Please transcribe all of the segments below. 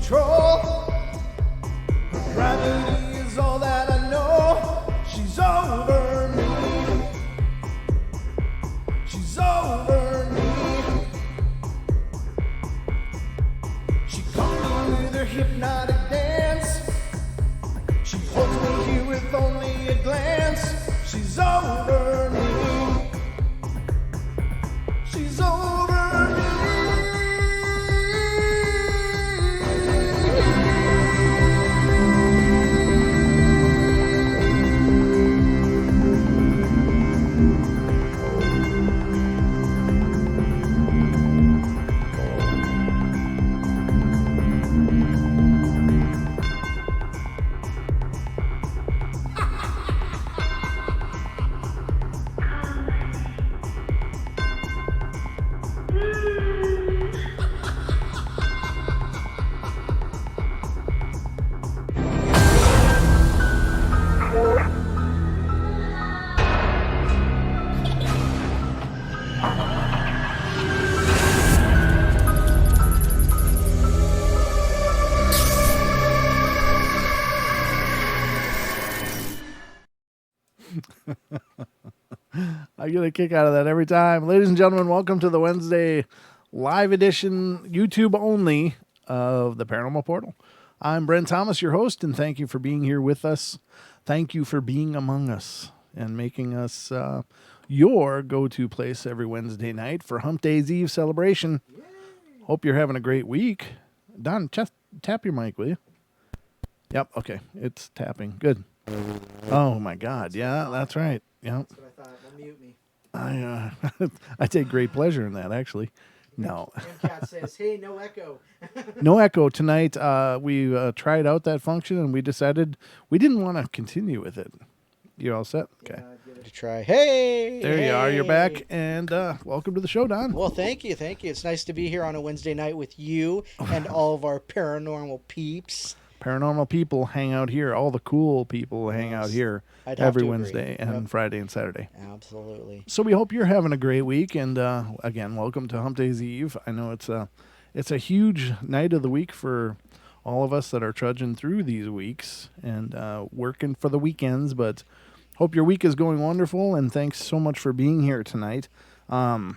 control. Her gravity is all that I know. She's over me. She's over me. She caught me with her hypnotic dance. She holds me here with only a glance. She's over me. She's over me. I get a kick out of that every time. Ladies and gentlemen, welcome to the Wednesday live edition, YouTube only, of the Paranormal Portal. I'm Brent Thomas, your host, and thank you for being here with us. Thank you for being among us and making us your go-to place every Wednesday night for Hump Day's Eve celebration. Yay. Hope you're having a great week. Don, just tap your mic, will you? Yep, okay. It's tapping. Good. Oh, my God. Yeah, that's right. Yep. That's what I thought. Don't mute me. I take great pleasure in that, actually. No. MCAT says, hey, no echo. No echo tonight. We tried out that function, and we decided we didn't want to continue with it. You all set? Okay. Give it a try. Hey! There you are. You're back, and welcome to the show, Don. Well, thank you. Thank you. It's nice to be here on a Wednesday night with you and all of our paranormal peeps. Paranormal people hang out here. All the cool people hang out here every Wednesday and Friday and Saturday. Absolutely. So we hope you're having a great week. And again, welcome to Hump Day's Eve. I know it's a huge night of the week for all of us that are trudging through these weeks and working for the weekends. But hope your week is going wonderful. And thanks so much for being here tonight. I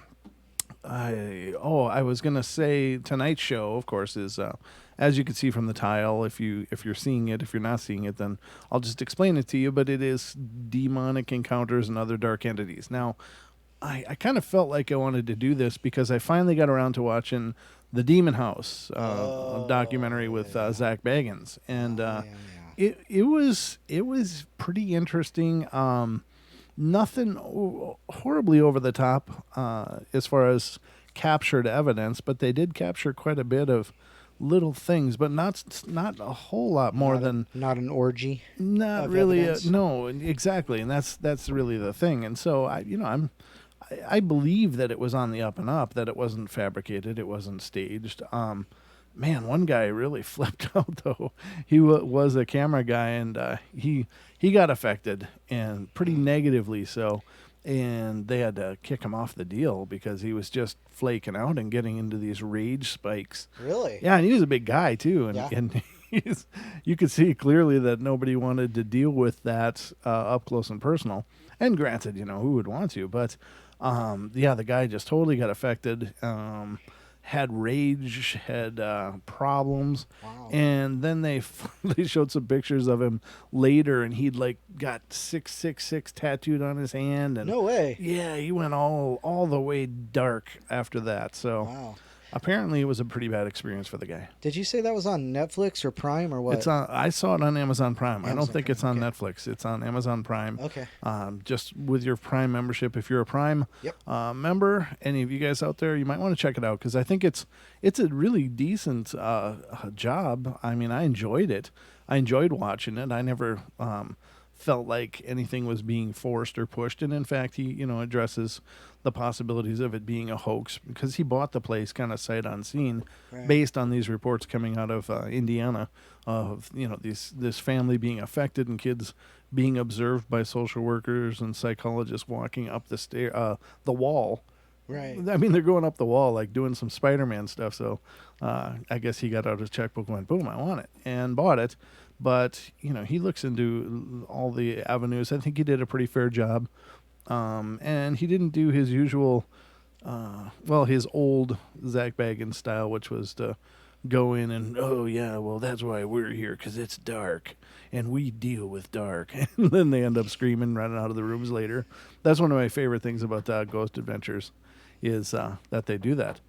was going to say tonight's show, of course, is as you can see from the tile. If you're seeing it, if you're not seeing it, then I'll just explain it to you. But it is demonic encounters and other dark entities. Now, I kind of felt like I wanted to do this because I finally got around to watching The Demon House, a documentary with Zach Bagans, and it was pretty interesting. Nothing horribly over the top as far as captured evidence, but they did capture quite a bit of little things, but not a whole lot more than not an orgy. Not really. No, exactly, and that's really the thing. And so I believe that it was on the up and up, that it wasn't fabricated, it wasn't staged. Man, one guy really flipped out though. He was a camera guy, and he got affected, and pretty negatively so. And they had to kick him off the deal because he was just flaking out and getting into these rage spikes. Really? Yeah, and he was a big guy too, and you could see clearly that nobody wanted to deal with that up close and personal. And granted, who would want to? But the guy just totally got affected. Had rage, had problems, wow. And then they showed some pictures of him later, and he'd got 666 tattooed on his hand, and no way. Yeah, he went all the way dark after that. So wow. Apparently, it was a pretty bad experience for the guy. Did you say that was on Netflix or Prime or what? It's on. I saw it on Amazon Prime. I don't think Prime. it's on Netflix. It's on Amazon Prime. Okay. Just with your Prime membership, if you're a Prime member, any of you guys out there, you might want to check it out because I think it's a really decent job. I mean, I enjoyed it. I enjoyed watching it. I never felt like anything was being forced or pushed, and in fact, he addresses the possibilities of it being a hoax because he bought the place kind of sight unseen, based on these reports coming out of Indiana of this family being affected and kids being observed by social workers and psychologists walking up the wall Right. I mean, they're going up the wall, like doing some Spider-Man stuff. So I guess he got out his checkbook and went, boom, I want it, and bought it. But, he looks into all the avenues. I think he did a pretty fair job. And he didn't do his usual, his old Zach Baggins style, which was to go in and, oh, yeah, well, that's why we're here, because it's dark, and we deal with dark. And then they end up screaming, running out of the rooms later. That's one of my favorite things about Ghost Adventures, is that they do that.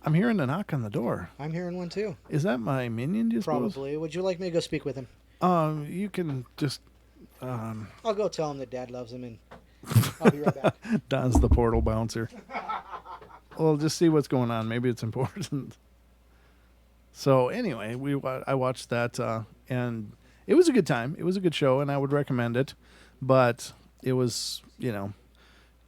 I'm hearing a knock on the door. I'm hearing one too. Is that my minion, do you suppose? Probably. Would you like me to go speak with him? You can just... I'll go tell him that Dad loves him, and I'll be right back. Don's the portal bouncer. Well, just see what's going on. Maybe it's important. So anyway, I watched that, and it was a good time. It was a good show, and I would recommend it. But it was,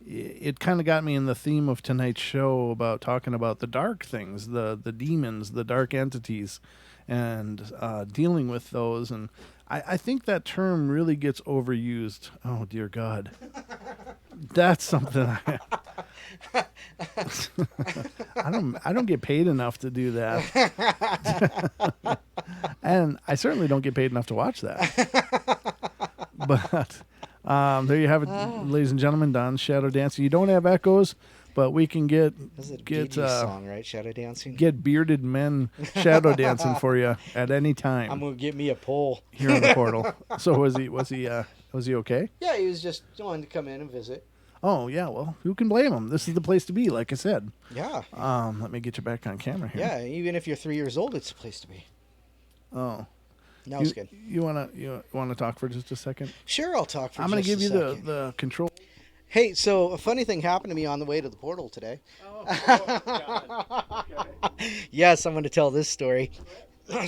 it kind of got me in the theme of tonight's show about talking about the dark things, the demons, the dark entities, and dealing with those. And I think that term really gets overused. Oh, dear God. That's something I don't get paid enough to do that. And I certainly don't get paid enough to watch that. But there you have it, ladies and gentlemen, Don's Shadow Dancing. You don't have echoes, but we can get song, right? Shadow dancing. Get bearded men shadow dancing for you at any time. I'm gonna get me a pole here on the portal. So was he okay? Yeah, he was just wanting to come in and visit. Oh yeah, well, who can blame him? This is the place to be, like I said. Yeah. Let me get you back on camera here. Yeah, even if you're 3 years old, it's a place to be. Oh. No, it's good. You wanna talk for just a second? Sure, I'll talk for. I'm gonna give you the control. Hey, so a funny thing happened to me on the way to the portal today. Oh God. Okay. Yes, I'm going to tell this story.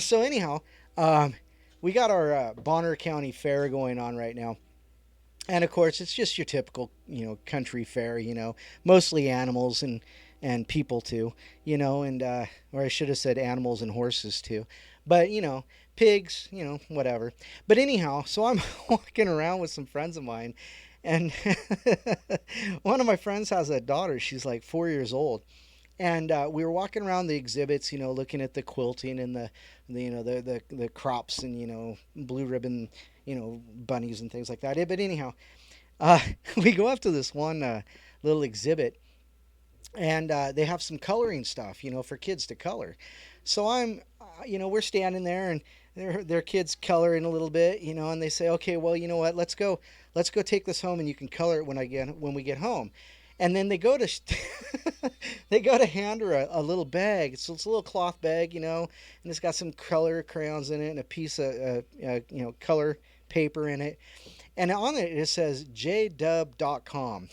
So anyhow, we got our Bonner County Fair going on right now. And of course, it's just your typical, country fair, mostly animals and people too, and, or I should have said animals and horses too. But, pigs, whatever. But anyhow, so I'm walking around with some friends of mine. And one of my friends has a daughter. She's like 4 years old. And we were walking around the exhibits, looking at the quilting and the crops and, blue ribbon, bunnies and things like that. But anyhow, we go up to this one little exhibit, and they have some coloring stuff, for kids to color. So we're standing there, and their kids coloring a little bit, and they say, okay, well, you know what, let's go take this home, and you can color it when we get home. And then they go to hand her a little bag. So it's a little cloth bag, and it's got some color crayons in it and a piece of color paper in it. And on it says jdub.com.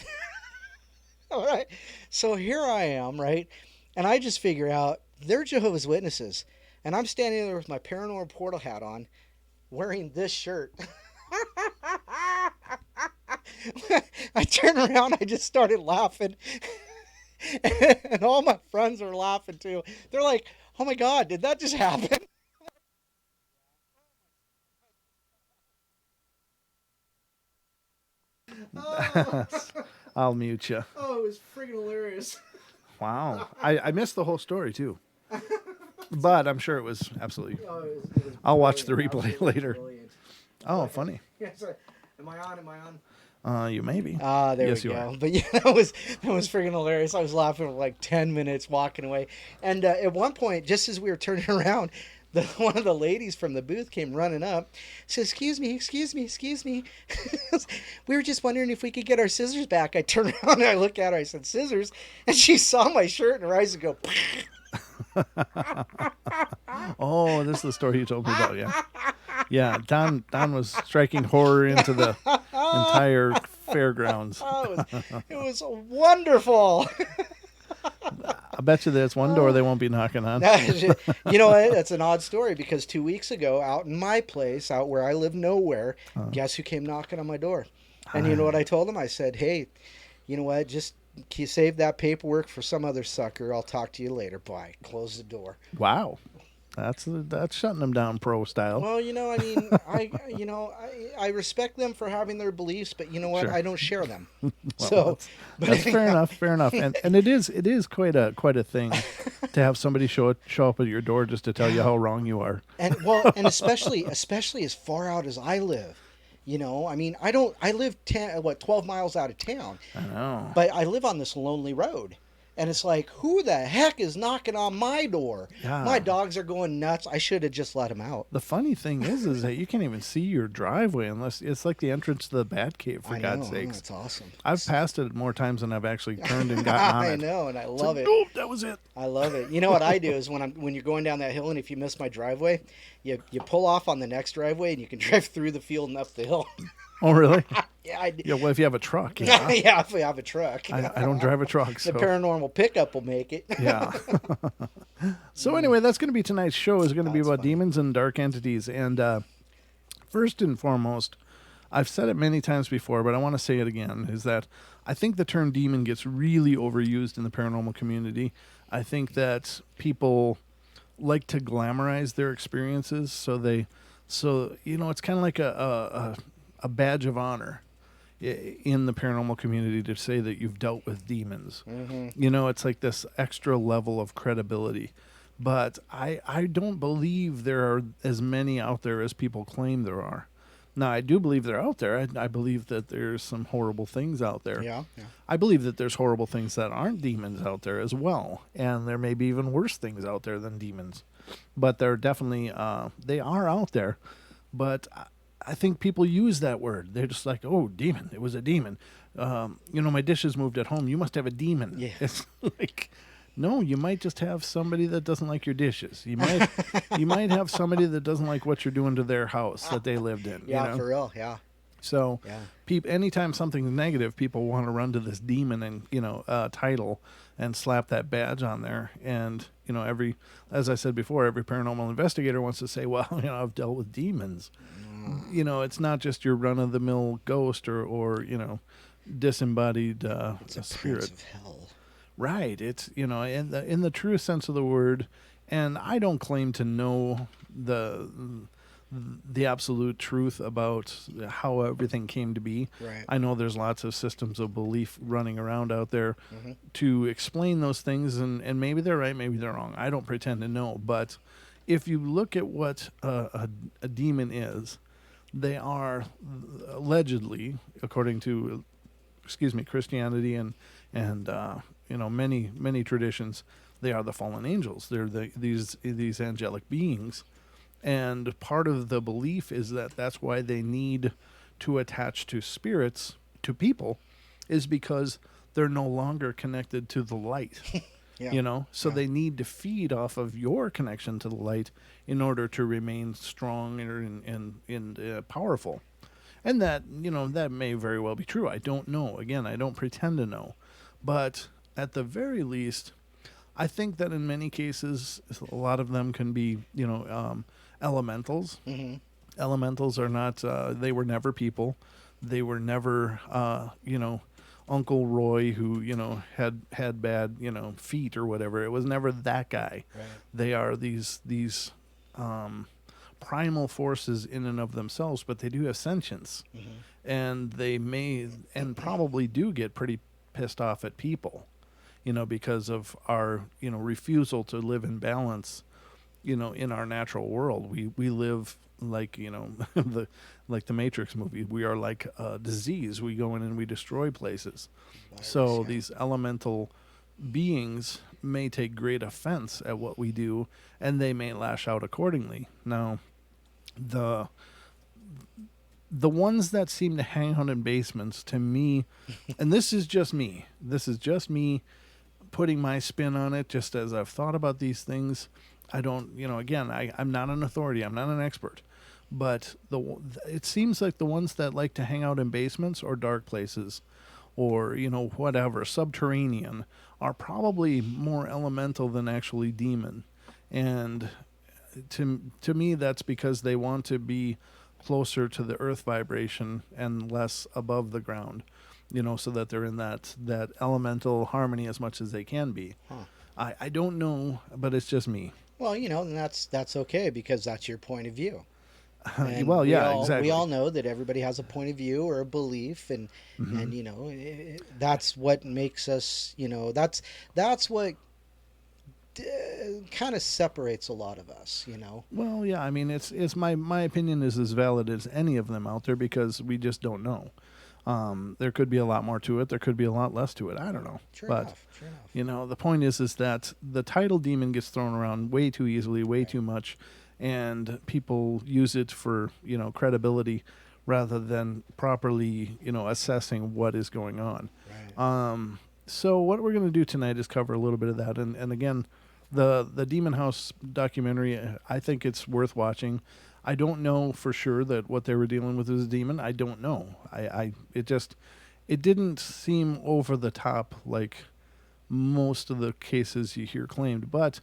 All right. So here I am, right? And I just figure out they're Jehovah's Witnesses. And I'm standing there with my Paranormal Portal hat on, wearing this shirt. I turned around, I just started laughing. And all my friends were laughing too. They're like, oh my God, did that just happen? I'll mute you. Oh, it was friggin' hilarious. Wow. I missed the whole story too. But I'm sure it was absolutely. It was I'll watch the replay absolutely later. Brilliant. Oh, funny. Yeah, sorry. Am I on? You may be. There Yes, we you go. are. But yeah, that was friggin' hilarious. I was laughing for like 10 minutes walking away. And at one point, just as we were turning around, one of the ladies from the booth came running up, said, excuse me. We were just wondering if we could get our scissors back. I turned around and I looked at her. I said, scissors? And she saw my shirt and her eyes would go, Oh, this is the story you told me about, yeah. Yeah, Don was striking horror into the entire fairgrounds. Oh, it was wonderful. I bet you there's one door they won't be knocking on. You know what? That's an odd story because 2 weeks ago, out in my place, out where I live nowhere, guess who came knocking on my door? And you know what I told him? I said, hey, you know what? Just save that paperwork for some other sucker. I'll talk to you later. Bye. Close the door. Wow. That's shutting them down pro style. Well, I mean, I respect them for having their beliefs, but you know what? Sure. I don't share them. Well, So, but that's fair anyhow, enough. Fair enough. And it is quite a thing to have somebody show up at your door just to tell you how wrong you are. and especially as far out as I live. I mean, I live 12 miles out of town, I know. but I live on this lonely road. And it's like, who the heck is knocking on my door? Yeah. My dogs are going nuts. I should have just let them out. The funny thing is that you can't even see your driveway unless it's like the entrance to the Batcave, for God's sakes. It's awesome. I've passed it more times than I've actually turned and gotten on it. I know, and I It's love like, it. Nope, that was it. I love it. You know what I do is when you're going down that hill, and if you miss my driveway, you pull off on the next driveway, and you can drive through the field and up the hill. Oh, really? Yeah, I do. Yeah, well, if you have a truck, yeah. Yeah, if we have a truck. I don't drive a truck, The so paranormal pickup will make it. yeah. So anyway, that's going to be tonight's show. Is going to be That's about funny. demons and dark entities. And first and foremost, I've said it many times before, but I want to say it again, is that I think the term demon gets really overused in the paranormal community. I think that people like to glamorize their experiences, so it's kind of like a badge of honor in the paranormal community to say that you've dealt with demons. Mm-hmm. It's like this extra level of credibility. But I don't believe there are as many out there as people claim there are. Now, I do believe they're out there. I believe that there's some horrible things out there. Yeah. I believe that there's horrible things that aren't demons out there as well. And there may be even worse things out there than demons. But they're definitely, they are out there. But I think people use that word. They're just like, oh, demon. It was a demon. My dishes moved at home. You must have a demon. Yeah. It's like, no, you might just have somebody that doesn't like your dishes. You might have somebody that doesn't like what you're doing to their house that they lived in. Yeah, for real. Yeah. So, Yeah. Anytime something's negative, people want to run to this demon and title and slap that badge on there. And as I said before, every paranormal investigator wants to say, well, I've dealt with demons. It's not just your run of the mill ghost or disembodied It's a spirit. prince of hell. Right. It's in the truest sense of the word, and I don't claim to know the absolute truth about how everything came to be. Right. I know there's lots of systems of belief running around out there Mm-hmm. to explain those things, and maybe they're right, maybe they're wrong. I don't pretend to know, but if you look at what a demon is, they are allegedly, according to Christianity and many traditions, they are the fallen angels. They're these angelic beings, and part of the belief is that that's why they need to attach to spirits, to people, is because they're no longer connected to the light. Yeah. So they need to feed off of your connection to the light in order to remain strong and powerful. And that that may very well be true. I don't know. Again, I don't pretend to know. But at the very least, I think that in many cases, a lot of them can be, elementals. Mm-hmm. Elementals are not, they were never people. They were never, Uncle Roy who, had bad, feet or whatever. It was never that guy. Right. They are these primal forces in and of themselves, but they do have sentience. Mm-hmm. And they may and probably do get pretty pissed off at people, because of our, refusal to live in balance, in our natural world. We live like, the Matrix movie. We are like a disease. We go in and we destroy places. So these elemental beings may take great offense at what we do, and they may lash out accordingly. Now, the ones that seem to hang out in basements, to me, and this is just me putting my spin on it, just as I've thought about these things. I don't, again, I'm not an authority. I'm not an expert. But it seems like the ones that like to hang out in basements or dark places or, whatever, subterranean, are probably more elemental than actually demon. And to me, that's because they want to be closer to the earth vibration and less above the ground, so that they're in that elemental harmony as much as they can be. Huh. I don't know, but it's just me. Well, and that's okay because that's your point of view. And Well, we yeah, all we exactly. all know that everybody has a point of view or a belief, and Hmm. that's what makes us, that's what kind of separates a lot of us. Well, yeah, I mean, it's my opinion is as valid as any of them out there because we just don't know. There could be a lot more to it. There could be a lot less to it. I don't know. Sure But enough, sure enough. the point is that the title demon gets thrown around way too easily, way Right, too much, and people use it for credibility rather than properly assessing what is going on. right. So what we're going to do tonight is cover a little bit of that, and again, the Demon House documentary. I think it's worth watching. I don't know for sure that what they were dealing with was a demon. I don't know. It didn't seem over the top like most of the cases you hear claimed, but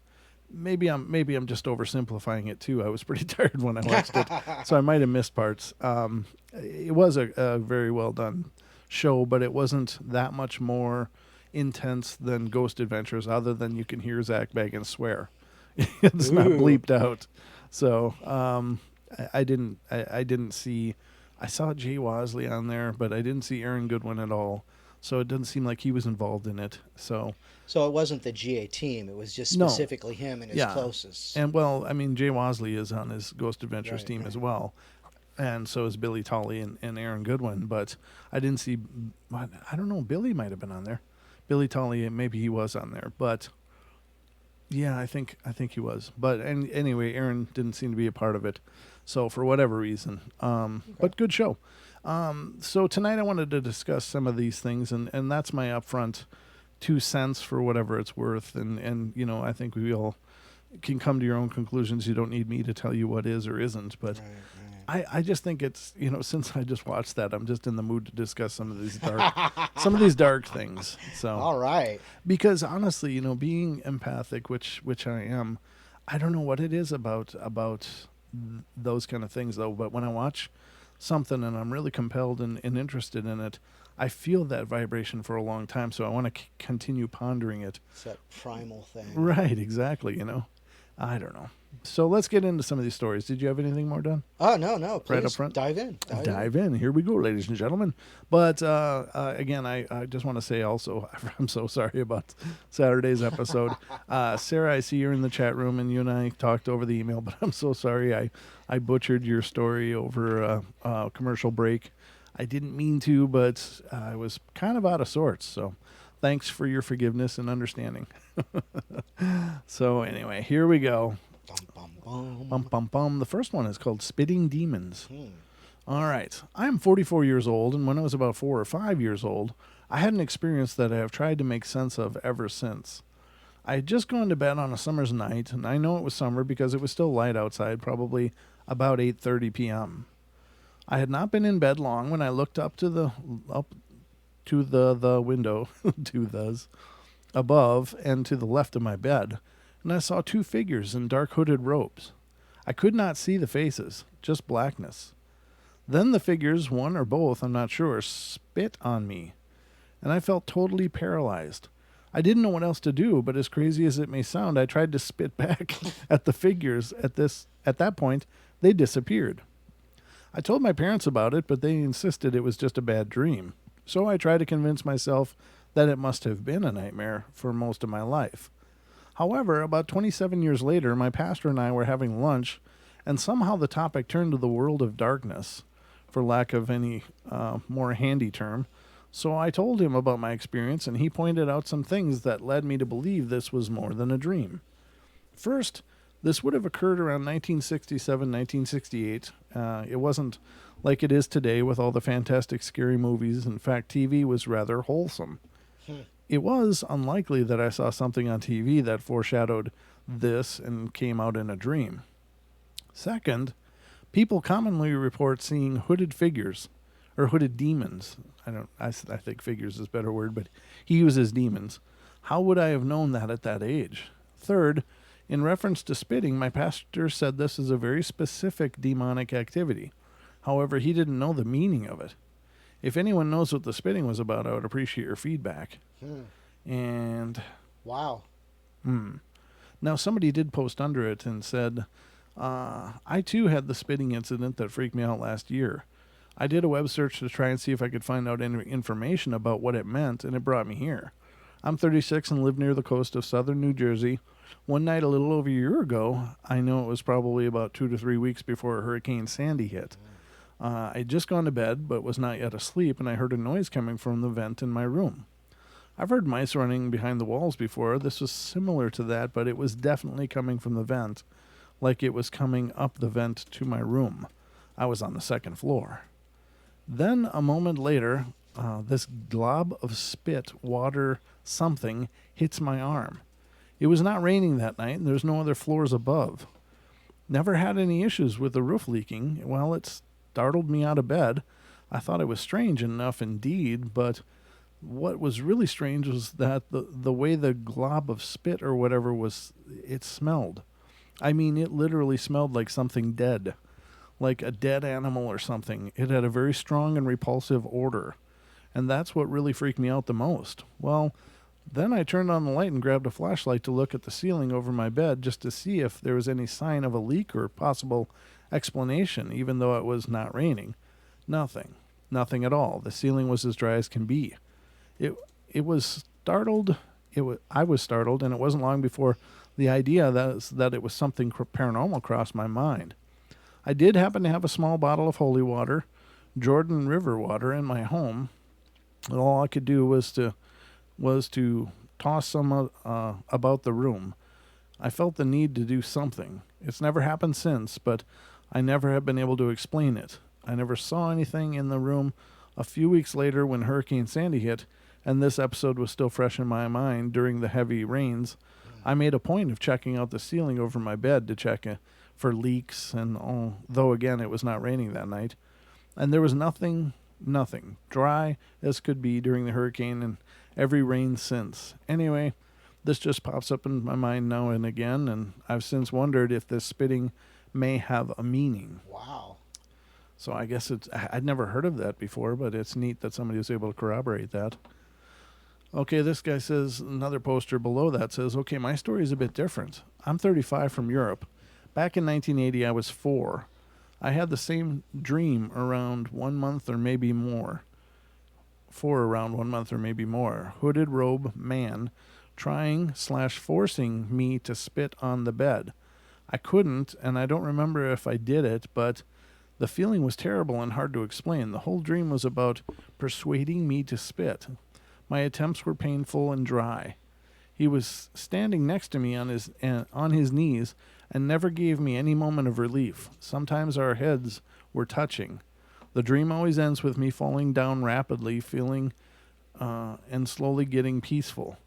maybe I'm just oversimplifying it too. I was pretty tired when I watched it, so I might have missed parts. It was a very well done show, but it wasn't that much more intense than Ghost Adventures, other than you can hear Zach Baggins swear. It's not Ooh. bleeped out, so I didn't see. I saw Jay Wasley on there, but I didn't see Aaron Goodwin at all. So it doesn't seem like he was involved in it. So So it wasn't the GA team; it was just no, specifically him and his yeah, closest. and well, I mean, Jay Wasley is on his Ghost Adventures Right, team as right. well, and so is Billy Tolley and Aaron Goodwin. But I didn't see. I don't know. Billy might have been on there. Billy Tolley, maybe he was on there, but yeah, I think he was. But anyway, Aaron didn't seem to be a part of it, so for whatever reason. Okay. But good show. So tonight I wanted to discuss some of these things, and that's my upfront 2 cents for whatever it's worth. And I think we all can come to your own conclusions. You don't need me to tell you what is or isn't. But I just think it's since I just watched that, I'm just in the mood to discuss some of these dark things. So All right. because honestly, being empathic, which I am, I don't know what it is about those kind of things though. But when I watch something and I'm really compelled and interested in it, I feel that vibration for a long time. So I want to continue pondering it. It's that primal thing. Right, exactly. I don't know. So let's get into some of these stories. Did you have anything more done? Oh, no. Please Right up front? dive in. Dive in. Here we go, ladies and gentlemen. But again, I just want to say also, I'm so sorry about Saturday's episode. Sarah, I see you're in the chat room, and you and I talked over the email, but I'm so sorry I butchered your story over a commercial break. I didn't mean to, but I was kind of out of sorts. So thanks for your forgiveness and understanding. So anyway, here we go. Bum, bum, bum. Bum, bum, bum. The first one is called Spitting Demons. Hmm. All right. I am 44 years old, and when I was about 4 or 5 years old, I had an experience that I have tried to make sense of ever since. I had just gone to bed on a summer's night, and I know it was summer because it was still light outside, probably about 8:30 p.m. I had not been in bed long when I looked up to the window, to those above and to the left of my bed, and I saw two figures in dark hooded robes. I could not see the faces, just blackness. Then the figures, one or both, I'm not sure, spit on me, and I felt totally paralyzed. I didn't know what else to do, but as crazy as it may sound, I tried to spit back at the figures. At that point, they disappeared. I told my parents about it, but they insisted it was just a bad dream. So I tried to convince myself that it must have been a nightmare for most of my life. However, about 27 years later, my pastor and I were having lunch, and somehow the topic turned to the world of darkness, for lack of any more handy term. So I told him about my experience, and he pointed out some things that led me to believe this was more than a dream. First, this would have occurred around 1967, 1968. It wasn't like it is today with all the fantastic, scary movies. In fact, TV was rather wholesome. It was unlikely that I saw something on TV that foreshadowed this and came out in a dream. Second, people commonly report seeing hooded figures or hooded demons. I think figures is a better word, but he uses demons. How would I have known that at that age? Third, in reference to spitting, my pastor said this is a very specific demonic activity. However, he didn't know the meaning of it. If anyone knows what the spitting was about, I would appreciate your feedback. Hmm. And Wow. Now, somebody did post under it and said, I too had the spitting incident that freaked me out last year. I did a web search to try and see if I could find out any information about what it meant, and it brought me here. I'm 36 and live near the coast of southern New Jersey. One night a little over a year ago, I know it was probably about 2 to 3 weeks before Hurricane Sandy hit. I'd just gone to bed, but was not yet asleep, and I heard a noise coming from the vent in my room. I've heard mice running behind the walls before. This was similar to that, but it was definitely coming from the vent, like it was coming up the vent to my room. I was on the second floor. Then, a moment later, this glob of spit, water, something, hits my arm. It was not raining that night, and there's no other floors above. Never had any issues with the roof leaking. Well, it startled me out of bed. I thought it was strange enough indeed, but what was really strange was that the way the glob of spit or whatever was, it smelled. I mean, it literally smelled like something dead, like a dead animal or something. It had a very strong and repulsive odor, and that's what really freaked me out the most. Well, then I turned on the light and grabbed a flashlight to look at the ceiling over my bed just to see if there was any sign of a leak or possible explanation, even though it was not raining. Nothing. Nothing at all. The ceiling was as dry as can be. It was startled. I was startled, and it wasn't long before the idea that it was something paranormal crossed my mind. I did happen to have a small bottle of holy water, Jordan River water, in my home, and all I could do was to toss some about the room. I felt the need to do something. It's never happened since, but I never have been able to explain it. I never saw anything in the room. A few weeks later, when Hurricane Sandy hit, and this episode was still fresh in my mind during the heavy rains, I made a point of checking out the ceiling over my bed to check for leaks, and though again it was not raining that night. And there was nothing, dry as could be during the hurricane and every rain since. Anyway, this just pops up in my mind now and again, and I've since wondered if this spitting may have a meaning. Wow. So I guess I'd never heard of that before, but it's neat that somebody was able to corroborate that. Okay, this guy says, another poster below that says, okay, my story is a bit different. I'm 35 from Europe. Back in 1980, I was 4. I had the same dream around 1 month or maybe more. For around 1 month or maybe more. Hooded robe man trying/forcing me to spit on the bed. I couldn't, and I don't remember if I did it, but the feeling was terrible and hard to explain. The whole dream was about persuading me to spit. My attempts were painful and dry. He was standing next to me on his knees and never gave me any moment of relief. Sometimes our heads were touching. The dream always ends with me falling down rapidly, feeling and slowly getting peaceful.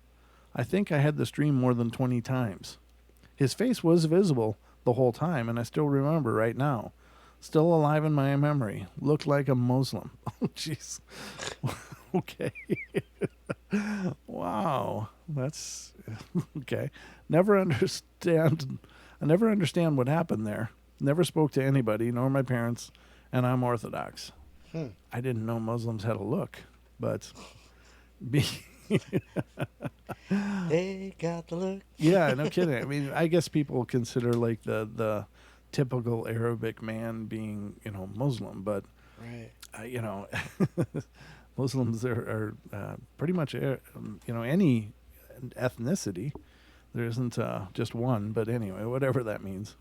I think I had this dream more than 20 times. His face was visible the whole time, and I still remember right now. Still alive in my memory. Looked like a Muslim. Oh, jeez. Okay. Wow. That's okay. I never understand what happened there. Never spoke to anybody, nor my parents, and I'm Orthodox. I didn't know Muslims had a look, but They got the look. Yeah, no kidding. I mean, I guess people consider like the typical Arabic man being, Muslim, but Right. Muslims are pretty much, any ethnicity. There isn't just one, but anyway, whatever that means.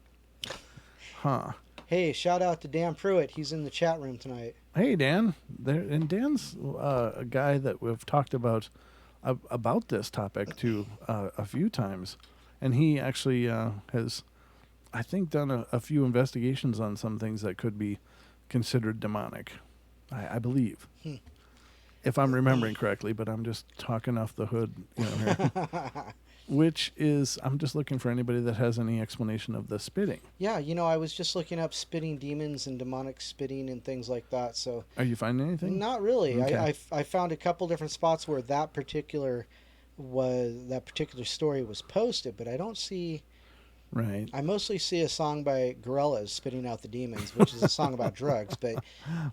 Huh. Hey, shout out to Dan Pruitt. He's in the chat room tonight. Hey, Dan. And Dan's a guy that we've talked about this topic to a few times, and he actually has, I think, done a few investigations on some things that could be considered demonic. I believe. If I'm remembering correctly, but I'm just talking off the hood, here. Which is, I'm just looking for anybody that has any explanation of the spitting. Yeah, I was just looking up spitting demons and demonic spitting and things like that. So Are you finding anything? not really. Okay. I found a couple different spots where that particular story was posted, but I don't see. Right. I mostly see a song by Gorillaz, "Spitting Out the Demons," which is a song about drugs. But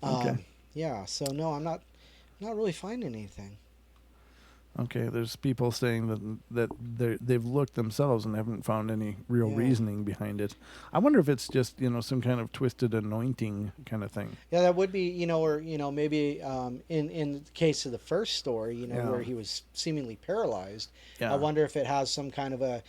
Okay. yeah, so no, I'm not really finding anything. Okay, there's people saying they've looked themselves and haven't found any real Yeah. reasoning behind it. I wonder if it's just some kind of twisted anointing kind of thing. Yeah, that would be, or maybe in the case of the first story, Yeah. where he was seemingly paralyzed. Yeah. I wonder if it has some kind of a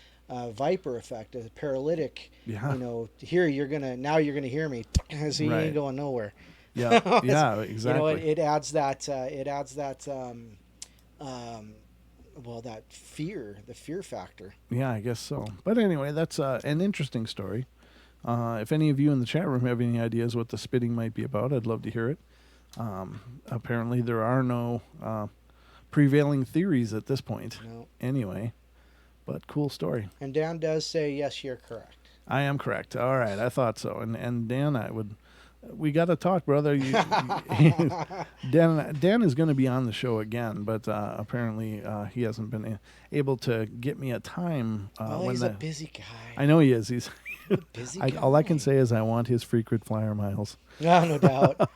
viper effect, a paralytic. Yeah. Here you're gonna hear me, so you Right. ain't going nowhere. Yeah, It's- yeah, exactly. it adds that well, that the fear factor. Yeah, I guess so. But anyway, that's an interesting story. If any of you in the chat room have any ideas what the spitting might be about, I'd love to hear it. Apparently, there are no prevailing theories at this point. No. Anyway, but cool story. And Dan does say yes, you're correct. I am correct. All right, I thought so. And Dan, we got to talk, brother. Dan is going to be on the show again, but apparently he hasn't been able to get me a time. He's a busy guy. I know he is. He's Busy all I can guy. say is I want his frequent flyer miles. No doubt.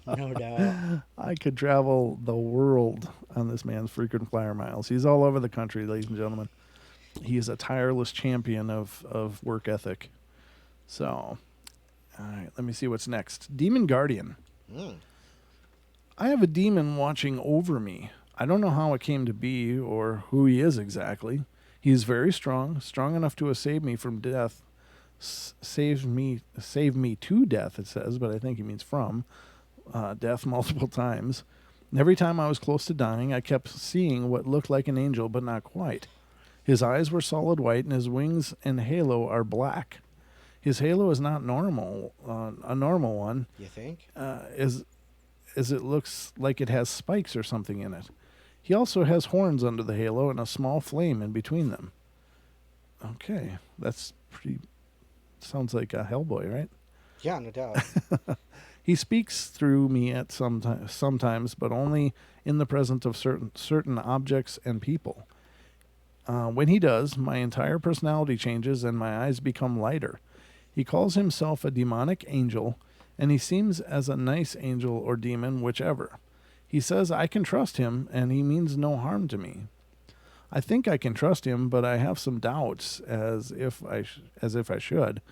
No doubt. I could travel the world on this man's frequent flyer miles. He's all over the country, ladies and gentlemen. He is a tireless champion of work ethic. So, all right, let me see what's next. Demon Guardian. Mm. I have a demon watching over me. I don't know how it came to be or who he is exactly. He is very strong enough to have saved me from death. Save me to death, it says, but I think he means from death multiple times. And every time I was close to dying, I kept seeing what looked like an angel, but not quite. His eyes were solid white, and his wings and halo are black. His halo is not normal, a normal one. You think? As it looks like it has spikes or something in it. He also has horns under the halo and a small flame in between them. Okay, that's pretty. Sounds like a Hellboy, right? Yeah, no doubt. He speaks through me at sometimes, but only in the presence of certain objects and people. When he does, my entire personality changes and my eyes become lighter. He calls himself a demonic angel, and he seems as a nice angel or demon, whichever. He says I can trust him, and he means no harm to me. I think I can trust him, but I have some doubts, as if I should.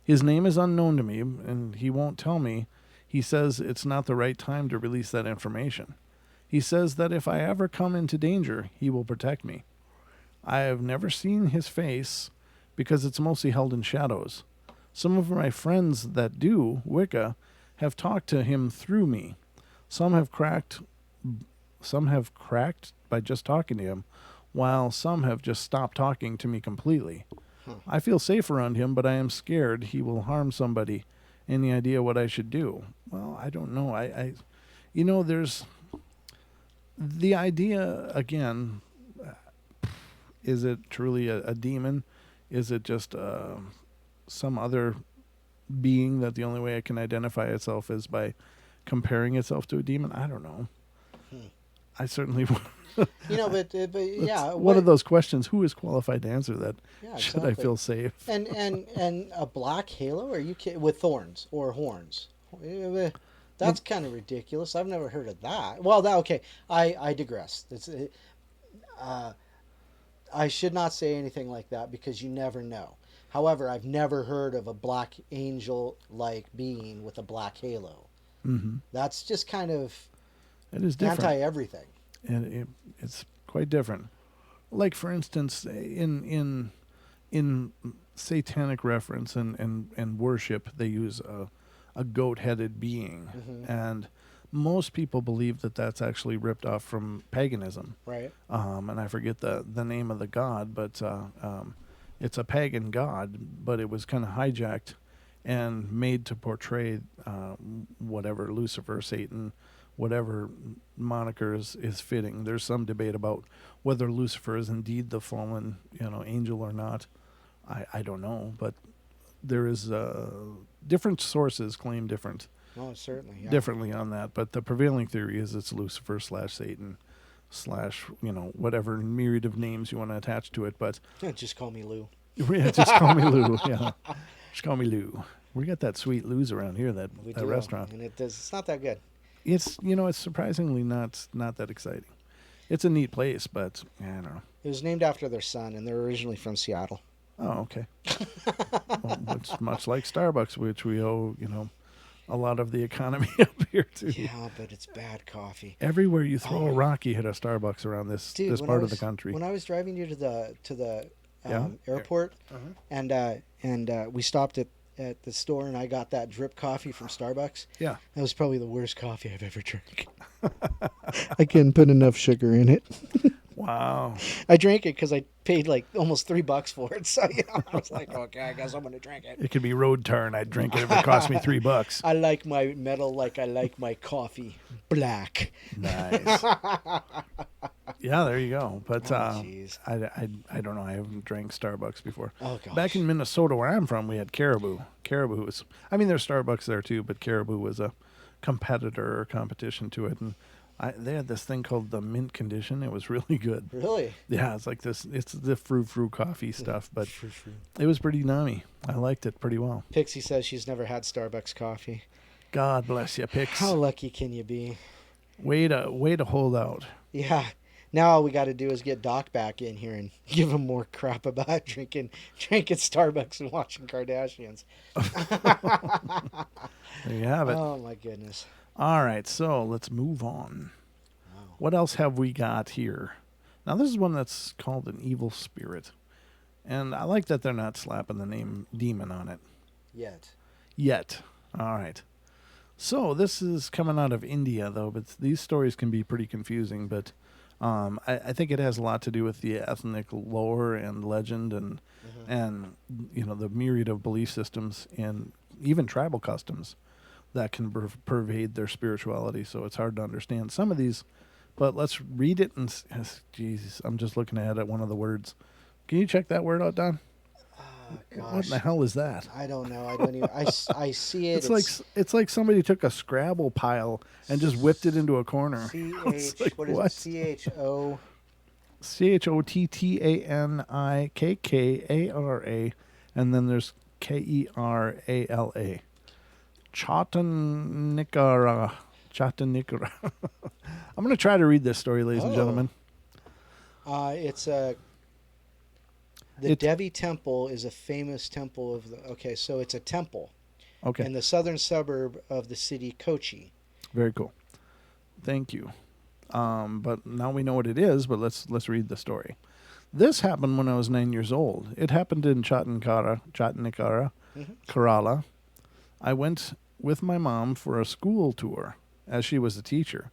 His name is unknown to me, and he won't tell me. He says it's not the right time to release that information. He says that if I ever come into danger, he will protect me. I have never seen his face because it's mostly held in shadows. Some of my friends that do Wicca have talked to him through me. Some have cracked by just talking to him, while some have just stopped talking to me completely. I feel safe around him, but I am scared he will harm somebody. Any idea what I should do? Well, I don't know. There's the idea again. Is it truly a demon? Is it just some other being that the only way it can identify itself is by comparing itself to a demon? I don't know. I certainly but yeah. One of those questions, who is qualified to answer that? Yeah, Should I feel safe? And a black halo? Are you kidding? With thorns or horns? That's kind of ridiculous. I've never heard of that. Well, okay. I digress. I should not say anything like that because you never know. However, I've never heard of a black angel-like being with a black halo. Mm-hmm. That's just kind of It is different. anti-everything. And it's quite different. Like, for instance, in satanic reference and worship, they use a goat-headed being. Mm-hmm. And most people believe that that's actually ripped off from paganism. Right. And I forget the name of the god, but it's a pagan god, but it was kind of hijacked and made to portray whatever, Lucifer, Satan, whatever moniker is fitting. There's some debate about whether Lucifer is indeed the fallen, angel or not. I don't know, but there is different sources claim Oh, certainly. Yeah. differently on that. But the prevailing theory is it's Lucifer / Satan / whatever myriad of names you want to attach to it. But Just call me Lou. yeah, just call me Lou. Yeah, just call me Lou. We got that sweet Lou's around here. That We do, restaurant. and it's not that good. It's it's surprisingly not that exciting. it's a neat place, but I don't know. It was named after their son, and they're originally from Seattle. Oh, okay. Well, it's much like Starbucks, which we owe, a lot of the economy up here too. Yeah, but it's bad coffee. Everywhere you throw a rock, you hit a Starbucks around this Dude, part of the country. When I was driving you to the Yeah. airport, Uh-huh. and we stopped at the store, and I got that drip coffee from Starbucks. Yeah. That was probably the worst coffee I've ever drank. I couldn't put enough sugar in it. Wow. I drank it because I paid like almost $3 for it. So I was like, okay, I guess I'm gonna drink it. It could be road tar, and I'd drink it if it cost me $3. I like my metal like I like my coffee black. Nice. Yeah, there you go. But jeez. I don't know. I haven't drank Starbucks before. Oh gosh. Back in Minnesota, where I'm from, we had Caribou. Caribou was, there's Starbucks there too, but Caribou was a competitor or competition to it, and they had this thing called the mint condition. It was really good. Really? Yeah, it's like this. It's the frou coffee stuff, but it was pretty nummy. I liked it pretty well. Pixie says she's never had Starbucks coffee. God bless you, Pix. How lucky can you be? Way to hold out. Yeah. Now all we got to do is get Doc back in here and give him more crap about drinking Starbucks and watching Kardashians. There you have it. Oh my goodness. All right, so let's move on. Wow. What else have we got here? Now, this is one that's called an evil spirit. And I like that they're not slapping the name demon on it. Yet. All right. So, this is coming out of India, though, but these stories can be pretty confusing. But I think it has a lot to do with the ethnic lore and legend and the myriad of belief systems and even tribal customs that can pervade their spirituality. So it's hard to understand some of these, but let's read it. And Jesus, I'm just looking ahead at one of the words. Can you check that word out, Don? Gosh. What in the hell is that? I don't know. I don't even. I see it. It's like somebody took a Scrabble pile and just whipped it into a corner. CH. What is it? CHO. CHOTTANIKKARA, and then there's KERALA. Chatanikara. I'm going to try to read this story, ladies and gentlemen. It's a. The Devi Temple is a famous temple of the. Okay, so it's a temple. Okay. In the southern suburb of the city Kochi. Very cool. Thank you. But now we know what it is. But let's read the story. This happened when I was 9 years old. It happened in Chatanikara, Kerala. I went with my mom for a school tour, as she was a teacher.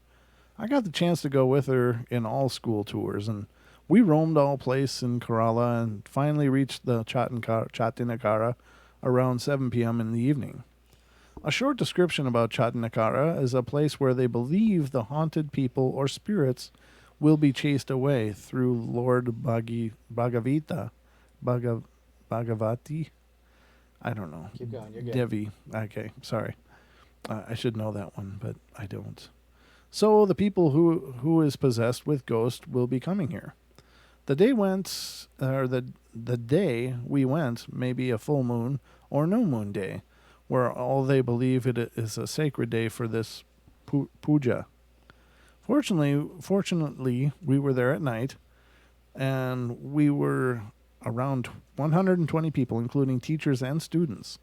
I got the chance to go with her in all school tours, and we roamed all places in Kerala and finally reached the Chatanikara around 7 p.m. in the evening. A short description about Chatanikara is a place where they believe the haunted people or spirits will be chased away through Lord Bhagavati. I don't know. Keep going. You're good. Devi. Okay, sorry. I should know that one, but I don't. So the people who is possessed with ghosts will be coming here. The day we went may be a full moon or no moon day, where all they believe it is a sacred day for this puja. Fortunately, we were there at night, and we were around 120 people, including teachers and students.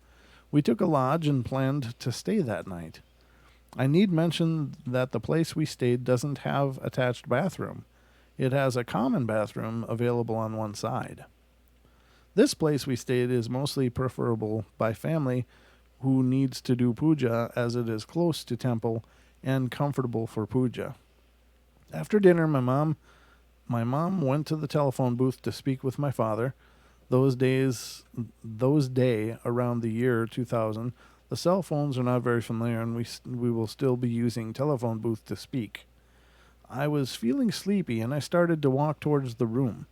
We took a lodge and planned to stay that night. I need mention that the place we stayed doesn't have attached bathroom. It has a common bathroom available on one side. This place we stayed is mostly preferable by family who needs to do puja, as it is close to temple and comfortable for puja. After dinner, my mom went to the telephone booth to speak with my father. Those day around the year 2000, the cell phones are not very familiar, and we will still be using telephone booth to speak. I was feeling sleepy, and I started to walk towards the room.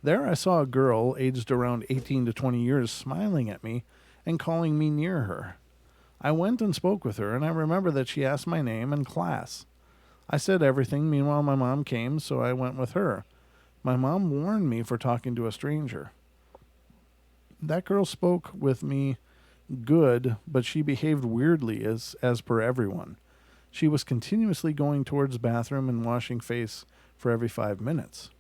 There I saw a girl aged around 18 to 20 years smiling at me and calling me near her. I went and spoke with her, and I remember that she asked my name and class. I said everything. Meanwhile, my mom came, so I went with her. My mom warned me for talking to a stranger. That girl spoke with me good, but she behaved weirdly as per everyone. She was continuously going towards bathroom and washing face for every 5 minutes.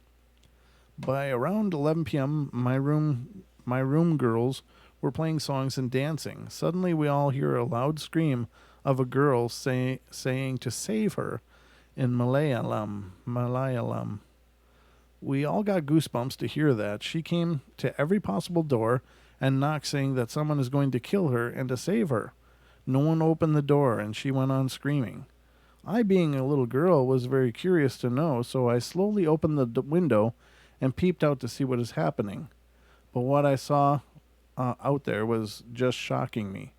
By around 11 p.m., my room girls were playing songs and dancing. Suddenly, we all hear a loud scream of a girl saying to save her in Malayalam. We all got goosebumps to hear that. She came to every possible door and knocked, saying that someone is going to kill her and to save her. No one opened the door, and she went on screaming. I, being a little girl, was very curious to know, so I slowly opened the window and peeped out to see what is happening. But what I saw out there was just shocking me.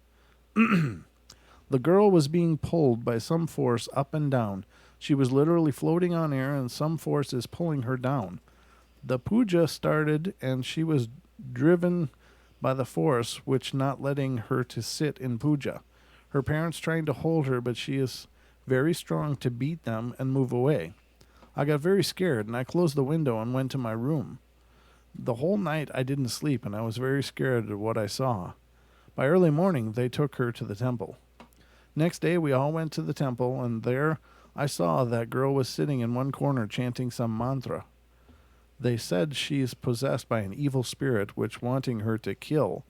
The girl was being pulled by some force up and down. She was literally floating on air, and some force is pulling her down. The puja started, and she was driven by the force, which not letting her to sit in puja. Her parents trying to hold her, but she is very strong to beat them and move away. I got very scared, and I closed the window and went to my room. The whole night I didn't sleep, and I was very scared of what I saw. By early morning, they took her to the temple. Next day, we all went to the temple, and there I saw that girl was sitting in one corner chanting some mantra. They said she is possessed by an evil spirit which wanting her to kill,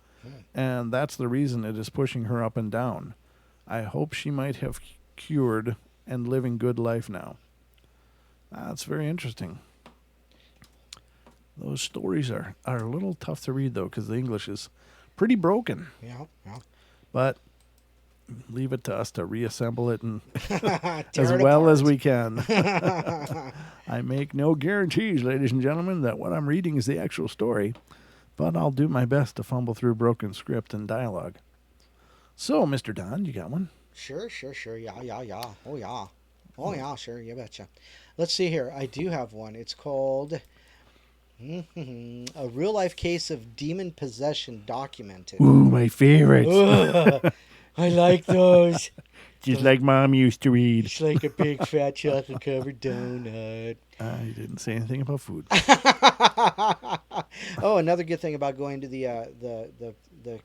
and that's the reason it is pushing her up and down. I hope she might have cured and living good life now. That's very interesting. Those stories are a little tough to read, though, because the English is pretty broken. Yeah. But leave it to us to reassemble it and Tear as it well apart. as we can. I make no guarantees, ladies and gentlemen, that what I'm reading is the actual story, but I'll do my best to fumble through broken script and dialogue. So, Mr. Don, you got one? Sure. Yeah. Oh, yeah, sure. You betcha. Let's see here. I do have one. It's called A Real Life Case of Demon Possession Documented. Ooh, my favorites. Ugh, I like those. Just like Mom used to read. It's like a big fat chocolate covered donut. I didn't say anything about food. Oh, another good thing about going to the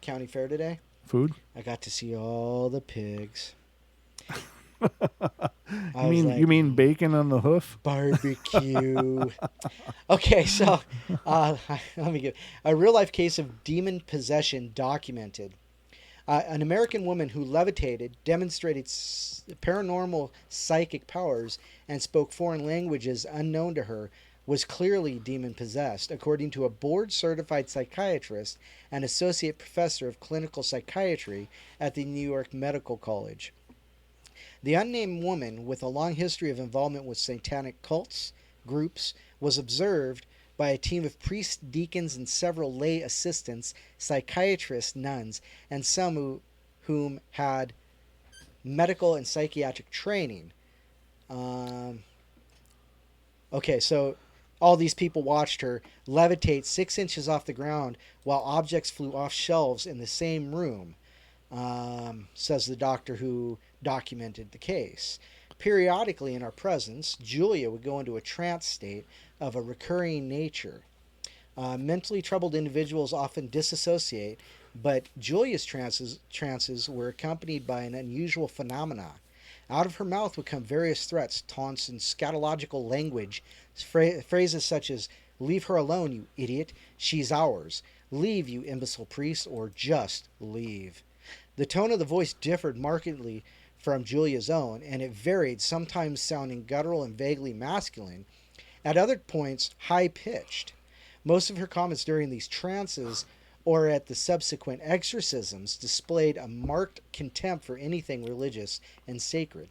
county fair today, Food? I got to see all the pigs. You mean bacon on the hoof? Barbecue. Okay, so let me give a real life case of demon possession documented. An American woman who levitated, demonstrated paranormal psychic powers, and spoke foreign languages unknown to her was clearly demon possessed, according to a board certified psychiatrist and associate professor of clinical psychiatry at the New York Medical College. The unnamed woman, with a long history of involvement with satanic cults, groups, was observed by a team of priests, deacons, and several lay assistants, psychiatrists, nuns, and some whom had medical and psychiatric training. Okay, so all these people watched her levitate 6 inches off the ground while objects flew off shelves in the same room, says the doctor who documented the case. Periodically in our presence, Julia would go into a trance state of a recurring nature. Mentally troubled individuals often disassociate, but Julia's trances were accompanied by an unusual phenomena. Out of her mouth would come various threats, taunts, and scatological language, phrases such as, "Leave her alone, you idiot, she's ours," "Leave, you imbecile priest," or just leave. The tone of the voice differed markedly from Julia's own, and it varied, sometimes sounding guttural and vaguely masculine, at other points high-pitched. Most of her comments during these trances or at the subsequent exorcisms displayed a marked contempt for anything religious and sacred.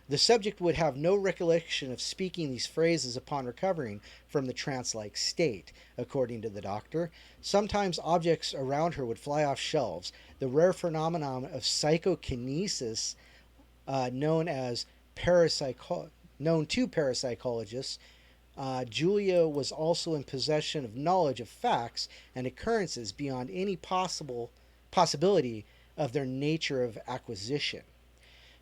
The subject would have no recollection of speaking these phrases upon recovering from the trance-like state, according to the doctor. Sometimes objects around her would fly off shelves. The rare phenomenon of psychokinesis, known to parapsychologists, Julia was also in possession of knowledge of facts and occurrences beyond any possibility of their nature of acquisition.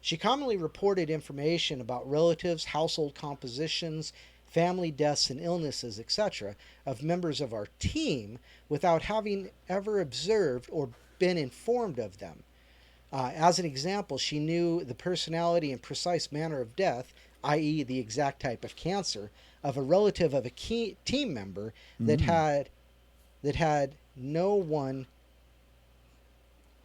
She commonly reported information about relatives, household compositions, family deaths and illnesses, etc., of members of our team without having ever observed or been informed of them. As an example, she knew the personality and precise manner of death i.e., the exact type of cancer, of a relative of a key team member that had no one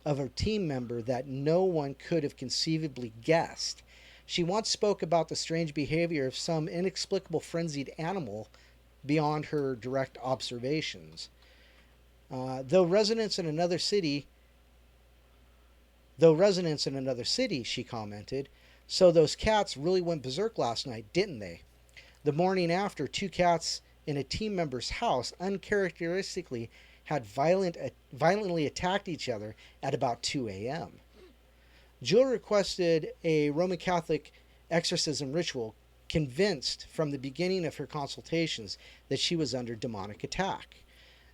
of a team member that no one could have conceivably guessed. She once spoke about the strange behavior of some inexplicable frenzied animal beyond her direct observations. Though residents in another city, she commented, so those cats really went berserk last night, didn't they? The morning after, two cats in a team member's house uncharacteristically had violently attacked each other at about 2 a.m. Jill requested a Roman Catholic exorcism ritual, convinced from the beginning of her consultations that she was under demonic attack.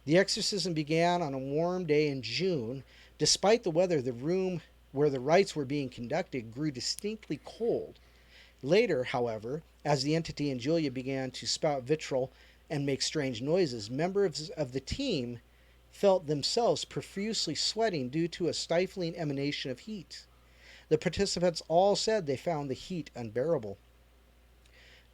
The exorcism began on a warm day in June. Despite the weather, the room where the rites were being conducted grew distinctly cold. Later, however, as the entity and Julia began to spout vitriol and make strange noises, members of the team felt themselves profusely sweating due to a stifling emanation of heat. The participants all said they found the heat unbearable.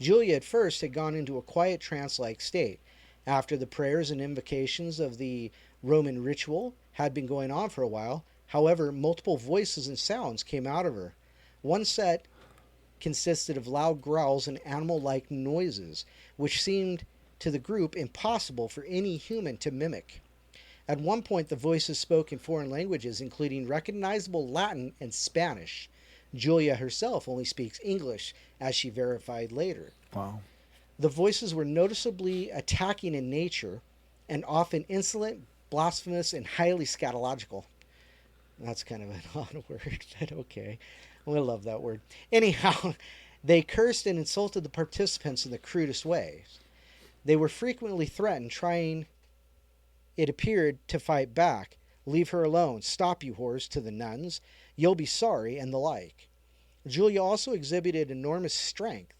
Julia at first had gone into a quiet trance-like state. After the prayers and invocations of the Roman ritual had been going on for a while, however, multiple voices and sounds came out of her. One set consisted of loud growls and animal-like noises, which seemed to the group impossible for any human to mimic. At one point, the voices spoke in foreign languages, including recognizable Latin and Spanish. Julia herself only speaks English, as she verified later. Wow. The voices were noticeably attacking in nature and often insolent, blasphemous, and highly scatological. That's kind of an odd word, but okay. I love that word. Anyhow, they cursed and insulted the participants in the crudest ways. They were frequently threatened, trying, it appeared, to fight back. Leave her alone. Stop, you whores, to the nuns. You'll be sorry, and the like. Julia also exhibited enormous strength.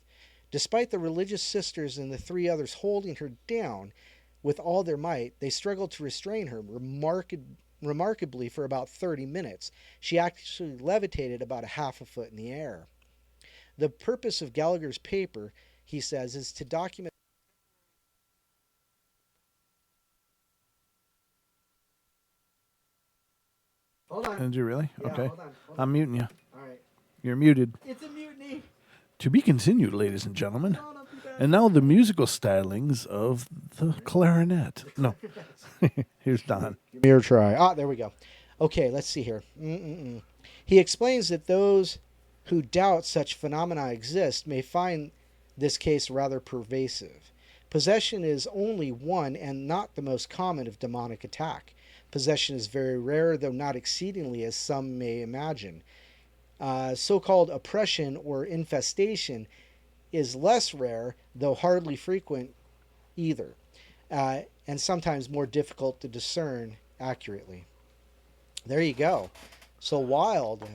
Despite the religious sisters and the three others holding her down with all their might, they struggled to restrain her remarkably for about 30 minutes. She actually levitated about a half a foot in the air. The purpose of Gallagher's paper, he says, is to document. Hold on. Did you really? Yeah, Okay. hold on. I'm muting you. All right. You're muted. It's a mutiny. To be continued, ladies and gentlemen. And now the musical stylings of the clarinet. No. Here's Don. Give me your try. Ah, there we go. Okay, let's see here. He explains that those who doubt such phenomena exist may find this case rather pervasive. Possession is only one and not the most common of demonic attack. Possession is very rare, though not exceedingly as some may imagine. So-called oppression or infestation is less rare, though hardly frequent either, and sometimes more difficult to discern accurately. There you go. So wild,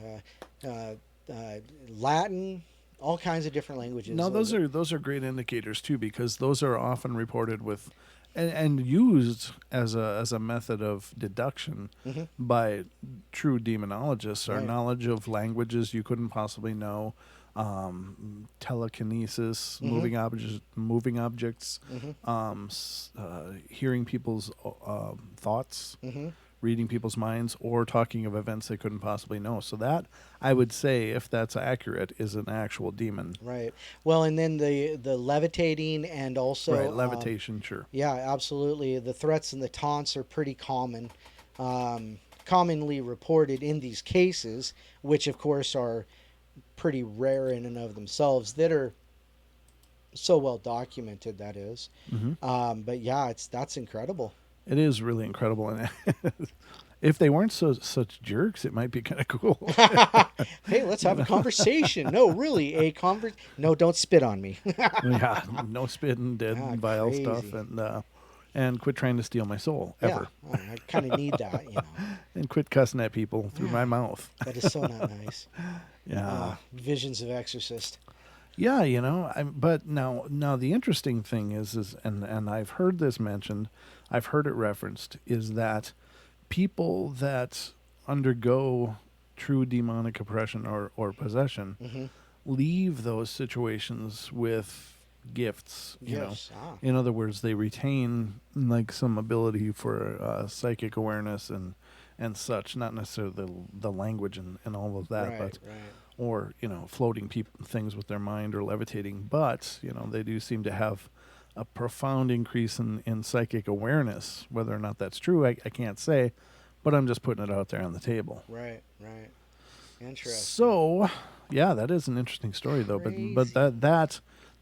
Latin, all kinds of different languages. No, those are great indicators too, because those are often reported with and used as a method of deduction by true demonologists. Our Right. knowledge of languages you couldn't possibly know, telekinesis, moving objects, hearing people's thoughts, reading people's minds, or talking of events they couldn't possibly know. So that, I would say, if that's accurate, is an actual demon. Right. Well, and then the levitating and also Right, levitation, sure. Yeah, absolutely. The threats and the taunts are pretty common, commonly reported in these cases, which of course are pretty rare in and of themselves, that are so well documented, that is. But yeah, that's incredible. It is really incredible, and if they weren't such jerks, it might be kind of cool. Hey, let's have a conversation. No, really, No, don't spit on me. Yeah, no spitting, dead, Ah, vile crazy. stuff, and quit trying to steal my soul ever, Yeah, I kind of need that, and quit cussing at people through my mouth. That is so not nice. Yeah, Visions of Exorcist. yeah, but now the interesting thing is, and I've heard this mentioned, I've heard it referenced, is that people that undergo true demonic oppression or possession leave those situations with gifts. You know, Yes. Ah. in other words, they retain like some ability for psychic awareness and such. Not necessarily the language and all of that, Right. but Right. or floating things with their mind or levitating. But they do seem to have a profound increase in psychic awareness. Whether or not that's true, I can't say, but I'm just putting it out there on the table. Right. Right. Interesting. So, yeah, that is an interesting story, though. But Crazy.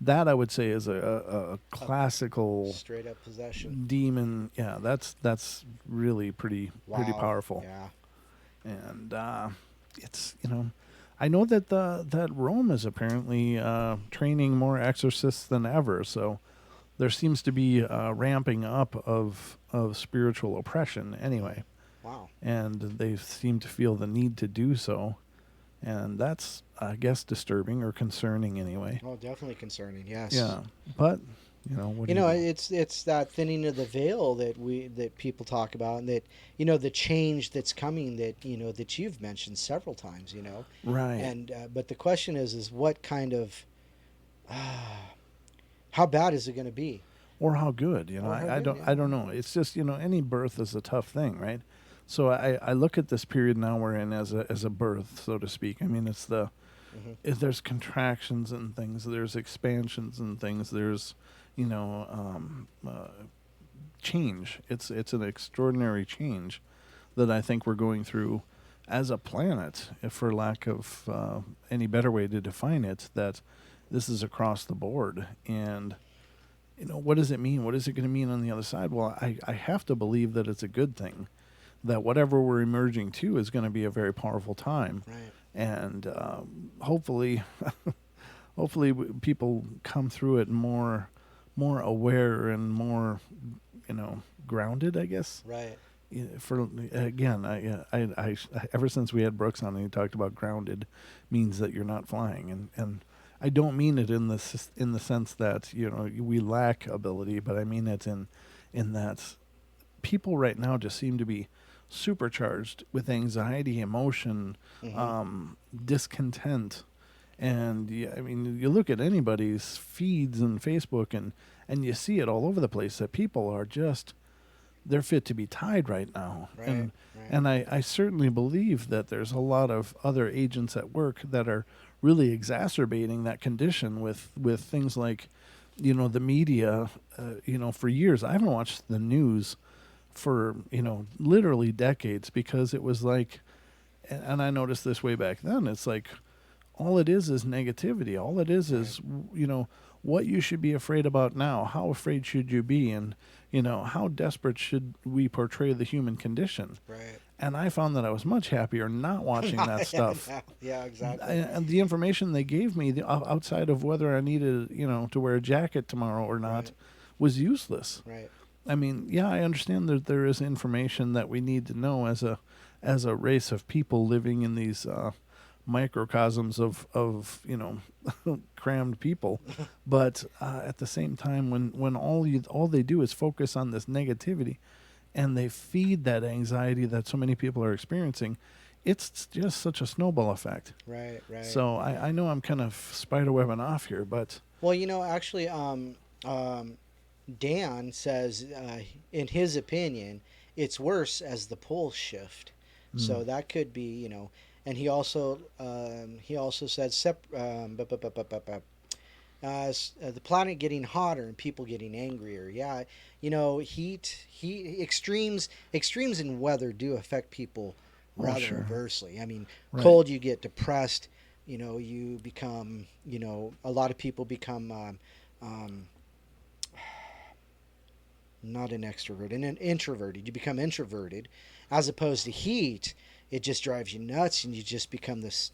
that I would say is a classical Straight up possession. demon. Yeah, that's really pretty Wow. powerful. Yeah. And it's I know that that Rome is apparently training more exorcists than ever. So there seems to be ramping up of spiritual oppression anyway. Wow. And they seem to feel the need to do so, and that's, I guess, disturbing or concerning anyway. Oh, definitely concerning. Yes. Yeah, but what do you do? It's that thinning of the veil that people talk about, and that the change that's coming, that that you've mentioned several times. Right. And but the question is what kind of how bad is it going to be? Or how good, Or how I good, don't yeah. I don't know. It's just any birth is a tough thing, right? So I look at this period now we're in as a birth, so to speak. I mean, it's Mhm. there's contractions and things, there's expansions and things, there's change. It's an extraordinary change that I think we're going through as a planet, if for lack of any better way to define it, that this is across the board. And what does it mean? What is it going to mean on the other side? Well, I have to believe that it's a good thing, that whatever we're emerging to is going to be a very powerful time. Right. And hopefully people come through it more aware and more grounded, I guess. Right. For again, I ever since we had Brooks on and he talked about grounded means that you're not flying, and I don't mean it in the sense that we lack ability, but I mean it in that people right now just seem to be supercharged with anxiety, emotion, Mhm. discontent. And I mean, you look at anybody's feeds and Facebook, and you see it all over the place that people are just, they're fit to be tied right now. Right. And Right. and I certainly believe that there's a lot of other agents at work that are really exacerbating that condition with things like, the media. For years, I haven't watched the news for, literally decades, because it was like, and I noticed this way back then, it's like, all it is negativity. All it is, what you should be afraid about now. How afraid should you be? And, how desperate should we portray the human condition? Right. And I found that I was much happier not watching that stuff. Yeah, exactly. And the information they gave me, outside of whether I needed, to wear a jacket tomorrow or not, Right. was useless. Right. I mean, yeah, I understand that there is information that we need to know as a race of people living in these microcosms of crammed people, but at the same time, when all they do is focus on this negativity, and they feed that anxiety that so many people are experiencing, it's just such a snowball effect. Right. Right. So I know I'm kind of spiderwebbing off here, but Well, actually, Dan says, in his opinion, it's worse as the poles shift. So that could be, and he also said the planet getting hotter and people getting angrier. Yeah, heat, extremes in weather do affect people rather sure. adversely. I mean, Right. cold, you get depressed. You become, a lot of people become not an extrovert, an introverted. You become introverted, as opposed to heat. It just drives you nuts, and you just become this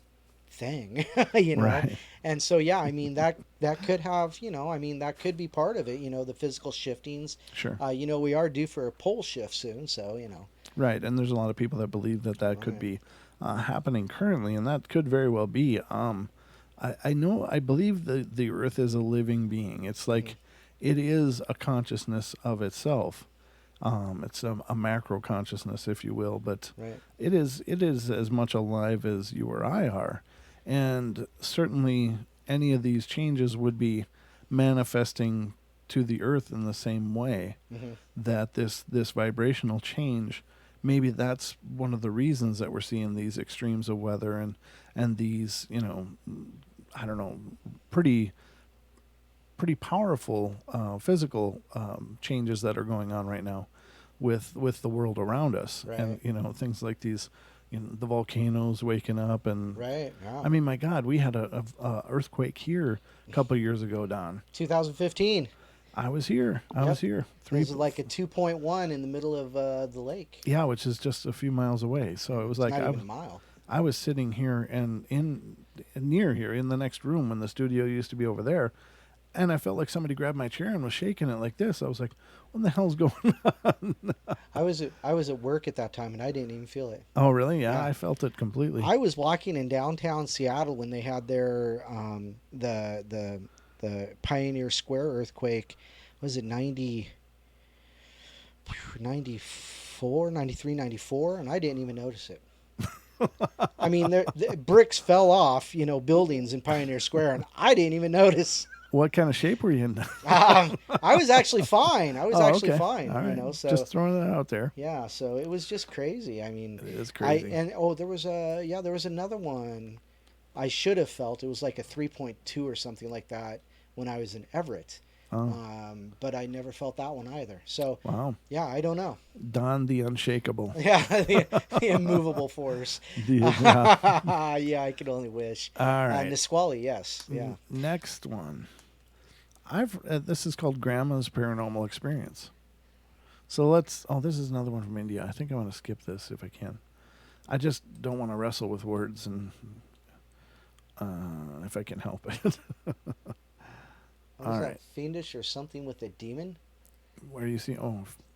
thing, Right. And so, yeah, I mean that could have, that could be part of it. The physical shiftings. sure. We are due for a pole shift soon, so Right, and there's a lot of people that believe that could Right. be happening currently, and that could very well be. I believe the Earth is a living being. It's like it is a consciousness of itself. It's a macro consciousness, if you will, but Right. it is as much alive as you or I are. And certainly any of these changes would be manifesting to the earth in the same way that this vibrational change, maybe that's one of the reasons that we're seeing these extremes of weather and these, I don't know, pretty powerful physical changes that are going on right now with the world around us. Right. And things like these, the volcanoes waking up, and Right. Yeah. I mean, my God, we had a earthquake here a couple of years ago, Don. 2015. I was here. I was here. It was like a 2.1 in the middle of the lake. Yeah, which is just a few miles away. So it was like Not even a mile. I was sitting here and near here in the next room when the studio used to be over there, and I felt like somebody grabbed my chair and was shaking it like this. I was like, "What the hell's going on?" I was at work at that time and I didn't even feel it. Oh, really? Yeah, Yeah. I felt it completely. I was walking in downtown Seattle when they had their the Pioneer Square earthquake. Was it 94, 93, 94? And I didn't even notice it. I mean, the bricks fell off, buildings in Pioneer Square, and I didn't even notice. What kind of shape were you in? I was actually fine. I was actually okay. fine. All right. So Just throwing that out there. yeah, so it was just crazy. I mean, It is crazy. there was another one I should have felt. It was like a 3.2 or something like that when I was in Everett. Oh. But I never felt that one either. So Wow. yeah, I don't know. Don the Unshakable. Yeah, the immovable force. Yeah. Yeah, I could only wish. All right. Nisqually, yes. Yeah. Next one. This is called Grandma's Paranormal Experience. So this is another one from India. I think I want to skip this if I can. I just don't want to wrestle with words, and if I can help it. Was All that right. fiendish or something with a demon? Where do you see?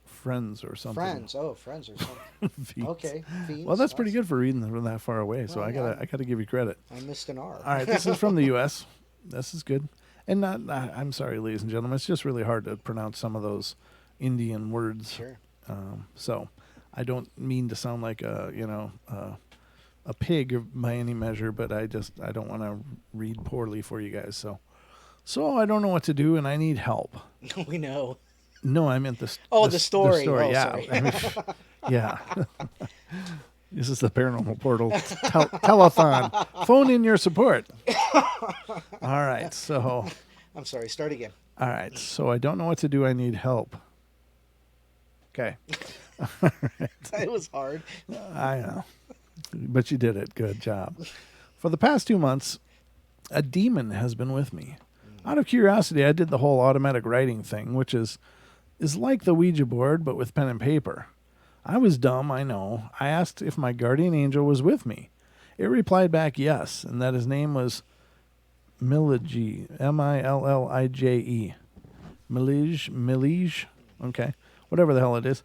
Friends or something. Friends. Oh, friends or something. Fiends. Okay. Fiends. Well, that's pretty good for reading from that far away. So Well, yeah. I gotta give you credit. I missed an R. All right, this is from the U.S. This is good, and I'm sorry, ladies and gentlemen. It's just really hard to pronounce some of those Indian words. Sure. So I don't mean to sound like a pig by any measure, but I don't want to read poorly for you guys. So I don't know what to do, and I need help. We know. No, I meant the story. The story, Oh, yeah. sorry. I mean, yeah. This is the Paranormal Portal telethon. Phone in your support. All right, so. I'm sorry. Start again. All right, so I don't know what to do. I need help. Okay. It was hard. I know. But you did it. Good job. For the past 2 months, a demon has been with me. Out of curiosity, I did the whole automatic writing thing, which is like the Ouija board, but with pen and paper. I was dumb, I know. I asked if my guardian angel was with me. It replied back yes, and that his name was Millije, Millije. Millije, okay, whatever the hell it is.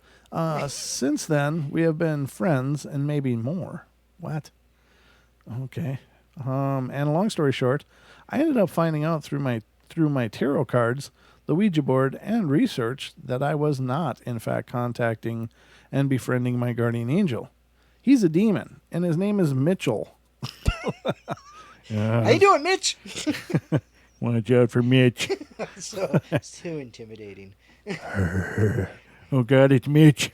Since then, we have been friends and maybe more. What? Okay. And long story short, I ended up finding out through my tarot cards, the Ouija board, and research that I was not, in fact, contacting and befriending my guardian angel. He's a demon, and his name is Mitchell. How you doing, Mitch? Watch out for Mitch. So it's too intimidating. Oh, God, it's Mitch.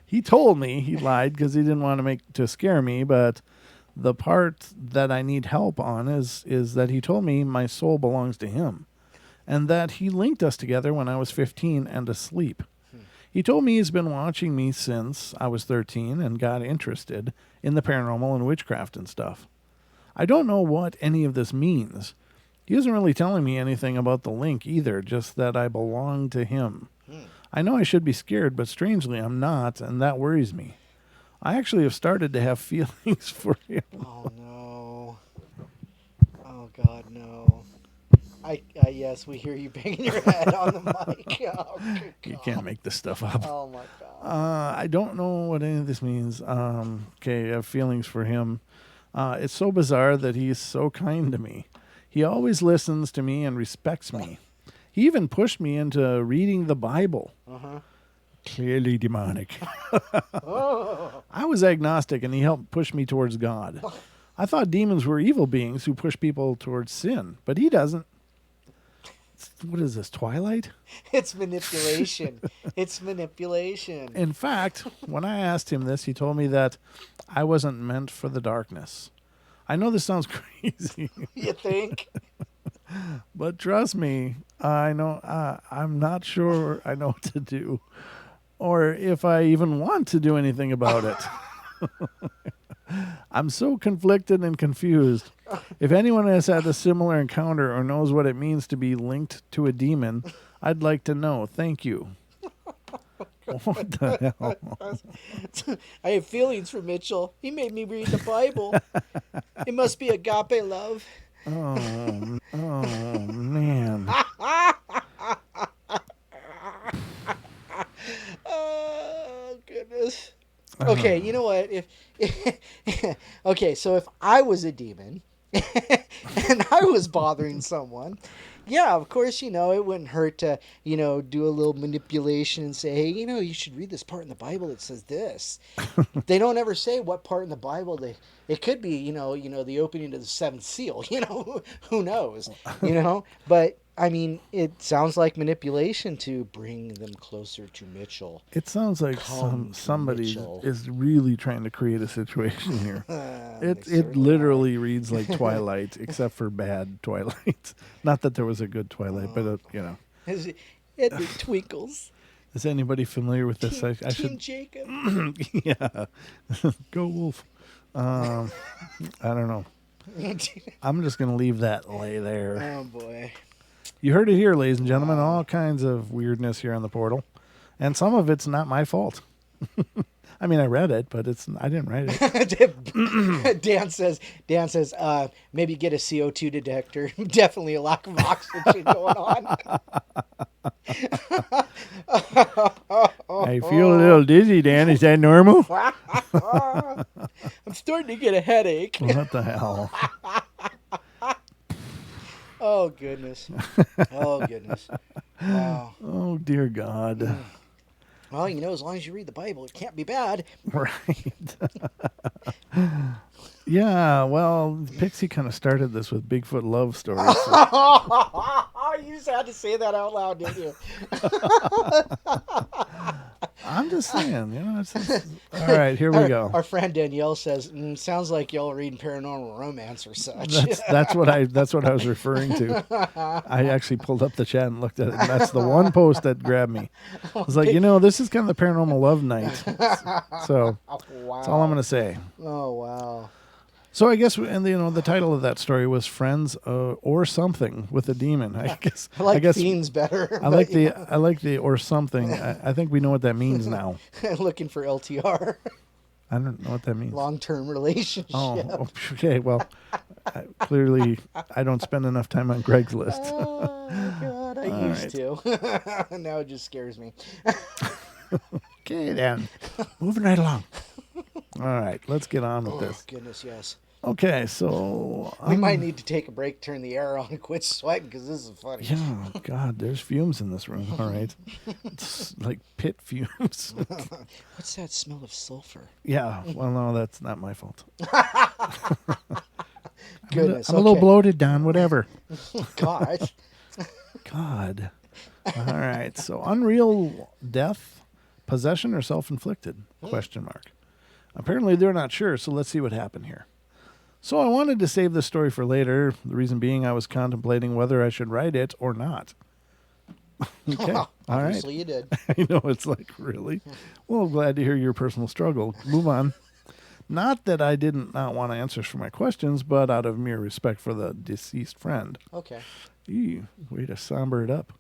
He told me he lied because he didn't want to scare me, but the part that I need help on is that he told me my soul belongs to him, and that he linked us together when I was 15 and asleep. He told me he's been watching me since I was 13 and got interested in the paranormal and witchcraft and stuff. I don't know what any of this means. He isn't really telling me anything about the link either, just that I belong to him. I know I should be scared, but strangely I'm not, and that worries me. I actually have started to have feelings for him. Oh no. Oh God, no. Yes, we hear you banging your head on the mic. Oh, good You God. can't make this stuff up. Oh my God. I don't know what any of this means. Okay, I have feelings for him. It's so bizarre that he's so kind to me. He always listens to me and respects me. He even pushed me into reading the Bible. Uh-huh. Clearly demonic. Oh. I was agnostic, and he helped push me towards God. I thought demons were evil beings who push people towards sin, but he doesn't. What is this, Twilight? It's manipulation. It's manipulation. In fact, when I asked him this, he told me that I wasn't meant for the darkness. I know this sounds crazy, You think? but trust me, I know I'm not sure I know what to do, or if I even want to do anything about it. I'm so conflicted and confused. If anyone has had a similar encounter or knows what it means to be linked to a demon, I'd like to know. Thank you. What the hell? I have feelings for Mitchell. He made me read the Bible. It must be agape love. Oh man. Oh goodness. Okay, you know what? If okay, so if I was a demon and I was bothering someone, yeah, of course, it wouldn't hurt to, do a little manipulation and say, hey, you should read this part in the Bible that says this. They don't ever say what part in the Bible it could be, the opening to the seventh seal, who knows, but I mean, it sounds like manipulation to bring them closer to Mitchell. It sounds like Come to somebody Mitchell. is really trying to create a situation here. They It certainly literally reads like Twilight, except for bad Twilight. Not that there was a good Twilight, but It twinkles. Is anybody familiar with this? I Team should. Jacob. Yeah, go Wolf. I don't know. I'm just gonna leave that lay there. Oh boy. You heard it here, ladies and gentlemen. All kinds of weirdness here on the portal, and some of it's not my fault. I mean, I read it, but I didn't write it. Dan says, maybe get a CO2 detector. Definitely a lack of oxygen going on. I feel a little dizzy, Dan. Is that normal? I'm starting to get a headache. What the hell? Oh goodness. Oh goodness. Wow. Oh dear God. Well, as long as you read the Bible, it can't be bad. Right. Yeah, well, Pixie kind of started this with Bigfoot love stories. You just had to say that out loud, didn't you? I'm just saying, it's just, all right, here we go. Our friend Danielle says, sounds like y'all reading paranormal romance or such. That's what I was referring to. I actually pulled up the chat and looked at it. And that's the one post that grabbed me. I was like, this is kind of the paranormal love night. So Wow. that's all I'm going to say. Oh, wow. So I guess, and the title of that story was "Friends or Something with a Demon." I guess I guess Fiends better. I like the or something. I think we know what that means now. Looking for LTR. I don't know what that means. Long-term relationship. Oh, okay. Well, clearly I don't spend enough time on Craigslist. Oh God, I used to. Now it just scares me. Okay, then. Moving right along. All right, let's get on with this. Goodness, yes. Okay, so We might need to take a break, turn the air on, and quit sweating because this is funny. yeah, God, there's fumes in this room. All right, it's like pit fumes. What's that smell of sulfur? Yeah, well, no, that's not my fault. Goodness, I'm a little bloated, Don. Whatever. God. God. All right, so unreal death, possession, or self-inflicted? Question mark. Apparently, they're not sure, so let's see what happened here. So I wanted to save this story for later. The reason being I was contemplating whether I should write it or not. Okay. All right. Obviously you did. I know, it's like, really? Well, I'm glad to hear your personal struggle. Move on. Not that I didn't not want answers for my questions, but out of mere respect for the deceased friend. Okay. Eee, way to somber it up.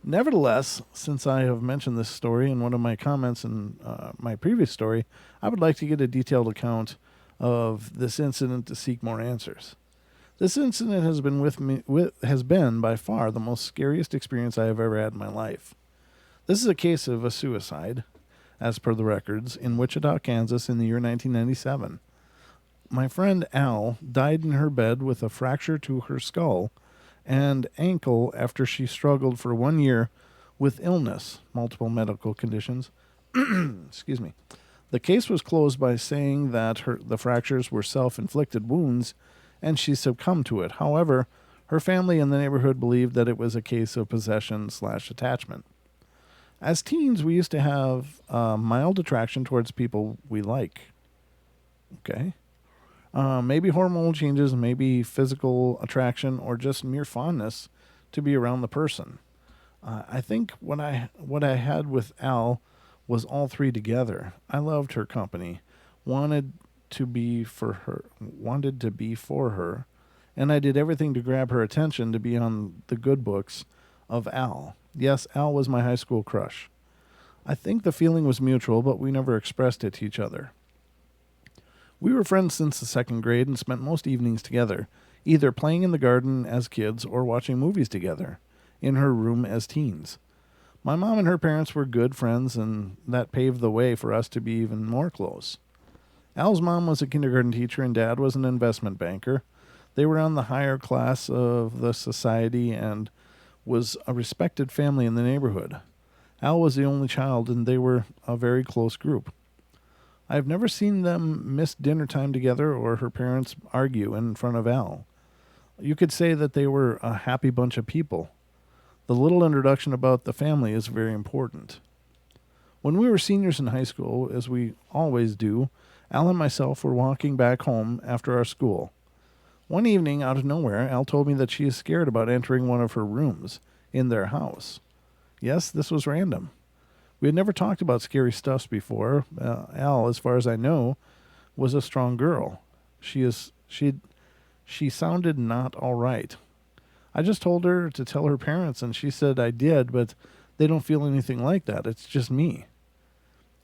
Nevertheless, since I have mentioned this story in one of my comments in my previous story, I would like to get a detailed account of this incident to seek more answers. This incident has been by far the most scariest experience I have ever had in my life. This is a case of a suicide, as per the records, in Wichita, Kansas in the year 1997. My friend Al died in her bed with a fracture to her skull and ankle after she struggled for 1 year with illness, multiple medical conditions. Excuse me. The case was closed by saying that the fractures were self-inflicted wounds and she succumbed to it. However, her family and the neighborhood believed that it was a case of possession/attachment. As teens, we used to have mild attraction towards people we like. Okay. Maybe hormonal changes, maybe physical attraction, or just mere fondness to be around the person. I think what I had with Al was all three together. I loved her company, wanted to be for her, and I did everything to grab her attention to be on the good books of Al. Yes, Al was my high school crush. I think the feeling was mutual, but we never expressed it to each other. We were friends since the second grade and spent most evenings together, either playing in the garden as kids or watching movies together in her room as teens. My mom and her parents were good friends, and that paved the way for us to be even more close. Al's mom was a kindergarten teacher and Dad was an investment banker. They were on the higher class of the society and was a respected family in the neighborhood. Al was the only child, and they were a very close group. I've never seen them miss dinner time together or her parents argue in front of Al. You could say that they were a happy bunch of people. The little introduction about the family is very important. When we were seniors in high school, as we always do, Al and myself were walking back home after our school. One evening, out of nowhere, Al told me that she is scared about entering one of her rooms in their house. Yes, this was random. We had never talked about scary stuffs before. Al, as far as I know, was a strong girl. She sounded not all right. I just told her to tell her parents, and she said I did, but they don't feel anything like that. It's just me.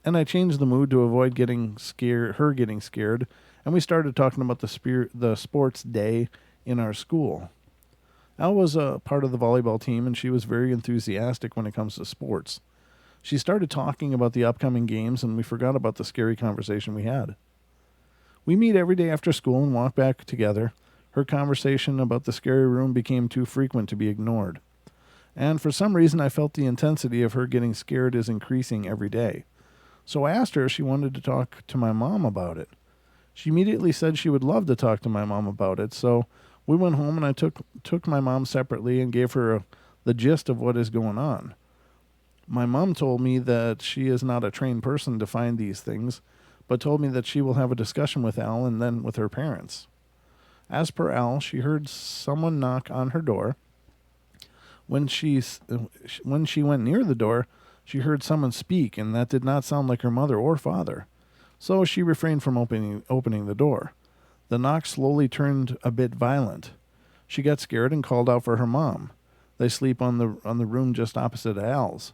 And I changed the mood to avoid her getting scared, and we started talking about the sports day in our school. Al was a part of the volleyball team, and she was very enthusiastic when it comes to sports. She started talking about the upcoming games, and we forgot about the scary conversation we had. We meet every day after school and walk back together. Her conversation about the scary room became too frequent to be ignored. And for some reason, I felt the intensity of her getting scared is increasing every day. So I asked her if she wanted to talk to my mom about it. She immediately said she would love to talk to my mom about it, so we went home and I took my mom separately and gave her the gist of what is going on. My mom told me that she is not a trained person to find these things, but told me that she will have a discussion with Al and then with her parents. As per Al, she heard someone knock on her door. When she went near the door, she heard someone speak, and that did not sound like her mother or father. So she refrained from opening the door. The knock slowly turned a bit violent. She got scared and called out for her mom. They sleep on the room just opposite Al's.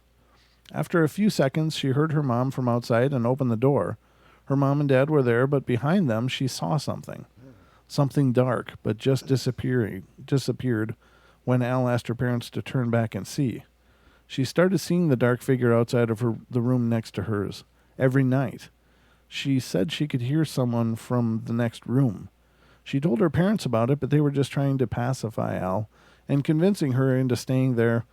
After a few seconds, she heard her mom from outside and opened the door. Her mom and dad were there, but behind them she saw something. Something dark, but just disappeared when Al asked her parents to turn back and see. She started seeing the dark figure outside of the room next to hers every night. She said she could hear someone from the next room. She told her parents about it, but they were just trying to pacify Al and convincing her into staying there,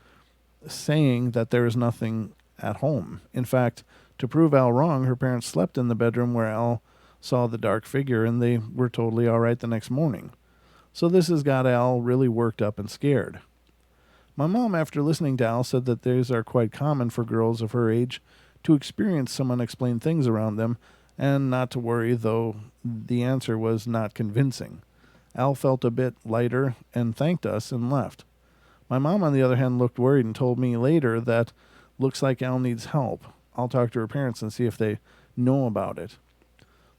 saying that there is nothing at home. In fact, to prove Al wrong, her parents slept in the bedroom where Al saw the dark figure, and they were totally all right the next morning. So this has got Al really worked up and scared. My mom, after listening to Al, said that these are quite common for girls of her age to experience some unexplained things around them, and not to worry, though the answer was not convincing. Al felt a bit lighter and thanked us and left. My mom, on the other hand, looked worried and told me later that looks like Al needs help. I'll talk to her parents and see if they know about it.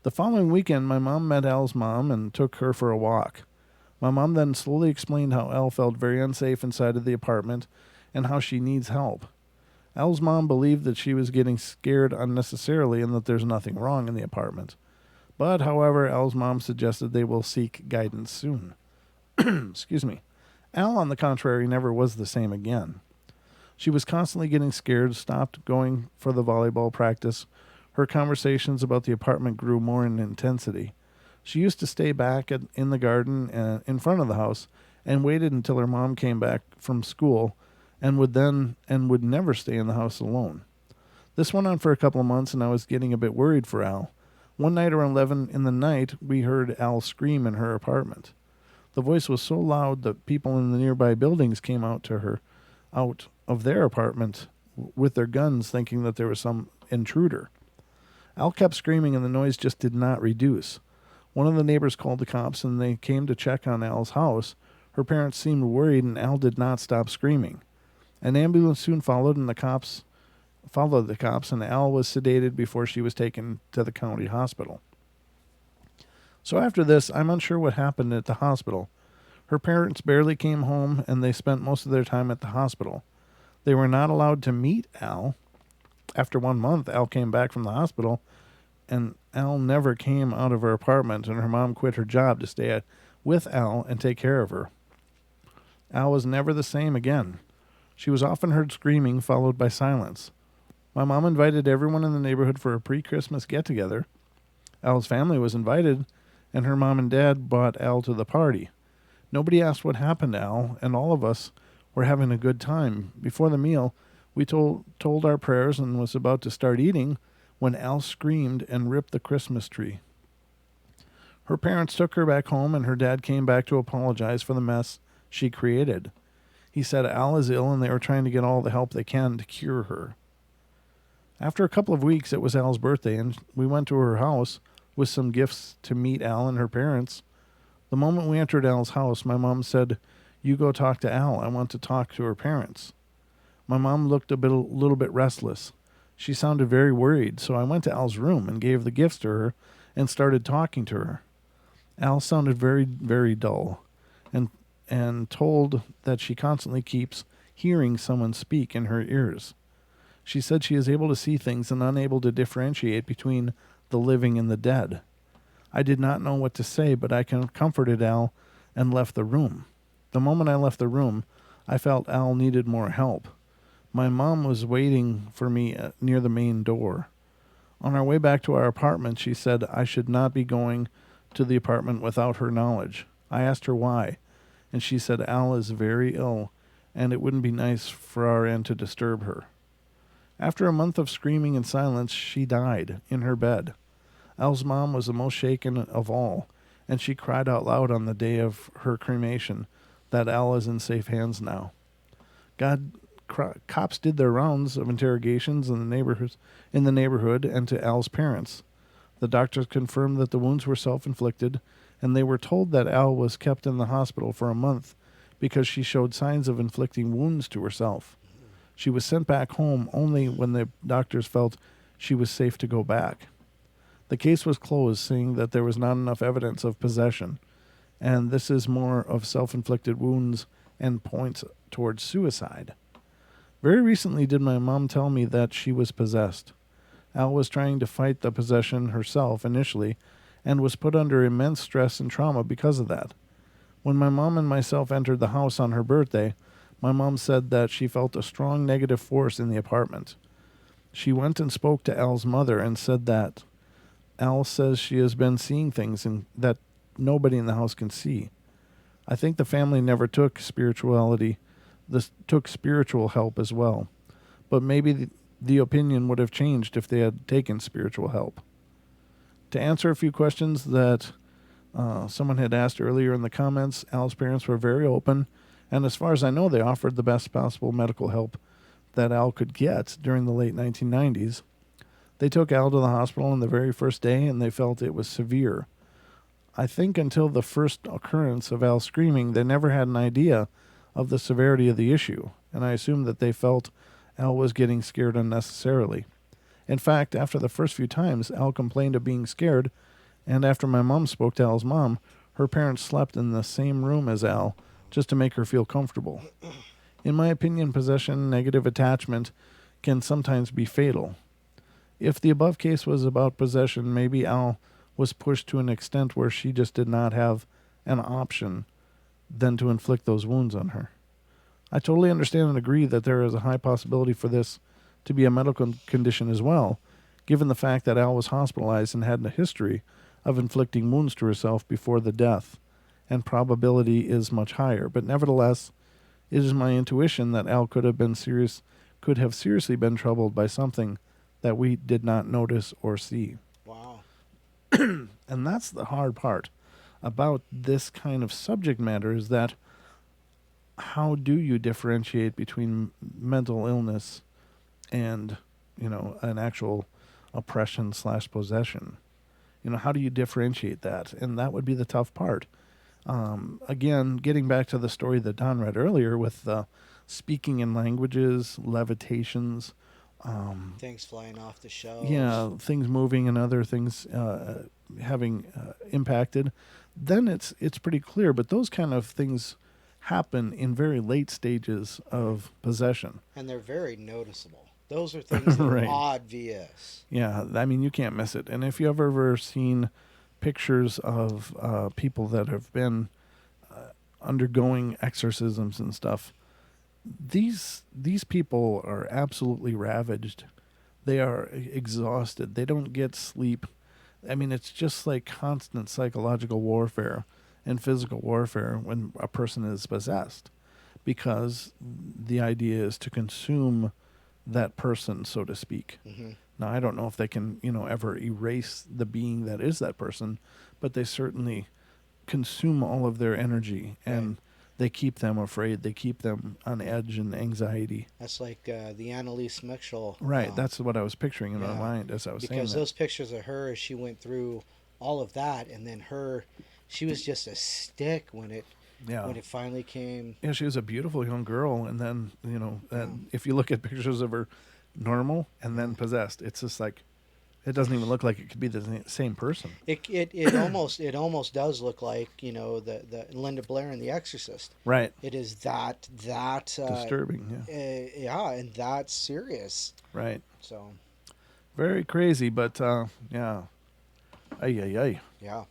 The following weekend, my mom met Al's mom and took her for a walk. My mom then slowly explained how Al felt very unsafe inside of the apartment and how she needs help. Al's mom believed that she was getting scared unnecessarily and that there's nothing wrong in the apartment. But, however, Al's mom suggested they will seek guidance soon. Excuse me. Al, on the contrary, never was the same again. She was constantly getting scared, stopped going for the volleyball practice. Her conversations about the apartment grew more in intensity. She used to stay back in the garden in front of the house and waited until her mom came back from school and would never stay in the house alone. This went on for a couple of months, and I was getting a bit worried for Al. One night around 11 in the night, we heard Al scream in her apartment. The voice was so loud that people in the nearby buildings came out to her, out of their apartment with their guns, thinking that there was some intruder. Al kept screaming, and the noise just did not reduce. One of the neighbors called the cops, and they came to check on Al's house. Her parents seemed worried, and Al did not stop screaming. An ambulance soon followed, and the cops, and Al was sedated before she was taken to the county hospital. So after this, I'm unsure what happened at the hospital. Her parents barely came home, and they spent most of their time at the hospital. They were not allowed to meet Al. After 1 month, Al came back from the hospital, and Al never came out of her apartment, and her mom quit her job to stay with Al and take care of her. Al was never the same again. She was often heard screaming, followed by silence. My mom invited everyone in the neighborhood for a pre-Christmas get-together. Al's family was invited, and her mom and dad brought Al to the party. Nobody asked what happened to Al, and all of us were having a good time. Before the meal, we told our prayers and was about to start eating when Al screamed and ripped the Christmas tree. Her parents took her back home, and her dad came back to apologize for the mess she created. He said Al is ill, and they were trying to get all the help they can to cure her. After a couple of weeks, it was Al's birthday, and we went to her house with some gifts to meet Al and her parents. The moment we entered Al's house, my mom said, "You go talk to Al. I want to talk to her parents." My mom looked a little bit restless. She sounded very worried, so I went to Al's room and gave the gifts to her and started talking to her. Al sounded very, very dull and told that she constantly keeps hearing someone speak in her ears. She said she is able to see things and unable to differentiate between the living and the dead. I did not know what to say, but I comforted Al and left the room. The moment I left the room, I felt Al needed more help. My mom was waiting for me near the main door. On our way back to our apartment, she said I should not be going to the apartment without her knowledge. I asked her why, and she said Al is very ill, and it wouldn't be nice for our end to disturb her. After a month of screaming and silence, she died in her bed. Al's mom was the most shaken of all, and she cried out loud on the day of her cremation that Al is in safe hands now. Cops did their rounds of interrogations in the neighborhood and to Al's parents. The doctors confirmed that the wounds were self-inflicted, and they were told that Al was kept in the hospital for a month because she showed signs of inflicting wounds to herself. She was sent back home only when the doctors felt she was safe to go back. The case was closed, saying that there was not enough evidence of possession, and this is more of self-inflicted wounds and points towards suicide. Very recently did my mom tell me that she was possessed. Al was trying to fight the possession herself initially and was put under immense stress and trauma because of that. When my mom and myself entered the house on her birthday, my mom said that she felt a strong negative force in the apartment. She went and spoke to Al's mother and said that Al says she has been seeing things that nobody in the house can see. I think the family never took spiritual help as well, but maybe the opinion would have changed if they had taken spiritual help. To answer a few questions that someone had asked earlier in the comments, Al's parents were very open, and as far as I know, they offered the best possible medical help that Al could get during the late 1990s. They took Al to the hospital on the very first day, and they felt it was severe. I think until the first occurrence of Al screaming, they never had an idea of the severity of the issue, and I assume that they felt Al was getting scared unnecessarily. In fact, after the first few times, Al complained of being scared, and after my mom spoke to Al's mom, her parents slept in the same room as Al, just to make her feel comfortable. In my opinion, possession, negative attachment, can sometimes be fatal. If the above case was about possession, maybe Al was pushed to an extent where she just did not have an option than to inflict those wounds on her. I totally understand and agree that there is a high possibility for this to be a medical condition as well, given the fact that Al was hospitalized and had a history of inflicting wounds to herself before the death, and probability is much higher. But nevertheless, it is my intuition that Al could have seriously been troubled by something that we did not notice or see. Wow. And that's the hard part about this kind of subject matter, is that how do you differentiate between mental illness and, an actual oppression / possession? How do you differentiate that? And that would be the tough part. Again, getting back to the story that Don read earlier with speaking in languages, levitations, Things flying off the shelves. yeah, things moving and other things having impacted, then it's pretty clear. But those kind of things happen in very late stages of possession. And they're very noticeable. Those are things that Right. are obvious. Yeah, I mean, you can't miss it. And if you've ever seen pictures of people that have been undergoing exorcisms and stuff, these people are absolutely ravaged. They are exhausted. They don't get sleep. I mean, it's just like constant psychological warfare and physical warfare when a person is possessed, because the idea is to consume that person, so to speak. Mm-hmm. Now, I don't know if they can, ever erase the being that is that person, but they certainly consume all of their energy, and they keep them afraid. They keep them on edge and anxiety. That's like the Annalise Mitchell. Right. That's what I was picturing in my yeah. mind as I was saying Because that. those pictures of her, as she went through all of that, and then she was just a stick when it finally came. Yeah, she was a beautiful young girl, and then, if you look at pictures of her normal and then possessed, it's just like, it doesn't even look like it could be the same person. It almost does look like, the Linda Blair in The Exorcist. Right. It is that Disturbing, yeah. Yeah, and that's serious. Right. So. Very crazy, but yeah. Ay. Yeah.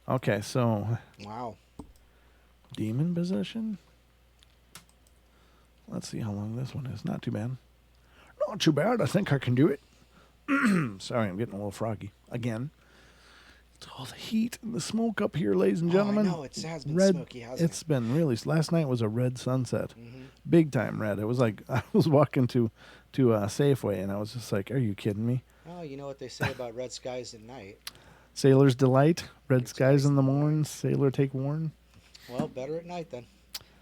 Okay, so Wow. demon possession. Let's see how long this one is. Not too bad. Not too bad. I think I can do it. Sorry, I'm getting a little froggy again. It's all the heat and the smoke up here, ladies and gentlemen. I know, it has been red, smoky, hasn't It's been really. Last night was a red sunset, Mm-hmm. big time red. It was like I was walking to Safeway, and I was just like, "Are you kidding me?" Oh, you know what they say about red skies at night. Sailor's delight, red Red skies skies in the in the morn, sailor take warn. Well, better at night then.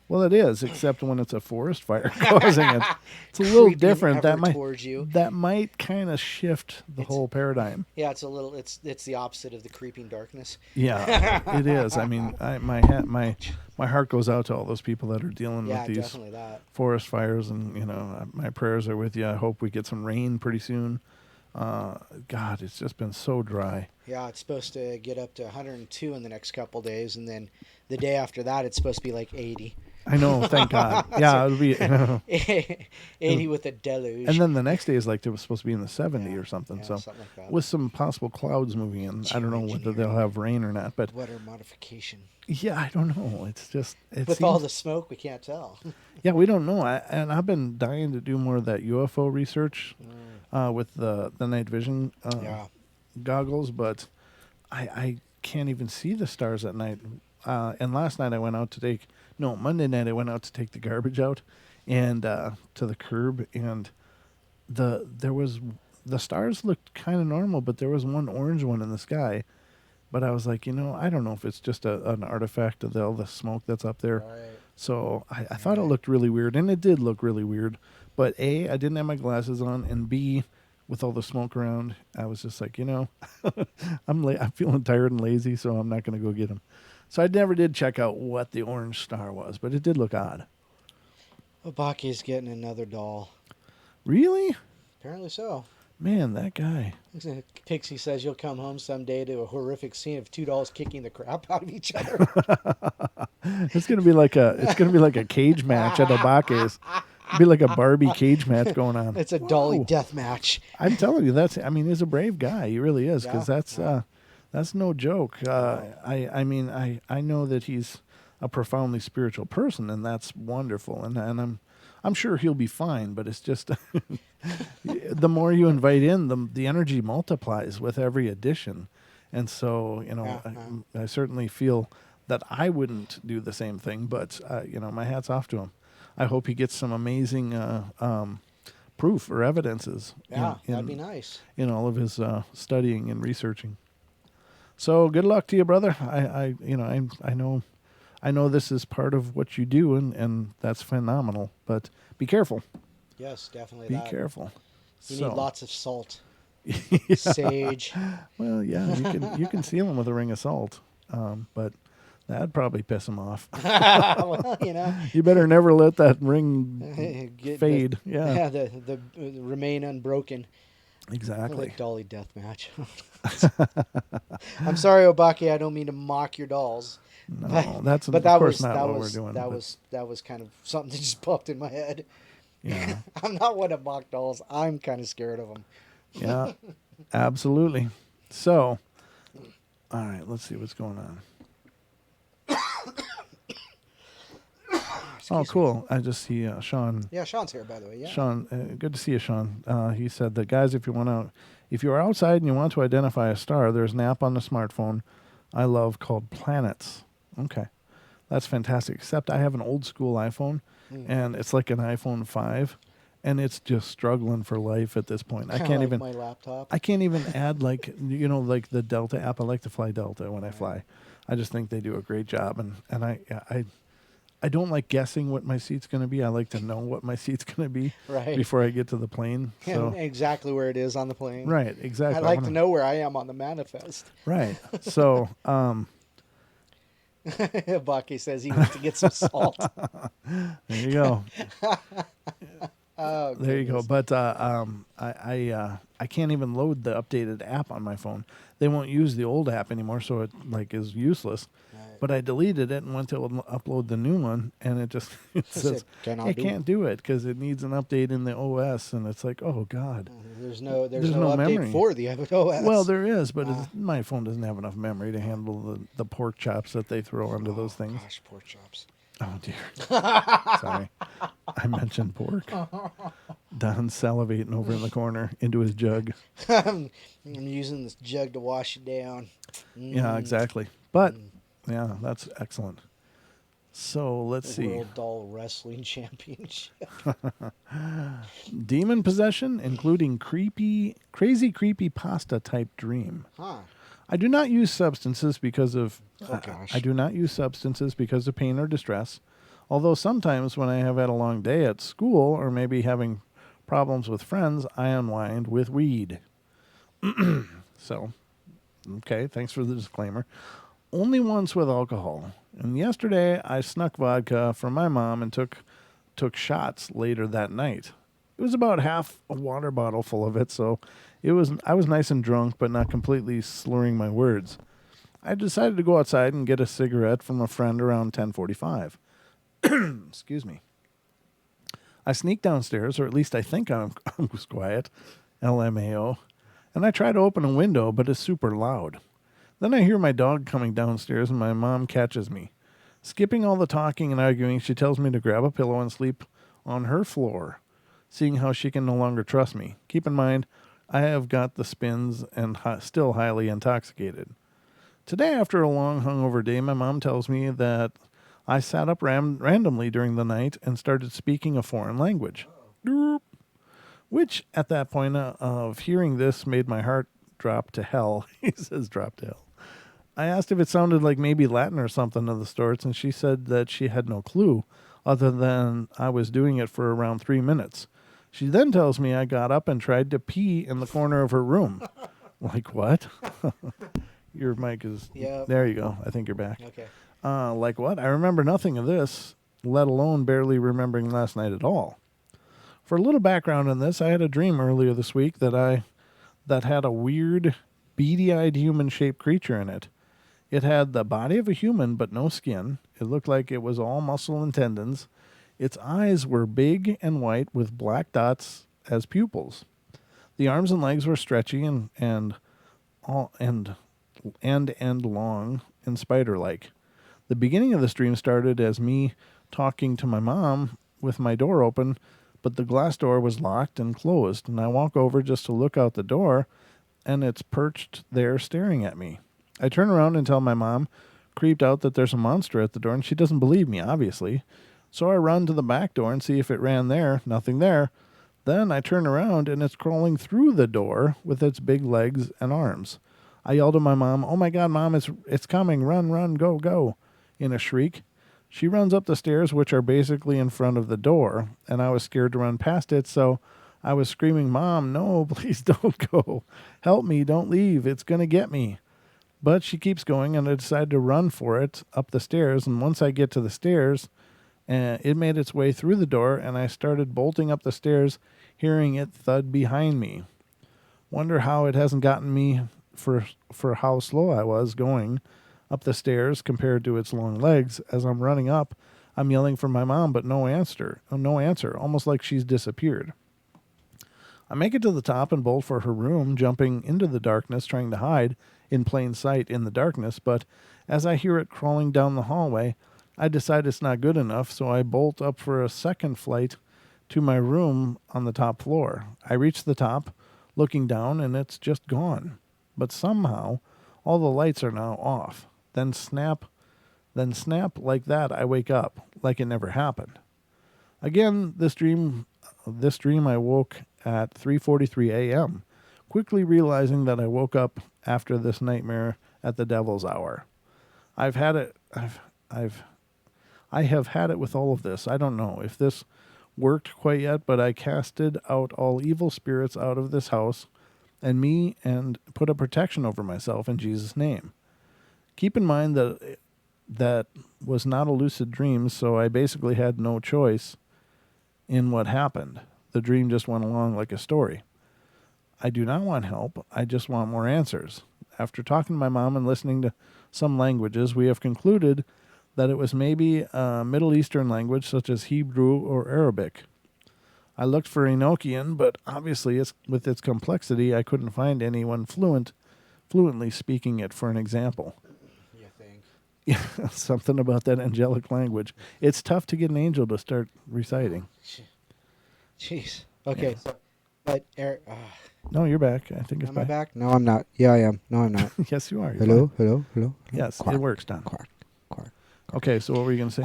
Well, it is, except when it's a forest fire causing it. It's a little Creeping different. That ever towards you. might kind of shift the whole paradigm. Yeah, it's a little. It's the opposite of the creeping darkness. Yeah, it is. I mean, my heart goes out to all those people that are dealing Yeah, with these definitely that. forest fires, and my prayers are with you. I hope we get some rain pretty soon. God, it's just been so dry. Yeah, it's supposed to get up to 102 in the next couple days, and then the day after that, it's supposed to be like 80. I know, thank God. Yeah, it'll be. 80 with a deluge. And then the next day is like it was supposed to be in the 70 or something. Yeah, So something like that. with some possible clouds moving in, I don't know whether they'll have rain or not. But Weather modification. yeah, I don't know. It's just With all the smoke, we can't tell. yeah, we don't know. And I've been dying to do more of that UFO research with the night vision Yeah. goggles, but I can't even see the stars at night. And last night I went out to Monday night I went out to take the garbage out and to the curb, and the stars looked kind of normal, but there was one orange one in the sky. But I was like, I don't know if it's just an artifact of all the smoke that's up there. Right. So I thought it looked really weird, and it did look really weird. But A, I didn't have my glasses on, and B, with all the smoke around, I was just like, I'm feeling tired and lazy, so I'm not going to go get them. So I never did check out what the orange star was, but it did look odd. Obaki's getting another doll. Really? Apparently so. Man, that guy. Pixie says you'll come home someday to a horrific scene of two dolls kicking the crap out of each other. It's gonna be like a cage match at Obake's. It'd be like a Barbie cage match going on. It's a dolly death match. I'm telling you, he's a brave guy. He really is, because that's no joke. I know that he's a profoundly spiritual person, and that's wonderful. And I'm sure he'll be fine. But it's just the more you invite in, the energy multiplies with every addition. And so I certainly feel that I wouldn't do the same thing. But my hat's off to him. I hope he gets some amazing proof or evidences. Yeah, that'd be nice. In all of his studying and researching. So good luck to you, brother. I know this is part of what you do, and that's phenomenal. But be careful. Yes, definitely. Be careful. You need lots of salt, Yeah. sage. Well, yeah, you can seal him with a ring of salt, but that'd probably piss him off. Well, You better never let that ring fade. The remain unbroken. Exactly. Like Dolly Deathmatch. I'm sorry, Obaki. I don't mean to mock your dolls. No, but of that course was not that what was we're doing. that was kind of something that just popped in my head. Yeah. I'm not one to mock dolls. I'm kind of scared of them. Yeah, absolutely. So, all right, let's see what's going on. Oh, cool. I just see Sean. Yeah, Sean's here, by the way. Yeah. Sean, good to see you, Sean. He said that, guys, if you are outside and you want to identify a star, there's an app on the smartphone I love called Planets. Okay. That's fantastic. Except I have an old school iPhone, and it's like an iPhone 5, and it's just struggling for life at this point. I can't like even my laptop. I can't even add like the Delta app. I like to fly Delta when I fly. I just think they do a great job, and I don't like guessing what my seat's going to be. I like to know what my seat's going to be before I get to the plane. So exactly where it is on the plane. right, exactly. I like to know where I am on the manifest. Right. So Baki says he wants to get some salt. there you go. Oh, there you go. But I can't even load the updated app on my phone. They won't use the old app anymore, so it is useless. Right. But I deleted it and went to upload the new one, and it just says it can't do it because it needs an update in the OS, and it's like, oh god. There's no update memory for the OS. Well, there is, but my phone doesn't have enough memory to handle the pork chops that they throw onto those things. Gosh, pork chops. Oh dear. Sorry, I mentioned pork. Don's salivating over in the corner into his jug. I'm using this jug to wash it down. Yeah, exactly. But yeah, that's excellent. So let's see. World Doll Wrestling Championship. Demon possession, including crazy creepypasta type dream. Huh. I do not use substances because of gosh. I do not use substances because of pain or distress. Although sometimes when I have had a long day at school or maybe having problems with friends, I unwind with weed. So, okay, thanks for the disclaimer. Only once with alcohol. And yesterday I snuck vodka from my mom and took shots later that night. It was about half a water bottle full of it, so I was nice and drunk, but not completely slurring my words. I decided to go outside and get a cigarette from a friend around 10:45. Excuse me. I sneak downstairs, or at least I think I was quiet, LMAO, and I try to open a window, but it's super loud. Then I hear my dog coming downstairs, and my mom catches me. Skipping all the talking and arguing, she tells me to grab a pillow and sleep on her floor, seeing how she can no longer trust me. Keep in mind, I have got the spins and still highly intoxicated. Today, after a long hungover day, my mom tells me that I sat up randomly during the night and started speaking a foreign language. Which, at that point of hearing this, made my heart drop to hell. He says drop to hell. I asked if it sounded like maybe Latin or something of the sorts, and she said that she had no clue, other than I was doing it for around 3 minutes. She then tells me I got up and tried to pee in the corner of her room. Like, what? Your mic is... Yep. There you go. I think you're back. Okay. Like what? I remember nothing of this, let alone barely remembering last night at all. For a little background on this, I had a dream earlier this week that had a weird, beady-eyed human-shaped creature in it. It had the body of a human, but no skin. It looked like it was all muscle and tendons. Its eyes were big and white with black dots as pupils. The arms and legs were stretchy and long and spider-like. The beginning of the stream started as me talking to my mom with my door open, but the glass door was locked and closed, and I walk over just to look out the door, and it's perched there staring at me. I turn around and tell my mom, creeped out, that there's a monster at the door, and she doesn't believe me, obviously. So I run to the back door and see if it ran there. Nothing there. Then I turn around and it's crawling through the door with its big legs and arms. I yelled to my mom, "Oh my God, Mom, it's coming. Run, run, go, go," in a shriek. She runs up the stairs, which are basically in front of the door, and I was scared to run past it, so I was screaming, "Mom, no, please don't go. Help me, don't leave. It's going to get me." But she keeps going, and I decide to run for it up the stairs, and once I get to the stairs, it made its way through the door, and I started bolting up the stairs, hearing it thud behind me. Wonder how it hasn't gotten me for how slow I was going up the stairs compared to its long legs. As I'm running up, I'm yelling for my mom, but no answer. No answer, almost like she's disappeared. I make it to the top and bolt for her room, jumping into the darkness, trying to hide in plain sight in the darkness, but as I hear it crawling down the hallway, I decide it's not good enough, so I bolt up for a second flight to my room on the top floor. I reach the top, looking down, and it's just gone. But somehow, all the lights are now off. Then snap like that, I wake up, like it never happened. Again, this dream I woke at 3:43 a.m., quickly realizing that I woke up after this nightmare at the devil's hour. I have had it with all of this. I don't know if this worked quite yet, but I casted out all evil spirits out of this house and me and put a protection over myself in Jesus' name. Keep in mind that was not a lucid dream, so I basically had no choice in what happened. The dream just went along like a story. I do not want help. I just want more answers. After talking to my mom and listening to some languages, we have concluded that it was maybe a Middle Eastern language such as Hebrew or Arabic. I looked for Enochian, but obviously with its complexity, I couldn't find anyone fluently speaking it for an example. You think? Yeah, something about that angelic language. It's tough to get an angel to start reciting. Jeez. Okay. Yeah. So, but Eric, No, you're back. I think it's am I back. back? No, I'm not. Yeah, I am. No, I'm not. Yes, you are. You're Hello, fine. hello, hello. Yes, Quack, it works, Don. quack, quack. Okay, so what were you going to say?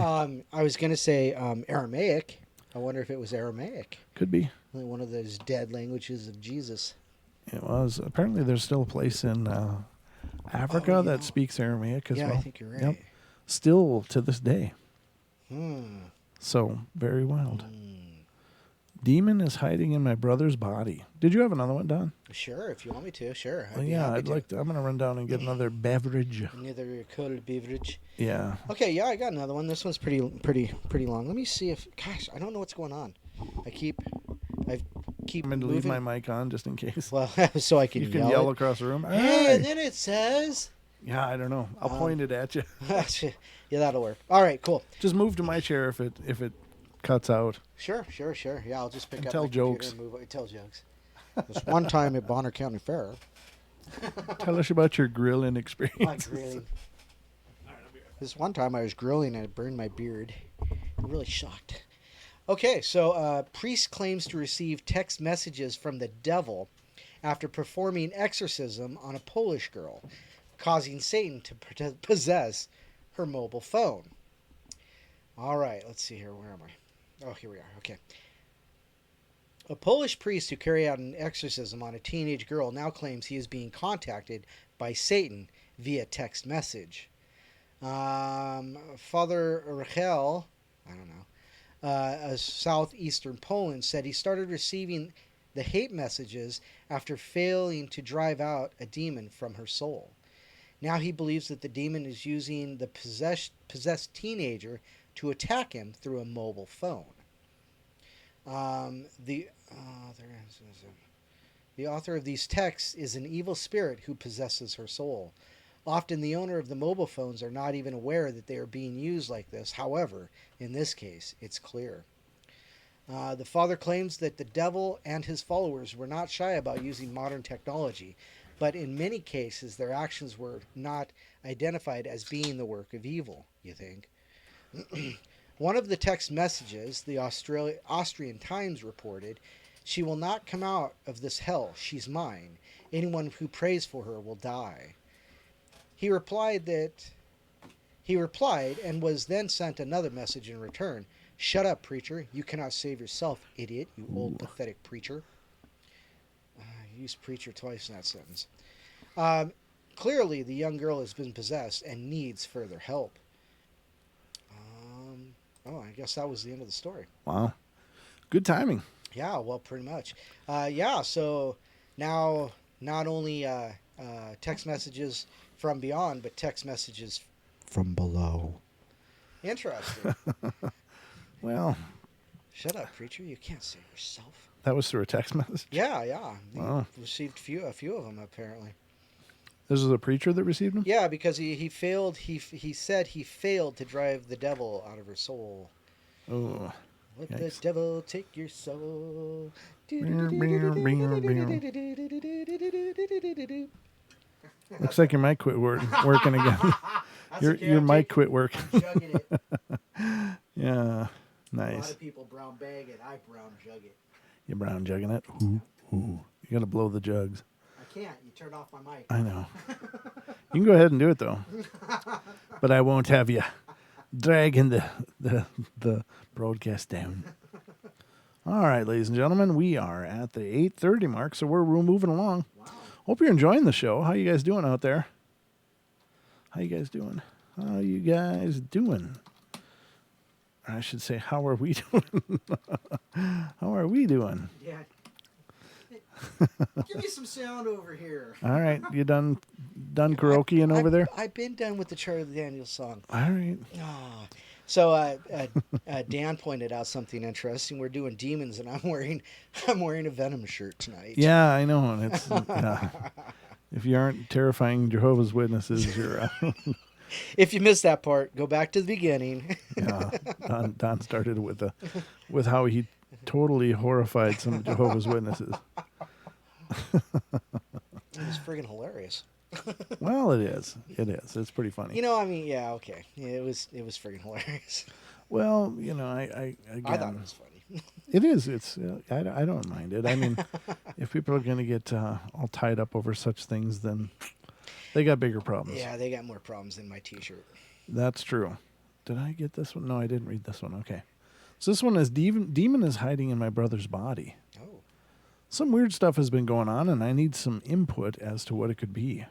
I was gonna say Aramaic. I wonder if it was Aramaic, Could be. one of those dead languages of Jesus. It was. Apparently, there's still a place in Africa that speaks Aramaic as Yeah, well. I think you're right. Yep. Still to this day. Hmm. So, very wild. Demon is hiding in my brother's body. Did you have another one, Don? Sure, if you want me to. Sure. Well, yeah, I'm going to run down and get another beverage. Another cold beverage. Yeah. Okay, yeah, I got another one. This one's pretty long. Let me see if. Gosh, I don't know what's going on. I keep I'm going to leave my mic on just in case. Well, so I can You can yell it. across the room. Hey, Hey! and then it says. Yeah, I don't know. I'll point it at you. Yeah, that'll work. All right, cool. Just move to my chair if it cuts out. Sure. Yeah, I'll just pick And up tell my computer jokes. and move. Tell jokes. This one time at Bonner County Fair. Tell us about your grilling experience. My grilling. This one time I was grilling and it burned my beard. I'm really shocked. Okay, so priest claims to receive text messages from the devil after performing exorcism on a Polish girl, causing Satan to possess her mobile phone. All right, let's see here. Where am I? Oh, here we are. Okay. A Polish priest who carried out an exorcism on a teenage girl now claims he is being contacted by Satan via text message. Father Rachel, I don't know, southeastern Poland, said he started receiving the hate messages after failing to drive out a demon from her soul. Now he believes that the demon is using the possessed teenager to attack him through a mobile phone. The author of these texts is an evil spirit who possesses her soul. Often the owner of the mobile phones are not even aware that they are being used like this. However, in this case, it's clear. The father claims that the devil and his followers were not shy about using modern technology, but in many cases their actions were not identified as being the work of evil, you think. One of the text messages, the Austrian Times reported, "She will not come out of this hell. She's mine. Anyone who prays for her will die." He replied and was then sent another message in return. Shut up, preacher. You cannot save yourself, idiot, you old pathetic preacher. I used preacher twice in that sentence. Clearly, the young girl has been possessed and needs further help. I guess that was the end of the story. Wow. Good timing. Yeah, well, pretty much. So now not only text messages from beyond, but text messages from below. Interesting. Well, Shut up, preacher. You can't save yourself. that was through a text message. Yeah. Wow. He received a few of them, apparently. This is a preacher that received them? Yeah, because he failed. He said he failed to drive the devil out of her soul. Oh. Let Yikes. the devil take your soul. Looks like your mic quit working again. Your mic quit working. Jugging it. Yeah. A lot Nice. of people brown bag it. I brown jug it. You brown jugging it? Ooh. You got to blow the jugs. I can't. You turned off my mic. I know. You can go ahead and do it, though. But I won't have you dragging the broadcast down. All right, ladies and gentlemen, we are at the 8:30 mark, so we're moving along. Wow. Hope you're enjoying the show. How you guys doing out there? How you guys doing? I should say, how are we doing? How are we doing? Yeah. Give me some sound over here. All right, you done karaokeing over there? I've been done with the Charlie Daniels song. All right. Oh. So Dan pointed out something interesting. We're doing demons, and I'm wearing a Venom shirt tonight. Yeah, I know. And it's if you aren't terrifying Jehovah's Witnesses, you're out. If you missed that part, go back to the beginning. Yeah, Don started with how he totally horrified some Jehovah's Witnesses. It was friggin' hilarious. Well, it is. It's pretty funny. Yeah, okay. Yeah, it was friggin' hilarious. Well, I I thought it was funny. it is. It's I don't mind it. I mean, if people are going to get all tied up over such things, then they got bigger problems. Yeah, they got more problems than my T-shirt. That's true. Did I get this one? No, I didn't read this one. Okay. So this one is Demon is hiding in my brother's body. Oh. Some weird stuff has been going on, and I need some input as to what it could be.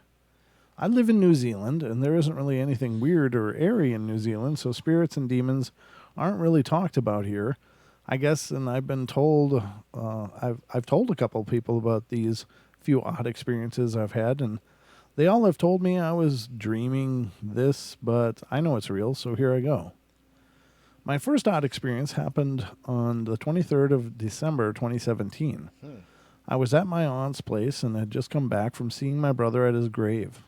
I live in New Zealand, and there isn't really anything weird or airy in New Zealand, so spirits and demons aren't really talked about here. I guess, and I've been told, I've told a couple of people about these few odd experiences I've had, and they all have told me I was dreaming this, but I know it's real, so here I go. My first odd experience happened on the 23rd of December, 2017. I was at my aunt's place and had just come back from seeing my brother at his grave.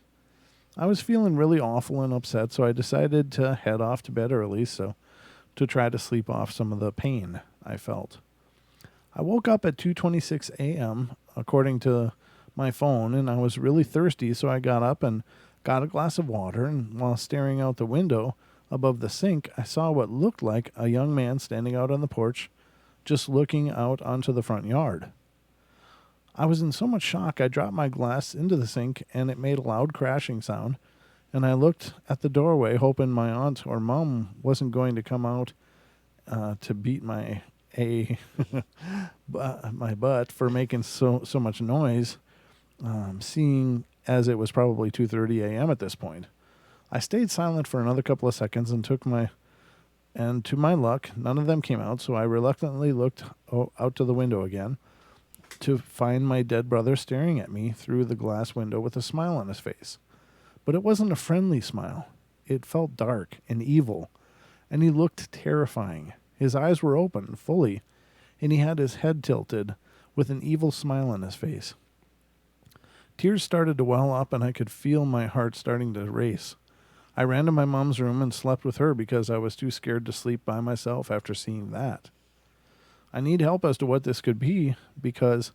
I was feeling really awful and upset, so I decided to head off to bed early to try to sleep off some of the pain I felt. I woke up at 2:26 a.m., according to my phone, and I was really thirsty, so I got up and got a glass of water, and while staring out the window above the sink, I saw what looked like a young man standing out on the porch, just looking out onto the front yard. I was in so much shock, I dropped my glass into the sink, and it made a loud crashing sound, and I looked at the doorway, hoping my aunt or mom wasn't going to come out to beat my butt for making so much noise, seeing as it was probably 2:30 a.m. at this point. I stayed silent for another couple of seconds and to my luck, none of them came out, so I reluctantly looked out to the window again to find my dead brother staring at me through the glass window with a smile on his face. But it wasn't a friendly smile. It felt dark and evil, and he looked terrifying. His eyes were open fully, and he had his head tilted with an evil smile on his face. Tears started to well up, and I could feel my heart starting to race. I ran to my mom's room and slept with her because I was too scared to sleep by myself after seeing that. I need help as to what this could be because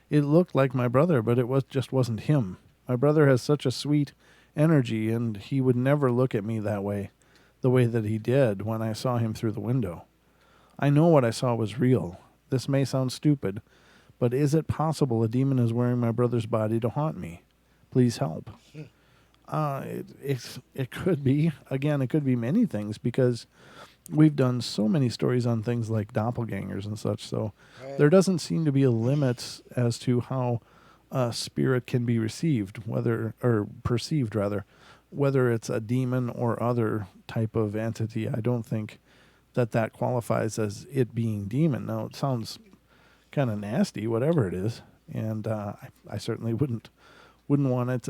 it looked like my brother, but it just wasn't him. My brother has such a sweet energy, and he would never look at me that way, the way that he did when I saw him through the window. I know what I saw was real. This may sound stupid, but is it possible a demon is wearing my brother's body to haunt me? Please help. It could be. Again, it could be many things because we've done so many stories on things like doppelgangers and such. So Right. there doesn't seem to be a limit as to how a spirit can be received, whether or perceived rather, whether it's a demon or other type of entity. I don't think that qualifies as it being demon. Now it sounds kind of nasty, whatever it is, and I certainly wouldn't want it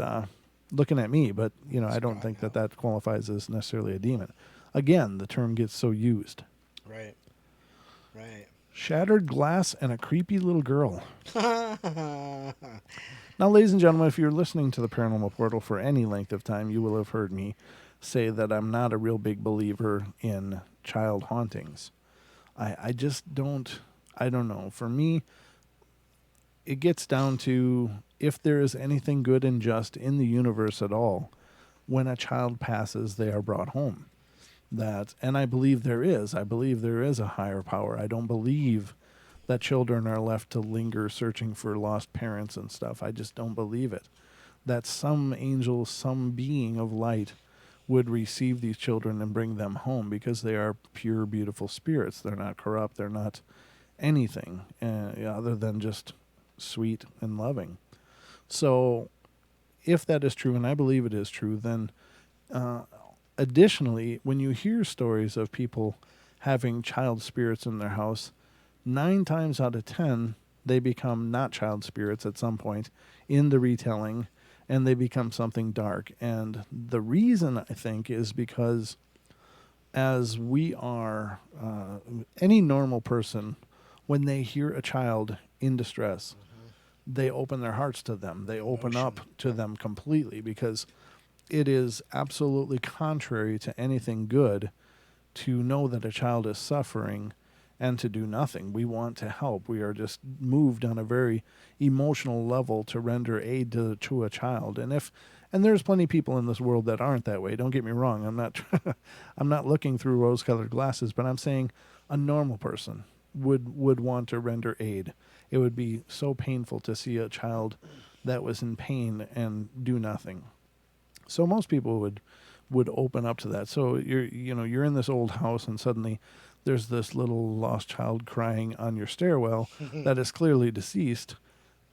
looking at me. But I don't think that qualifies as necessarily a demon. Again, the term gets so used. Right. Right. Shattered glass and a creepy little girl. Now, ladies and gentlemen, if you're listening to the Paranormal Portal for any length of time, you will have heard me say that I'm not a real big believer in child hauntings. I just don't. I don't know. For me, it gets down to if there is anything good and just in the universe at all, when a child passes, they are brought home. And I believe there is. I believe there is a higher power. I don't believe that children are left to linger searching for lost parents and stuff. I just don't believe it. That some angel, some being of light would receive these children and bring them home because they are pure, beautiful spirits. They're not corrupt. They're not anything other than just sweet and loving. So if that is true, and I believe it is true, then additionally, when you hear stories of people having child spirits in their house, 9 times out of 10, they become not child spirits at some point in the retelling, and they become something dark. And the reason, I think, is because as we are, any normal person, when they hear a child in distress, they open their hearts to them. They open up to them completely, because it is absolutely contrary to anything good to know that a child is suffering and to do nothing. We want to help. We are just moved on a very emotional level to render aid to a child. And there's plenty of people in this world that aren't that way. Don't get me wrong. I'm not looking through rose-colored glasses, but I'm saying a normal person would want to render aid. It would be so painful to see a child that was in pain and do nothing. So most people would open up to that. So you're in this old house, and suddenly there's this little lost child crying on your stairwell that is clearly deceased.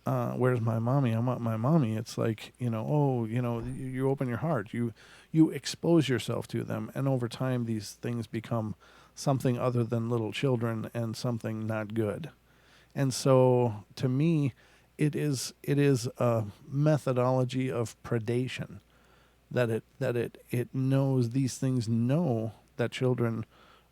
Where's my mommy? I want my mommy. It's like, you open your heart. You expose yourself to them, and over time these things become something other than little children and something not good. And so to me, it is a methodology of predation. That it knows, these things know that children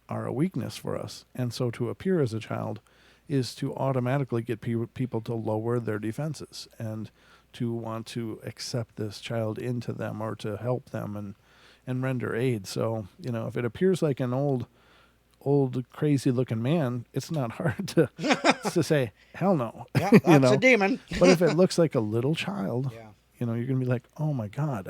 are a weakness for us. And so to appear as a child is to automatically get people to lower their defenses and to want to accept this child into them or to help them and render aid. So, if it appears like an old crazy looking man, it's not hard to say, hell no. Yeah, that's a demon. But if it looks like a little child, Yeah. you're going to be like, oh my God,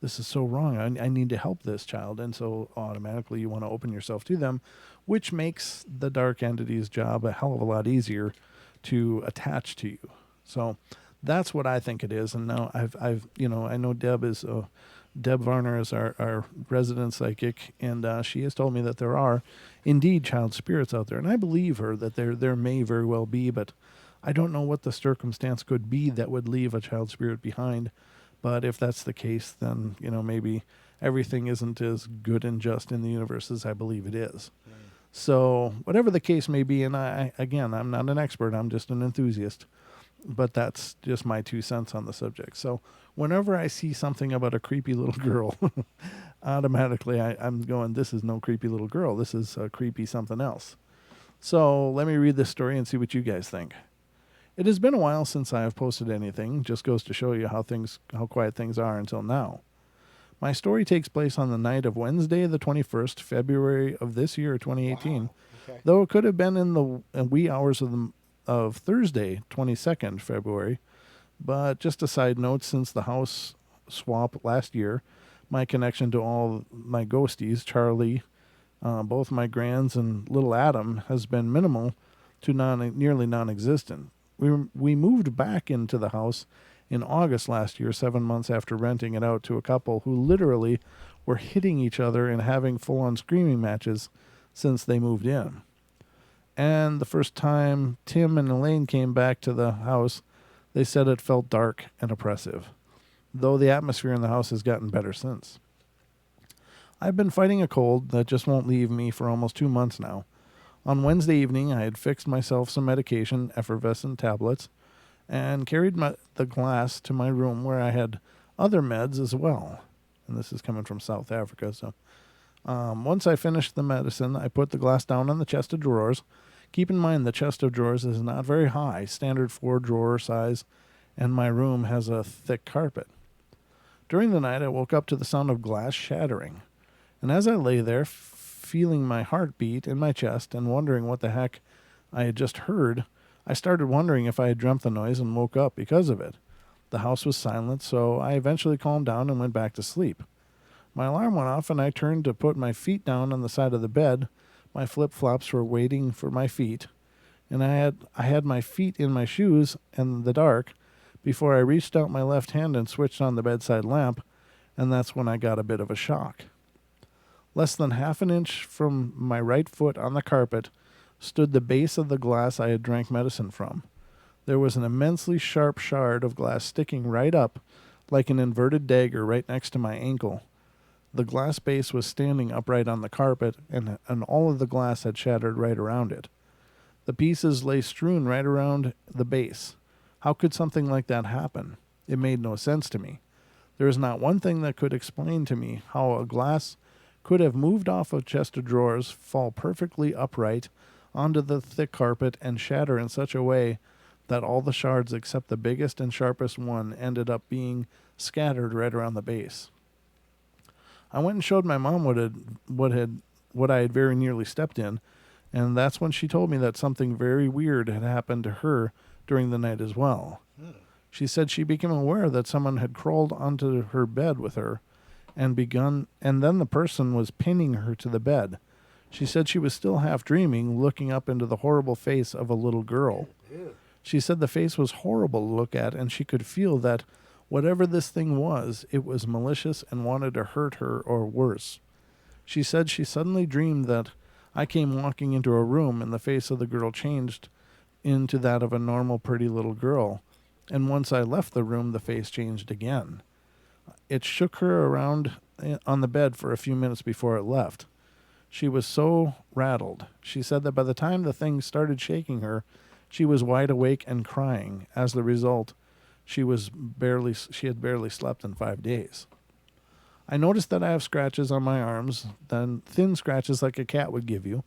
this is so wrong. I need to help this child. And so automatically you want to open yourself to them, which makes the dark entity's job a hell of a lot easier to attach to you. So that's what I think it is. And now I know Deb Varner is our resident psychic, and she has told me that there are indeed child spirits out there. And I believe her that there may very well be, but I don't know what the circumstance could be that would leave a child spirit behind. But if that's the case, then, maybe everything isn't as good and just in the universe as I believe it is. Mm. So whatever the case may be, and I'm not an expert, I'm just an enthusiast, but that's just my 2 cents on the subject. So whenever I see something about a creepy little girl, automatically I'm going, this is no creepy little girl. This is a creepy something else. So let me read this story and see what you guys think. It has been a while since I have posted anything. Just goes to show you how quiet things are until now. My story takes place on the night of Wednesday, the 21st, February of this year, 2018. Wow. Okay. Though it could have been in the wee hours of Thursday, 22nd February. But just a side note, since the house swap last year, my connection to all my ghosties, Charlie, both my grands, and little Adam, has been minimal to nearly non-existent. We moved back into the house in August last year, 7 months after renting it out to a couple who literally were hitting each other and having full-on screaming matches since they moved in. And the first time Tim and Elaine came back to the house, they said it felt dark and oppressive, though the atmosphere in the house has gotten better since. I've been fighting a cold that just won't leave me for almost 2 months now. On Wednesday evening, I had fixed myself some medication, effervescent tablets, and carried the glass to my room where I had other meds as well. And this is coming from South Africa, so once I finished the medicine, I put the glass down on the chest of drawers. Keep in mind the chest of drawers is not very high, standard 4-drawer size, and my room has a thick carpet. During the night, I woke up to the sound of glass shattering. And as I lay there, feeling my heart beat in my chest and wondering what the heck I had just heard, I started wondering if I had dreamt the noise and woke up because of it. The house was silent, so I eventually calmed down and went back to sleep. My alarm went off, and I turned to put my feet down on the side of the bed. My flip-flops were waiting for my feet, and I had my feet in my shoes in the dark before I reached out my left hand and switched on the bedside lamp, and that's when I got a bit of a shock. Less than half an inch from my right foot on the carpet stood the base of the glass I had drank medicine from. There was an immensely sharp shard of glass sticking right up like an inverted dagger right next to my ankle. The glass base was standing upright on the carpet, and all of the glass had shattered right around it. The pieces lay strewn right around the base. How could something like that happen? It made no sense to me. There is not one thing that could explain to me how a glass could have moved off a chest of drawers, fall perfectly upright onto the thick carpet, and shatter in such a way that all the shards except the biggest and sharpest one ended up being scattered right around the base. I went and showed my mom what I had very nearly stepped in, and that's when she told me that something very weird had happened to her during the night as well. She said she became aware that someone had crawled onto her bed with her and then the person was pinning her to the bed. She said she was still half dreaming, looking up into the horrible face of a little girl. She said the face was horrible to look at, and she could feel that whatever this thing was, it was malicious and wanted to hurt her or worse. She said she suddenly dreamed that I came walking into a room and the face of the girl changed into that of a normal, pretty little girl. And once I left the room, the face changed again. It shook her around on the bed for a few minutes before it left. She was so rattled. She said that by the time the thing started shaking her, she was wide awake and crying. As the result, she had barely slept in 5 days. I noticed that I have scratches on my arms, then thin scratches like a cat would give you,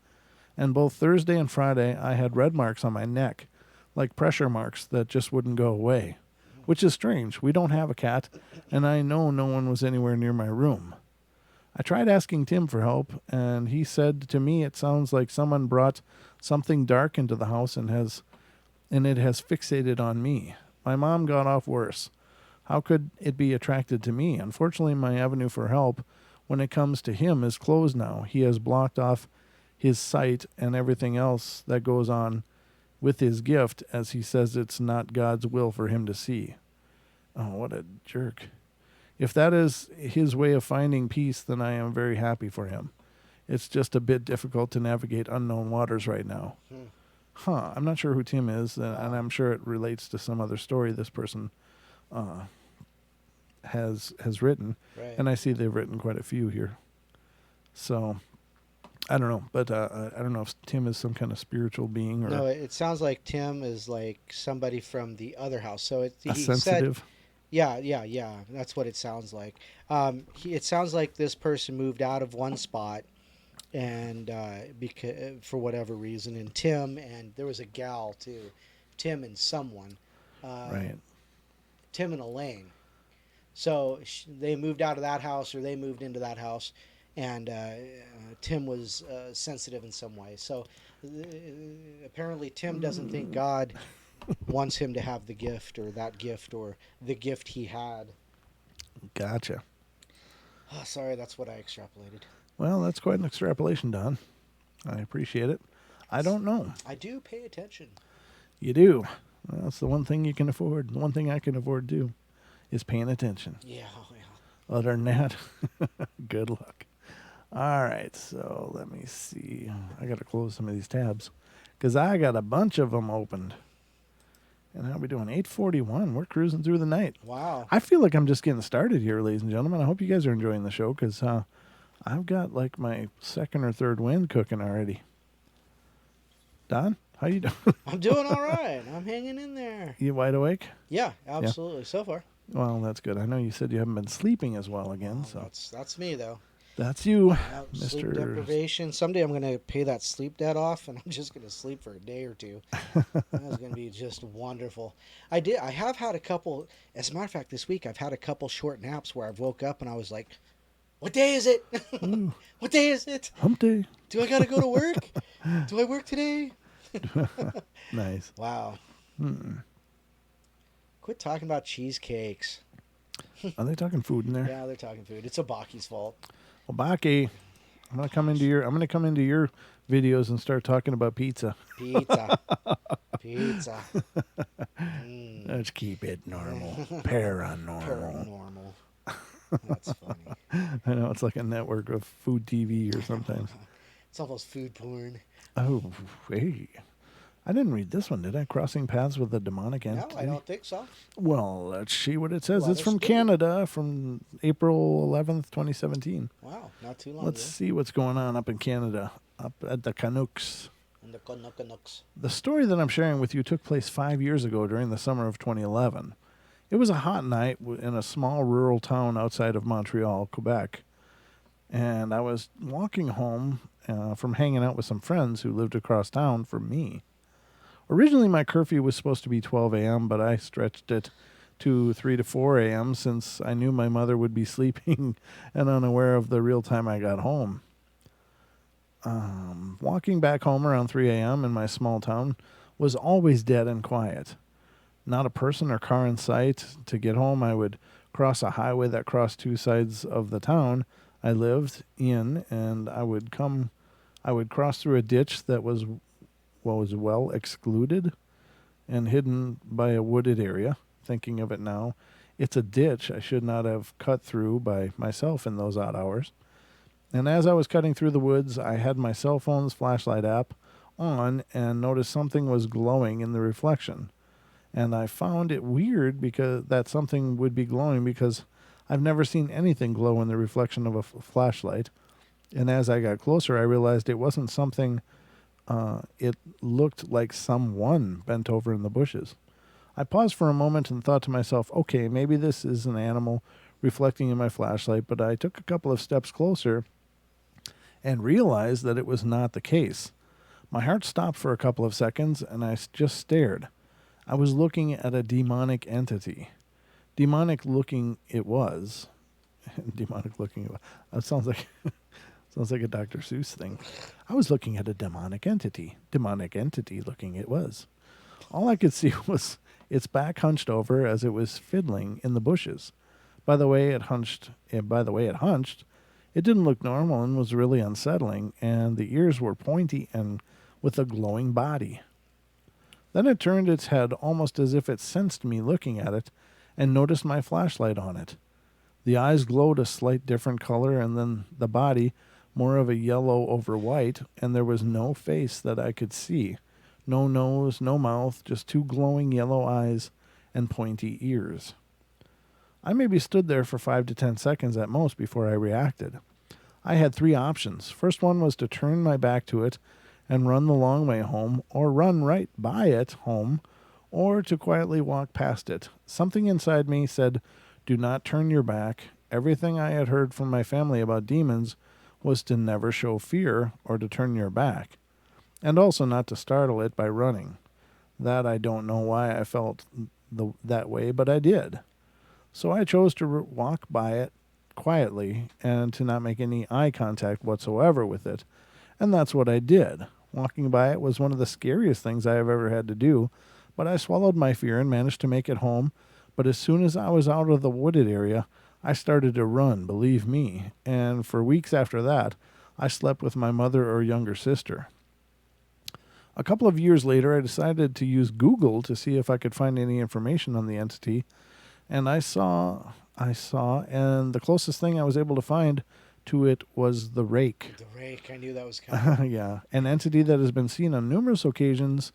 and both Thursday and Friday I had red marks on my neck, like pressure marks that just wouldn't go away, which is strange. We don't have a cat, and I know no one was anywhere near my room. I tried asking Tim for help, and he said to me it sounds like someone brought something dark into the house and it has fixated on me. My mom got off worse. How could it be attracted to me? Unfortunately, my avenue for help when it comes to him is closed now. He has blocked off his sight and everything else that goes on with his gift, as he says it's not God's will for him to see. Oh, what a jerk. If that is his way of finding peace, then I am very happy for him. It's just a bit difficult to navigate unknown waters right now. I'm not sure who Tim is, and I'm sure it relates to some other story this person has written. Right. And I see they've written quite a few here. So, I don't know. But I don't know if Tim is some kind of spiritual being or No, it sounds like Tim is like somebody from the other house. So he sensitive. said, yeah. That's what it sounds like. It sounds like this person moved out of one spot, and for whatever reason, and there was a gal too, Tim and someone, Right. Tim and Elaine. So they moved out of that house, or they moved into that house, and Tim was sensitive in some way. So apparently Tim doesn't think God wants him to have the gift or the gift he had. Gotcha. Oh, sorry, that's what I extrapolated. Well, that's quite an extrapolation, Don. I appreciate it. I don't know. I do pay attention. You do. Well, that's the one thing you can afford. The one thing I can afford too is paying attention. Yeah. Other than that, good luck. All right, so let me see. I got to close some of these tabs because I got a bunch of them opened. And how we doing? 8:41. We're cruising through the night. Wow. I feel like I'm just getting started here, ladies and gentlemen. I hope you guys are enjoying the show because I've got like my second or third wind cooking already. Don, how you doing? I'm doing all right. I'm hanging in there. You wide awake? Yeah, absolutely. So far. Well, that's good. I know you said you haven't been sleeping as well again, Oh, so that's me though. that's you, Sleep Mr. deprivation. Someday I'm gonna pay that sleep debt off, and I'm just gonna sleep for a day or two. That's gonna be just wonderful. I have had a couple. As a matter of fact, this week I've had a couple short naps where I've woke up and I was like, "What day is it? What day is it? Hump day. Do I gotta go to work? Do I work today?" Nice. Wow. Mm-mm. Quit talking about cheesecakes. Are they talking food in there? Yeah, they're talking food. It's Obaki's fault. Well, Baki, I'm gonna come into your videos and start talking about pizza. Pizza. Pizza. Mm. Let's keep it normal. Paranormal. Paranormal. That's funny. I know it's like a network of food TV or sometimes. It's almost food porn. Oh, hey. I didn't read this one, did I? Crossing Paths with a Demonic No, Entity? I don't think so. Well, let's see what it says. Well, It's from let's do it. Canada, from April 11th, 2017. Wow, not too long Let's ago. see what's going on up in Canada, up at the Canucks. And the Canucks. The story that I'm sharing with you took place 5 years ago during the summer of 2011. It was a hot night in a small rural town outside of Montreal, Quebec. And I was walking home from hanging out with some friends who lived across town from me. Originally, my curfew was supposed to be 12 a.m., but I stretched it to 3 to 4 a.m. since I knew my mother would be sleeping and unaware of the real time I got home. Walking back home around 3 a.m. in my small town was always dead and quiet. Not a person or car in sight. To get home, I would cross a highway that crossed two sides of the town I lived in, and I would cross through a ditch that was well excluded and hidden by a wooded area. Thinking of it now, it's a ditch I should not have cut through by myself in those odd hours. And as I was cutting through the woods, I had my cell phone's flashlight app on and noticed something was glowing in the reflection. And I found it weird because that something would be glowing because I've never seen anything glow in the reflection of a flashlight. And as I got closer, I realized it wasn't something. It looked like someone bent over in the bushes. I paused for a moment and thought to myself, okay, maybe this is an animal reflecting in my flashlight, but I took a couple of steps closer and realized that it was not the case. My heart stopped for a couple of seconds, and I just stared. I was looking at a demonic entity. Demonic looking it was. Demonic looking it was. That sounds like... Sounds like a Dr. Seuss thing. I was looking at a demonic entity. Demonic entity looking it was. All I could see was its back hunched over as it was fiddling in the bushes. By the way it hunched, it didn't look normal and was really unsettling, and the ears were pointy and with a glowing body. Then it turned its head almost as if it sensed me looking at it and noticed my flashlight on it. The eyes glowed a slight different color, and then the body more of a yellow over white, and there was no face that I could see. No nose, no mouth, just two glowing yellow eyes and pointy ears. I maybe stood there for 5 to 10 seconds at most before I reacted. I had 3 options. First one was to turn my back to it and run the long way home, or run right by it home, or to quietly walk past it. Something inside me said, do not turn your back. Everything I had heard from my family about demons was to never show fear or to turn your back, and also not to startle it by running. That I don't know why I felt that way, but I did. So I chose to walk by it quietly and to not make any eye contact whatsoever with it, and that's what I did. Walking by it was one of the scariest things I have ever had to do, but I swallowed my fear and managed to make it home. But as soon as I was out of the wooded area, I started to run, believe me, and for weeks after that, I slept with my mother or younger sister. A couple of years later, I decided to use Google to see if I could find any information on the entity, and I saw, and the closest thing I was able to find to it was the rake. The rake. I knew that was coming. Yeah, an entity that has been seen on numerous occasions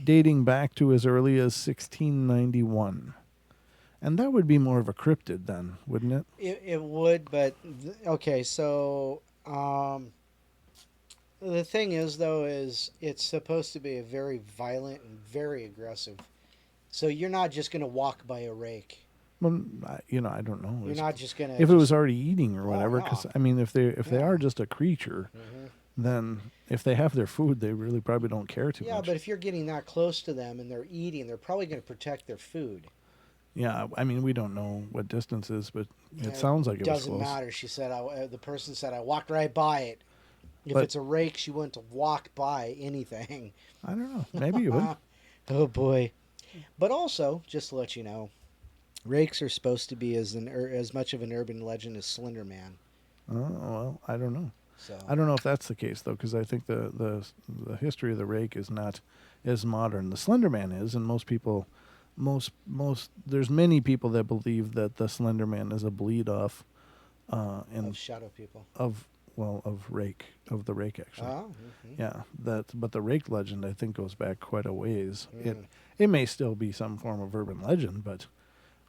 dating back to as early as 1691. And that would be more of a cryptid then, wouldn't it? It would, but okay. So the thing is, though, is it's supposed to be a very violent and very aggressive. So you're not just going to walk by a rake. Well, I don't know. You're not just going to. If it was already eating or whatever, no. because I mean, if they are just a creature, then if they have their food, they really probably don't care too much. Yeah, but if you're getting that close to them and they're eating, they're probably going to protect their food. Yeah, I mean, we don't know what distance is, but it sounds like it was close. Doesn't matter. She said, the person said, I walked right by it. If But- it's a rake, she wouldn't have walked by anything. I don't know. Maybe you would. Oh, boy. But also, just to let you know, rakes are supposed to be as much of an urban legend as Slender Man. Oh, well, I don't know. So I don't know if that's the case, though, because I think the history of the rake is not as modern. The Slender Man is, and most people... there's many people that believe that the Slender Man is a bleed off of shadow people. of the rake actually. Oh, Yeah, but the rake legend I think goes back quite a ways. Mm. It may still be some form of urban legend, but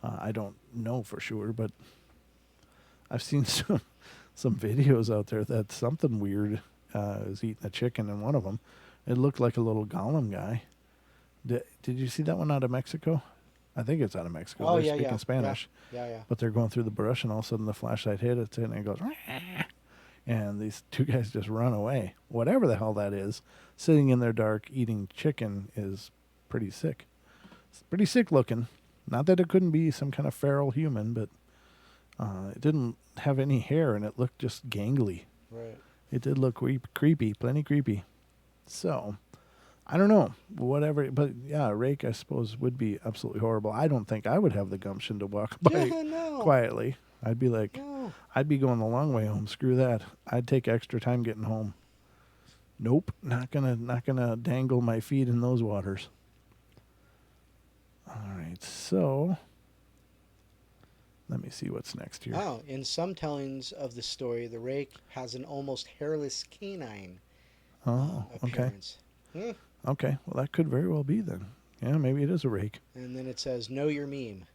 I don't know for sure. But I've seen some videos out there that something weird is eating a chicken in one of them. It looked like a little golem guy. Did you see that one out of Mexico? I think it's out of Mexico. Oh, They're yeah, speaking yeah. Spanish. Yeah. But they're going through the brush, and all of a sudden the flashlight hit it, and it goes, and these two guys just run away. Whatever the hell that is, sitting in their dark eating chicken is pretty sick. It's pretty sick looking. Not that it couldn't be some kind of feral human, but it didn't have any hair, and it looked just gangly. Right. It did look creepy, plenty creepy. So... I don't know, whatever, but yeah, a rake I suppose would be absolutely horrible. I don't think I would have the gumption to walk by No. quietly. I'd be like, No. I'd be going the long way home. Screw that. I'd take extra time getting home. Nope, not gonna dangle my feet in those waters. All right, so let me see what's next here. Oh, in some tellings of the story, the rake has an almost hairless canine Oh, okay, appearance. okay. Well, that could very well be then. Yeah, maybe it is a rake. And then it says, know your meme.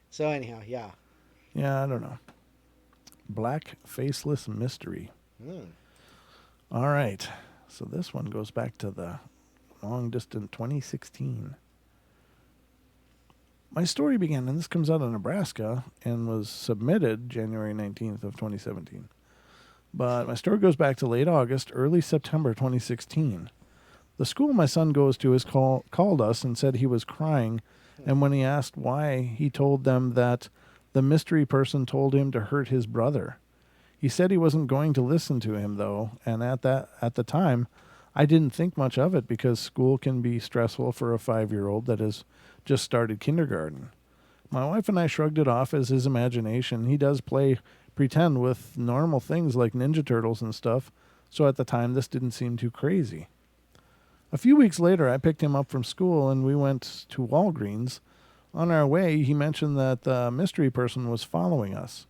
So anyhow, yeah. Yeah, I don't know. Black Faceless Mystery. All right. So this one goes back to the long distant 2016. My story began, and this comes out of Nebraska and was submitted January 19th of 2017. But my story goes back to late August, early September 2016. The school my son goes to has called us and said he was crying, and when he asked why, he told them that the mystery person told him to hurt his brother. He said he wasn't going to listen to him, though, and at the time, I didn't think much of it because school can be stressful for a 5-year-old that has just started kindergarten. My wife and I shrugged it off as his imagination. He does pretend with normal things like Ninja Turtles and stuff, so at the time this didn't seem too crazy. A few weeks later, I picked him up from school and we went to Walgreens. On our way, he mentioned that the mystery person was following us.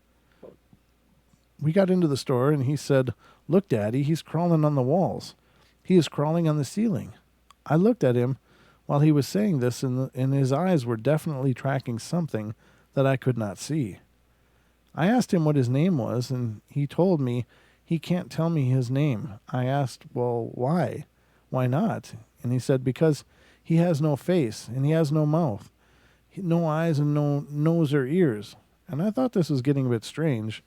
We got into the store and he said, "Look, Daddy, he's crawling on the walls. He is crawling on the ceiling." I looked at him while he was saying this, and his eyes were definitely tracking something that I could not see. I asked him what his name was, and he told me he can't tell me his name. I asked, well, why? Why not? And he said, because he has no face, and he has no mouth, no eyes, and no nose or ears. And I thought this was getting a bit strange,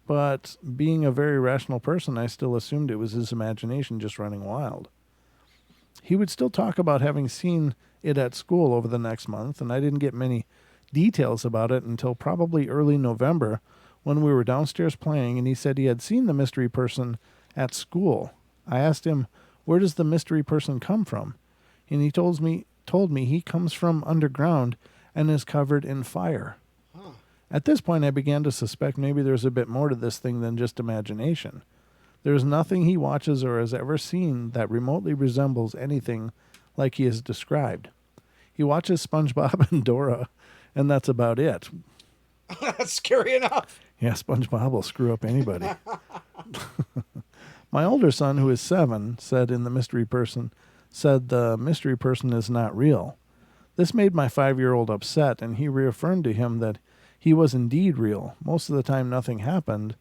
but being a very rational person, I still assumed it was his imagination just running wild. He would still talk about having seen it at school over the next month, and I didn't get many details about it until probably early November when we were downstairs playing, and he said he had seen the mystery person at school. I asked him, where does the mystery person come from? And he told me he comes from underground and is covered in fire. Huh. At this point, I began to suspect maybe there's a bit more to this thing than just imagination. There's nothing he watches or has ever seen that remotely resembles anything like he has described. He watches SpongeBob and Dora, and that's about it. That's scary enough. Yeah, SpongeBob will screw up anybody. My older son, who is 7, said the mystery person is not real. This made my 5-year-old upset, and he reaffirmed to him that he was indeed real. Most of the time nothing happened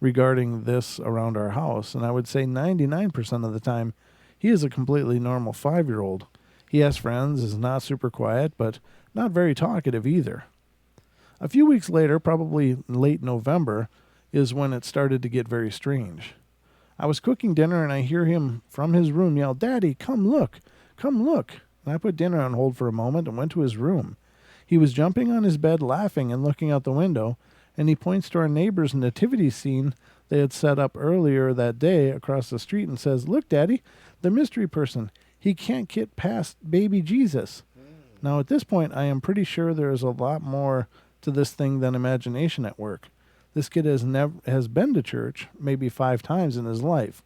regarding this around our house, and I would say 99% of the time he is a completely normal 5-year-old. He has friends, is not super quiet, but not very talkative either. A few weeks later, probably late November, is when it started to get very strange. I was cooking dinner and I hear him from his room yell, "Daddy, come look, come look." And I put dinner on hold for a moment and went to his room. He was jumping on his bed laughing and looking out the window, and he points to our neighbor's nativity scene they had set up earlier that day across the street and says, "Look, Daddy, the mystery person. He can't get past baby Jesus." Now at this point I am pretty sure there is a lot more to this thing than imagination at work. This kid has been to church maybe 5 times in his life.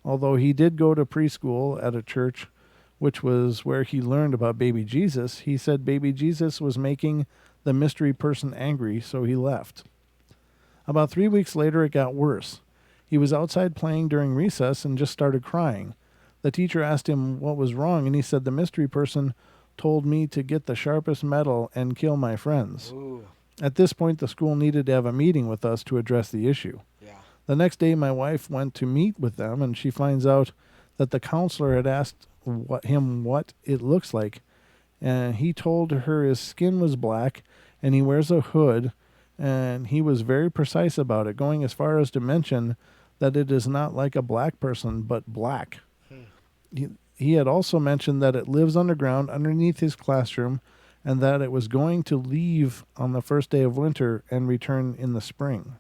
Although he did go to preschool at a church, which was where he learned about baby Jesus, he said baby Jesus was making the mystery person angry, so he left. About 3 weeks later, it got worse. He was outside playing during recess and just started crying. The teacher asked him what was wrong, and he said the mystery person told me to get the sharpest metal and kill my friends. Ooh. At this point, the school needed to have a meeting with us to address the issue. Yeah. The next day, my wife went to meet with them, and she finds out that the counselor had asked him what it looks like. And he told her his skin was black, and he wears a hood, and he was very precise about it, going as far as to mention that it is not like a black person, but black. He had also mentioned that it lives underground underneath his classroom, and that it was going to leave on the first day of winter and return in the spring.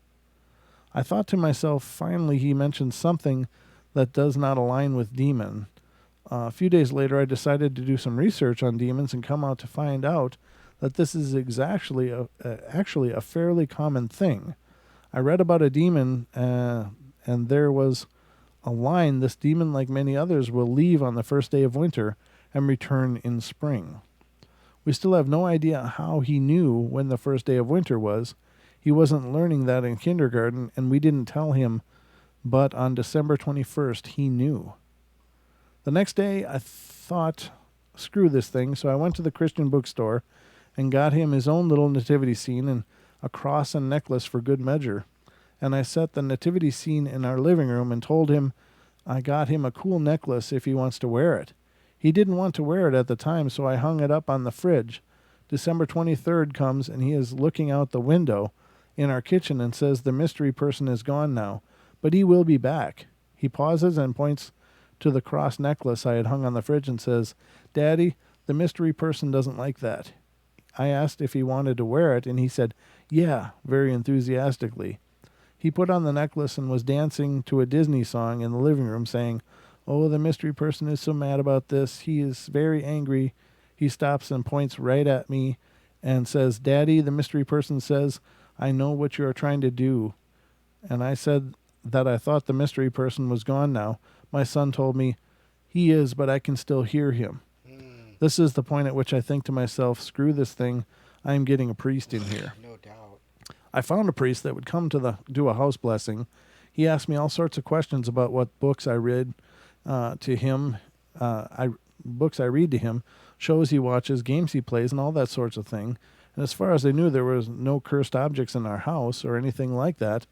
I thought to myself, finally he mentioned something that does not align with demon. A few days later, I decided to do some research on demons and come out to find out that this is actually a fairly common thing. I read about a demon, and there was a line: this demon, like many others, will leave on the first day of winter and return in spring. We still have no idea how he knew when the first day of winter was. He wasn't learning that in kindergarten, and we didn't tell him, but on December 21st, he knew. The next day, I thought, screw this thing, so I went to the Christian bookstore and got him his own little nativity scene and a cross and necklace for good measure. And I set the nativity scene in our living room and told him I got him a cool necklace if he wants to wear it. He didn't want to wear it at the time, so I hung it up on the fridge. December 23rd comes, and he is looking out the window in our kitchen and says the mystery person is gone now, but he will be back. He pauses and points to the cross necklace I had hung on the fridge and says, "Daddy, the mystery person doesn't like that." I asked if he wanted to wear it, and he said, "Yeah," very enthusiastically. He put on the necklace and was dancing to a Disney song in the living room, saying, "Oh, the mystery person is so mad about this. He is very angry." He stops and points right at me and says, "Daddy, the mystery person says, I know what you are trying to do." And I said that I thought the mystery person was gone now. My son told me, "He is, but I can still hear him." This is the point at which I think to myself, screw this thing. I am getting a priest in here. No doubt. I found a priest that would come to do a house blessing. He asked me all sorts of questions about what books I read to him, books I read to him, shows he watches, games he plays, and all that sorts of thing. And as far as I knew, there was no cursed objects in our house or anything like that.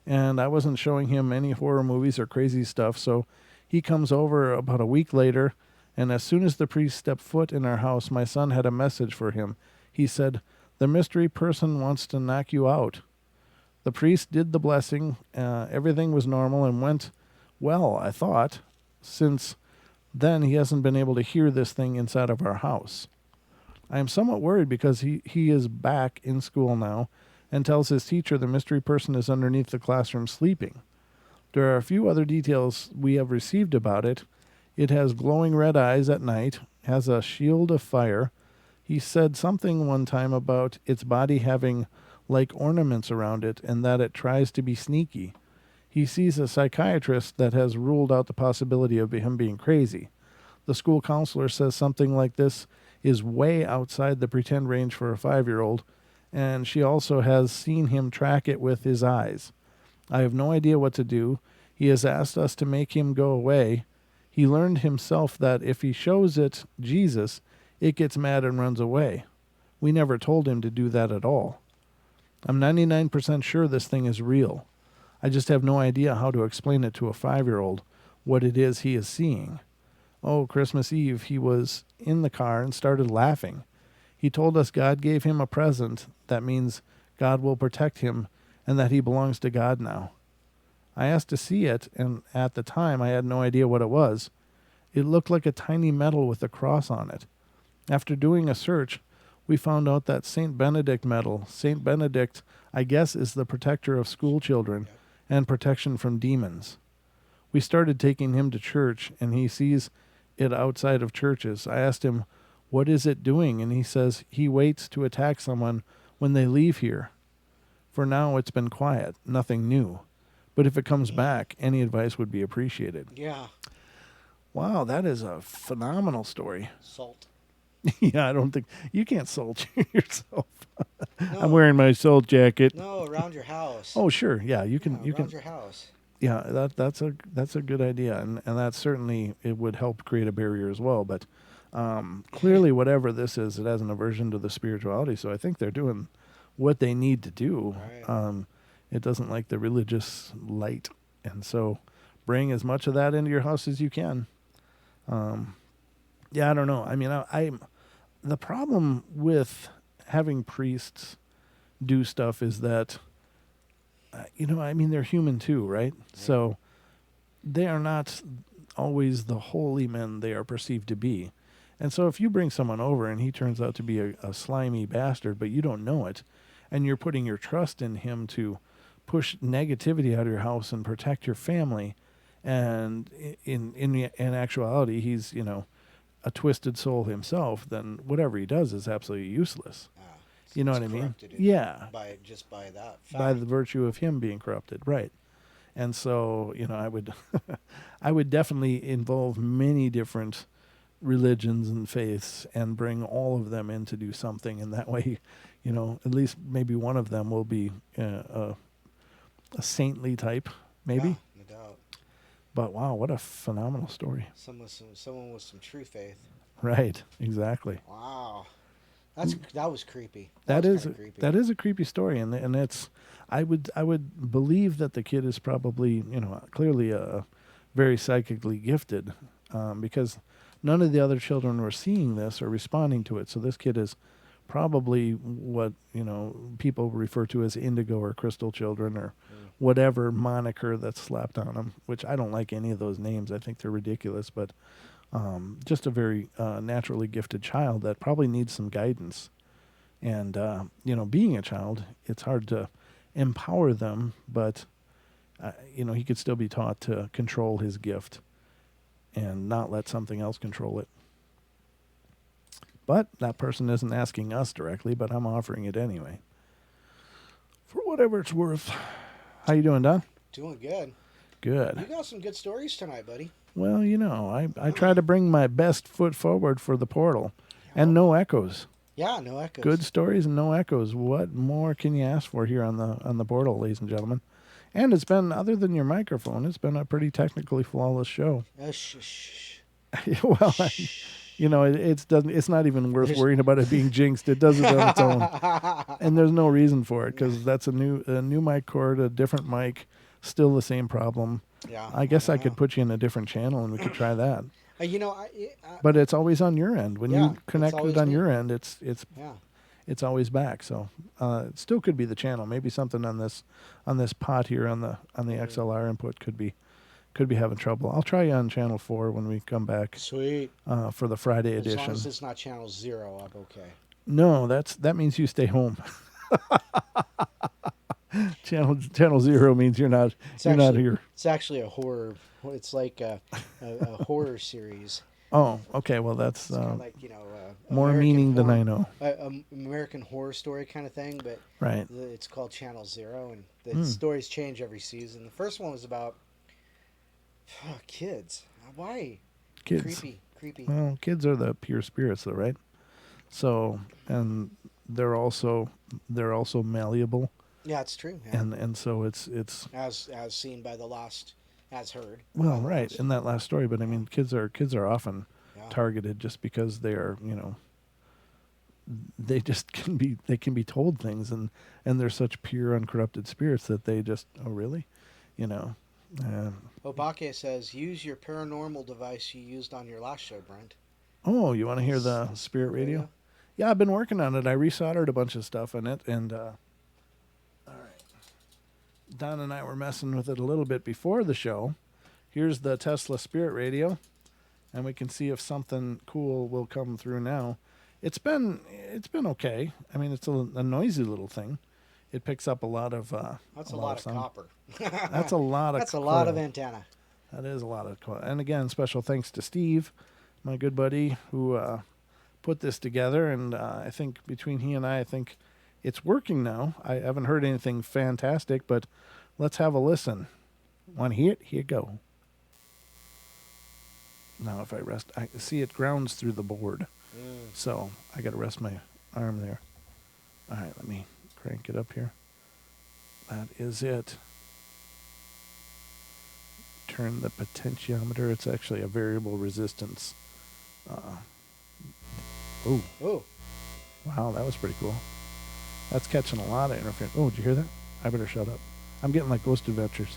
And I wasn't showing him any horror movies or crazy stuff. So he comes over about a week later, and as soon as the priest stepped foot in our house, my son had a message for him. He said, "The mystery person wants to knock you out." The priest did the blessing. Everything was normal and went well, I thought. Since then, he hasn't been able to hear this thing inside of our house. I am somewhat worried because he is back in school now and tells his teacher the mystery person is underneath the classroom sleeping. There are a few other details we have received about it. It has glowing red eyes at night, has a shield of fire. He said something one time about its body having like ornaments around it and that it tries to be sneaky. He sees a psychiatrist that has ruled out the possibility of him being crazy. The school counselor says something like this is way outside the pretend range for a 5-year-old, and she also has seen him track it with his eyes. I have no idea what to do. He has asked us to make him go away. He learned himself that if he shows it Jesus, it gets mad and runs away. We never told him to do that at all. I'm 99% sure this thing is real. I just have no idea how to explain it to a 5-year-old what it is he is seeing. Oh, Christmas Eve, he was in the car and started laughing. He told us God gave him a present. That means God will protect him and that he belongs to God now. I asked to see it, and at the time I had no idea what it was. It looked like a tiny medal with a cross on it. After doing a search, we found out that St. Benedict medal. St. Benedict, I guess, is the protector of school children and protection from demons. We started taking him to church, and he sees it outside of churches. I asked him, what is it doing? And he says he waits to attack someone when they leave here. For now, it's been quiet, nothing new. But if it comes back, any advice would be appreciated. Yeah. Wow, that is a phenomenal story. Salt. Yeah, I don't think you can't salt yourself. No, I'm wearing my salt jacket. No, around your house. Oh, sure. Yeah, you can. Yeah, You around can. your house. Yeah, that's a good idea, and that certainly it would help create a barrier as well. But clearly, whatever this is, it has an aversion to the spirituality. So I think they're doing what they need to do. Right. It doesn't like the religious light, and so bring as much of that into your house as you can. Yeah, I don't know. I mean, I'm the problem with having priests do stuff is that, I mean, they're human too, right? So they are not always the holy men they are perceived to be. And so if you bring someone over and he turns out to be a slimy bastard, but you don't know it, and you're putting your trust in him to push negativity out of your house and protect your family, and in actuality, he's, a twisted soul himself, then whatever he does is absolutely useless. You know what I mean? Yeah. By that fact. By the virtue of him being corrupted, right? And so, I would, I would definitely involve many different religions and faiths and bring all of them in to do something, and that way, at least maybe one of them will be a saintly type, maybe. Yeah, no doubt. But wow, what a phenomenal story! Someone with some true faith. Right, exactly. Wow. That was creepy. That was is kinda creepy. that is a creepy story, and it's I would believe that the kid is probably clearly very psychically gifted, because none of the other children were seeing this or responding to it. So this kid is probably what people refer to as indigo or crystal children or whatever moniker that's slapped on them. Which I don't like any of those names. I think they're ridiculous, but. Just a very naturally gifted child that probably needs some guidance. And, being a child, it's hard to empower them, but, he could still be taught to control his gift and not let something else control it. But that person isn't asking us directly, but I'm offering it anyway. For whatever it's worth. How you doing, Don? Doing good. Good. You got some good stories tonight, buddy. Well, I try to bring my best foot forward for the portal. And no echoes. Yeah, no echoes. Good stories and no echoes. What more can you ask for here on the portal, ladies and gentlemen? And it's been, other than your microphone, it's been a pretty technically flawless show. Shh. Well, it's not even worth worrying about it being jinxed. It does it on its own, and there's no reason for it because that's a new mic cord, a different mic, still the same problem. Yeah. I guess I could put you in a different channel and we could try that. But But it's always on your end. When you connect it on your end, it's always back. So it still could be the channel. Maybe something on this pot here on the XLR input could be having trouble. I'll try you on channel 4 when we come back. Sweet. For the Friday As long edition. as it's not channel 0, I'm okay. No, that means you stay home. Channel 0 means you're not here. It's actually a horror. It's like a horror series. Oh, okay. Well, that's It's kinda like more American meaning than horror- I know. American Horror Story kind of thing, but Right. it's called Channel 0, and the stories change every season. The first one was about kids. Why? Kids. Creepy. Well, kids are the pure spirits, though, right? So, and they're also malleable, Yeah, it's true. Yeah. and so it's As seen by the last, as heard. well, by the right last- in that last story. But I mean, kids are often Yeah. targeted just because they are, they just can be told things, and they're such pure uncorrupted spirits that they just, oh really, you know. Obake says, use your paranormal device you used on your last show, Brent. Oh, you want to hear the spirit radio? Yeah, I've been working on it. I resoldered a bunch of stuff in it, and all right, Don and I were messing with it a little bit before the show. Here's the Tesla Spirit Radio, and we can see if something cool will come through now. It's been okay. I mean, it's a noisy little thing. It picks up a lot of. That's a lot of sound. copper. That's a lot of. That's a lot of coil. antenna. That is a lot of coil. And again, special thanks to Steve, my good buddy, who put this together. And I think between he and I think it's working now. I haven't heard anything fantastic, but let's have a listen. Want to hear it? Here you go. Now, if I rest, I see it grounds through the board. So I got to rest my arm there. All right, let me crank it up here. That is it. Turn the potentiometer. It's actually a variable resistance. Oh, wow, that was pretty cool. That's catching a lot of interference. Oh, did you hear that? I better shut up. I'm getting like Ghost Adventures.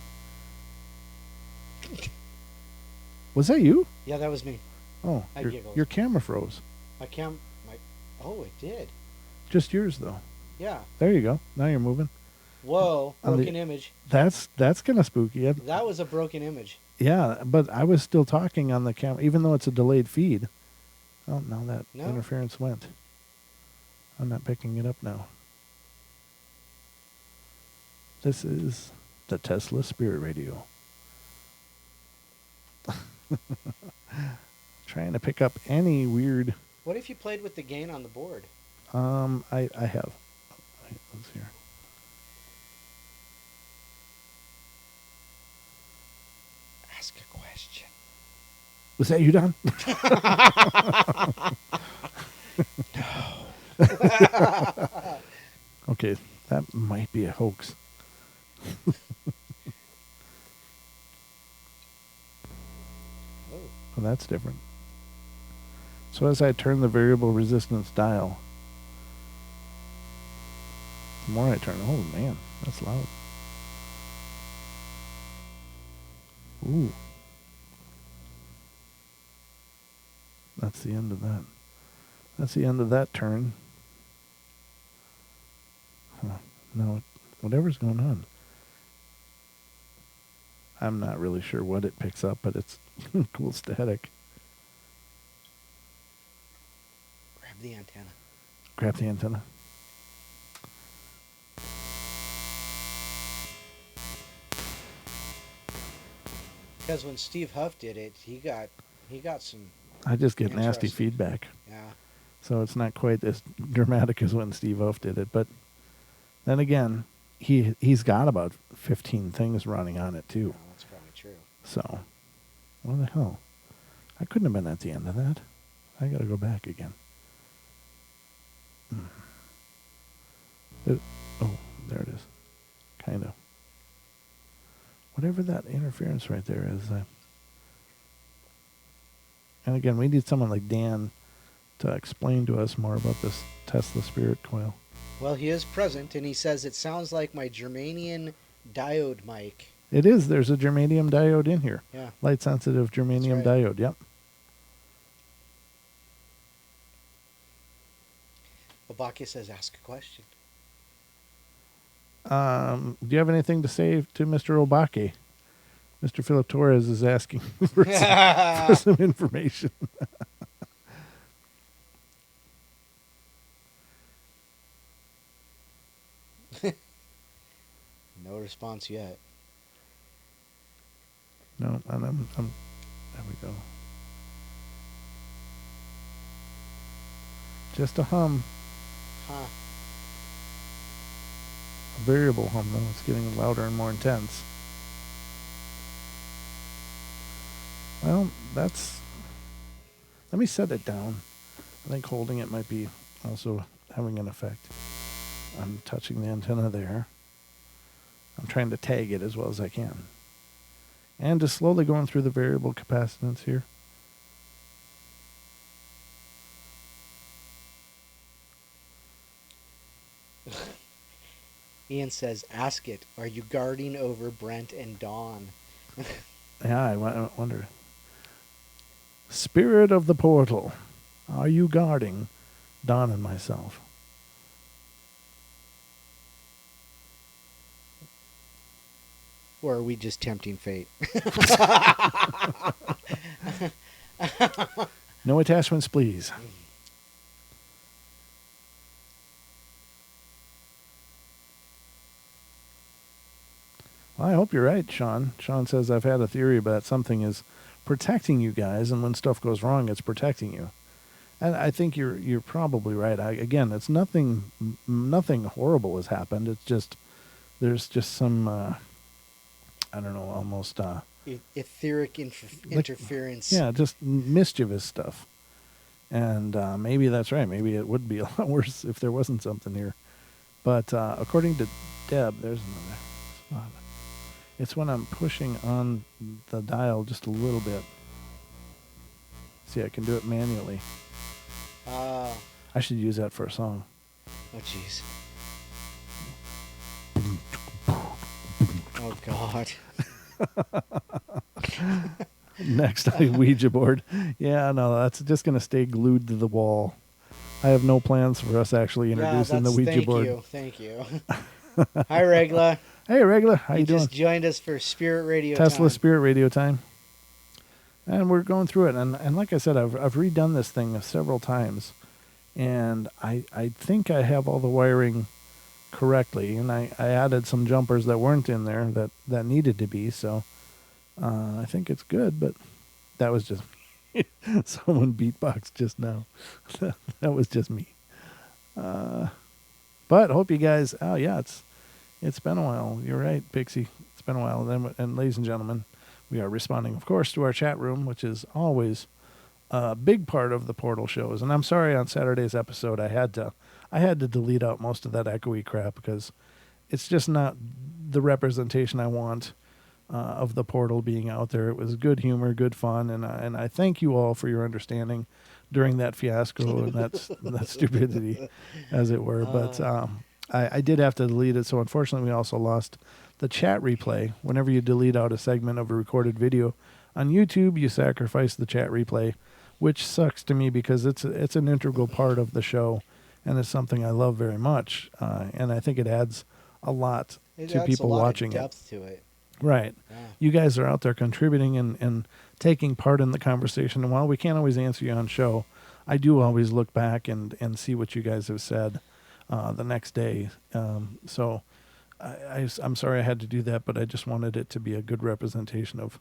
Was that you? Yeah, that was me. Oh, I giggled. your camera froze. Oh, it did. Just yours though. Yeah. There you go. Now you're moving. Whoa, broken image. That's kind of spooky. That was a broken image. Yeah, but I was still talking on the camera, even though it's a delayed feed. Oh, now that interference went. I'm not picking it up now. This is the Tesla Spirit Radio. Trying to pick up any weird. What if you played with the gain on the board? I have. Let's hear. Ask a question. Was that you, Don? No. Okay, that might be a hoax. Well, that's different. So as I turn the variable resistance dial, the more I turn, oh man, that's loud. Ooh. That's the end of that. That's the end of that turn. Huh. No, whatever's going on. I'm not really sure what it picks up, but it's cool static. Grab the antenna. Grab the antenna. Because when Steve Huff did it, he got some. I just get nasty Interesting. feedback. Yeah. So it's not quite as dramatic as when Steve Huff did it. But then again, he's got about 15 things running on it too. Oh, that's probably true. So, what the hell? I couldn't have been at the end of that. I got to go back again. Oh, there it is. Kind of. Whatever that interference right there is. And again, we need someone like Dan to explain to us more about this Tesla Spirit coil. Well, he is present, and he says it sounds like my germanium diode mic. It is. There's a germanium diode in here. Yeah. Light sensitive germanium That's right. diode. Yep. Obake says, ask a question. Do you have anything to say to Mr. Obake? Mr. Philip Torres is asking for some information. No response yet. No, and I'm there we go. Just a hum. Huh. A variable hum, though. It's getting louder and more intense. Well, that's... Let me set it down. I think holding it might be also having an effect. I'm touching the antenna there. I'm trying to tag it as well as I can. And just slowly going through the variable capacitance here. Ian says, ask it. Are you guarding over Brent and Dawn? Yeah, I wonder. Spirit of the portal, are you guarding Don and myself? Or are we just tempting fate? No attachments, please. Well, I hope you're right, Sean. Sean says, I've had a theory about something is protecting you guys, and when stuff goes wrong, it's protecting you. And I think you're probably right. Again, it's nothing horrible has happened. It's just, there's just some, I don't know, almost... etheric interference. Yeah, just mischievous stuff. And maybe that's right. Maybe it would be a lot worse if there wasn't something here. But according to Deb, there's another spot. It's when I'm pushing on the dial just a little bit. See, I can do it manually. I should use that for a song. Oh, jeez. Oh, God. Next, a Ouija board. Yeah, no, that's just going to stay glued to the wall. I have no plans for us actually introducing the Ouija board. Thank you. Hi, Regla. Hey, Regla. How you doing? Just joined us for Spirit Radio Tesla time. Spirit Radio time. And we're going through it. And like I said, I've redone this thing several times. And I think I have all the wiring correctly. And I added some jumpers that weren't in there that needed to be. So I think it's good. But that was just someone beatboxed just now. That was just me. But hope you guys... Oh, yeah, it's been a while. You're right, Pixie. It's been a while. And ladies and gentlemen, we are responding, of course, to our chat room, which is always a big part of the Portal shows. And I'm sorry, on Saturday's episode, I had to delete out most of that echoey crap because it's just not the representation I want of the Portal being out there. It was good humor, good fun, and I thank you all for your understanding during that fiasco and that stupidity, as it were. But I did have to delete it, so unfortunately we also lost the chat replay. Whenever you delete out a segment of a recorded video on YouTube, you sacrifice the chat replay, which sucks to me because it's an integral part of the show, and it's something I love very much. And I think it adds a lot to people watching it. Depth to it. Right. Yeah. You guys are out there contributing and taking part in the conversation. And while we can't always answer you on show, I do always look back and see what you guys have said the next day. So I'm sorry I had to do that, but I just wanted it to be a good representation of